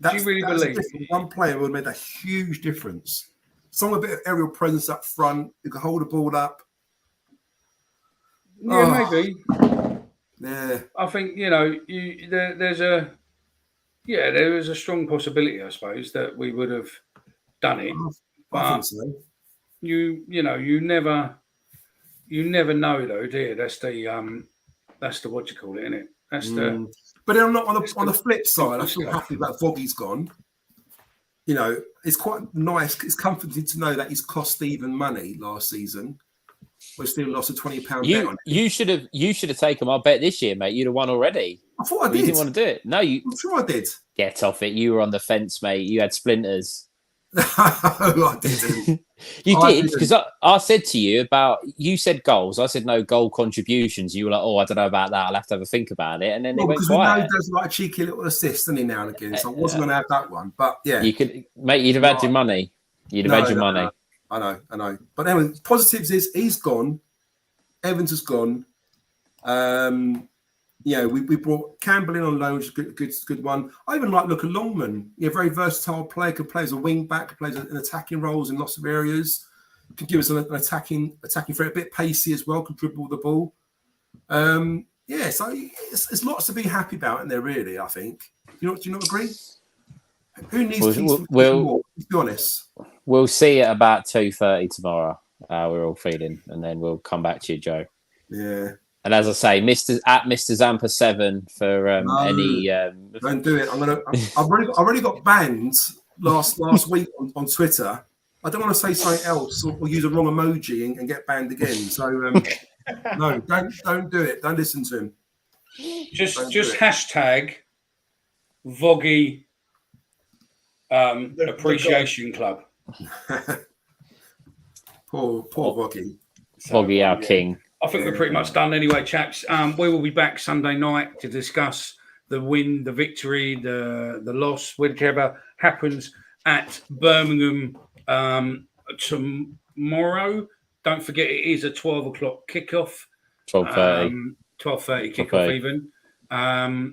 Do you really believe one player would have made a huge difference? Someone with a bit of aerial presence up front, who could hold the ball up. Yeah, maybe. Yeah, I think there is a strong possibility, I suppose, that we would have done it. I think so. You never know though, do you? That's the what you call it, isn't it? That's the. But I'm not on the flip side. I feel happy that Voggy's gone. It's quite nice. It's comforting to know that he's cost Stephen money last season. We still lost a £20 bet on it. You should have taken my bet this year, mate. You'd have won already. I thought I did. You didn't want to do it. No, I'm sure I did. Get off it. You were on the fence, mate. You had splinters. No, I didn't. You did, because I said to you you said goals. I said no goal contributions. You were like, oh, I don't know about that. I'll have to have a think about it. And then it went quiet. Because we know he does like a cheeky little assist, doesn't he, now and again? So I wasn't going to have that one. But yeah. You could, mate, you'd have had your money. You'd have had your money. I know. But anyway, positives is he's gone. Evans has gone. We brought Campbell in on loan, which is a good one. I even like Luca Longman. Very versatile player, could play as a wing back, could play in attacking roles in lots of areas. Could give us an attacking threat, a bit pacey as well, could dribble the ball. So there's lots to be happy about in there, really, I think. Do you not agree? Who needs more? Let's be honest. We'll see at about 2:30 tomorrow how we're all feeling, and then we'll come back to you, Joe. Yeah. And as I say, Mr. Zampa7 for any. Don't do it. I've already got banned last week on Twitter. I don't want to say something else or use a wrong emoji and get banned again. So no, don't do it. Don't listen to him. Just hashtag Voggy Appreciation Club. Poor Voggy. Voggy, our king. I think we're pretty much done anyway, chaps. We will be back Sunday night to discuss the win, the victory, the loss, whatever happens at Birmingham tomorrow. Don't forget, it is a 12 o'clock kickoff. 12:30. 12:30 kickoff even. I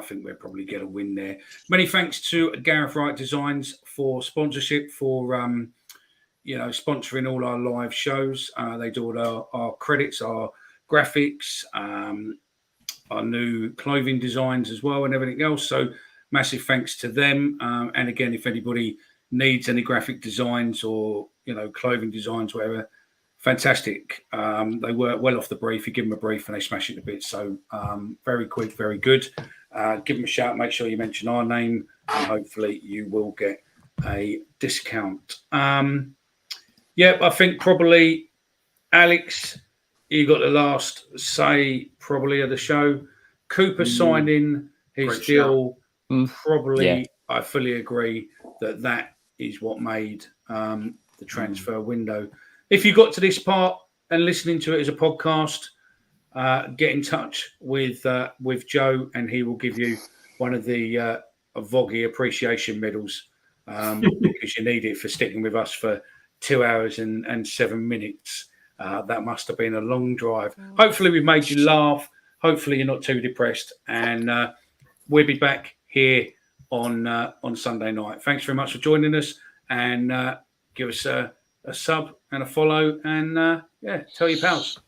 think we'll probably get a win there. Many thanks to Gareth Wright Designs for sponsorship, for sponsoring all our live shows. They do all our credits, our graphics, our new clothing designs as well, and everything else. So massive thanks to them. And again, if anybody needs any graphic designs or clothing designs, whatever, fantastic. They work well off the brief. You give them a brief and they smash it to bits. So very quick, very good. Give them a shout. Make sure you mention our name, and hopefully you will get a discount. I think probably, Alex, you got the last say probably of the show. Cooper signing his deal. Probably, I fully agree that is what made the transfer window. If you got to this part and listening to it as a podcast, get in touch with Joe, and he will give you one of the Voggy appreciation medals because you need it for sticking with us for 2 hours and 7 minutes. That must have been a long drive. Hopefully we've made you laugh. Hopefully you're not too depressed. And we'll be back here on Sunday night. Thanks very much for joining us. And give us a sub and a follow. And tell your pals.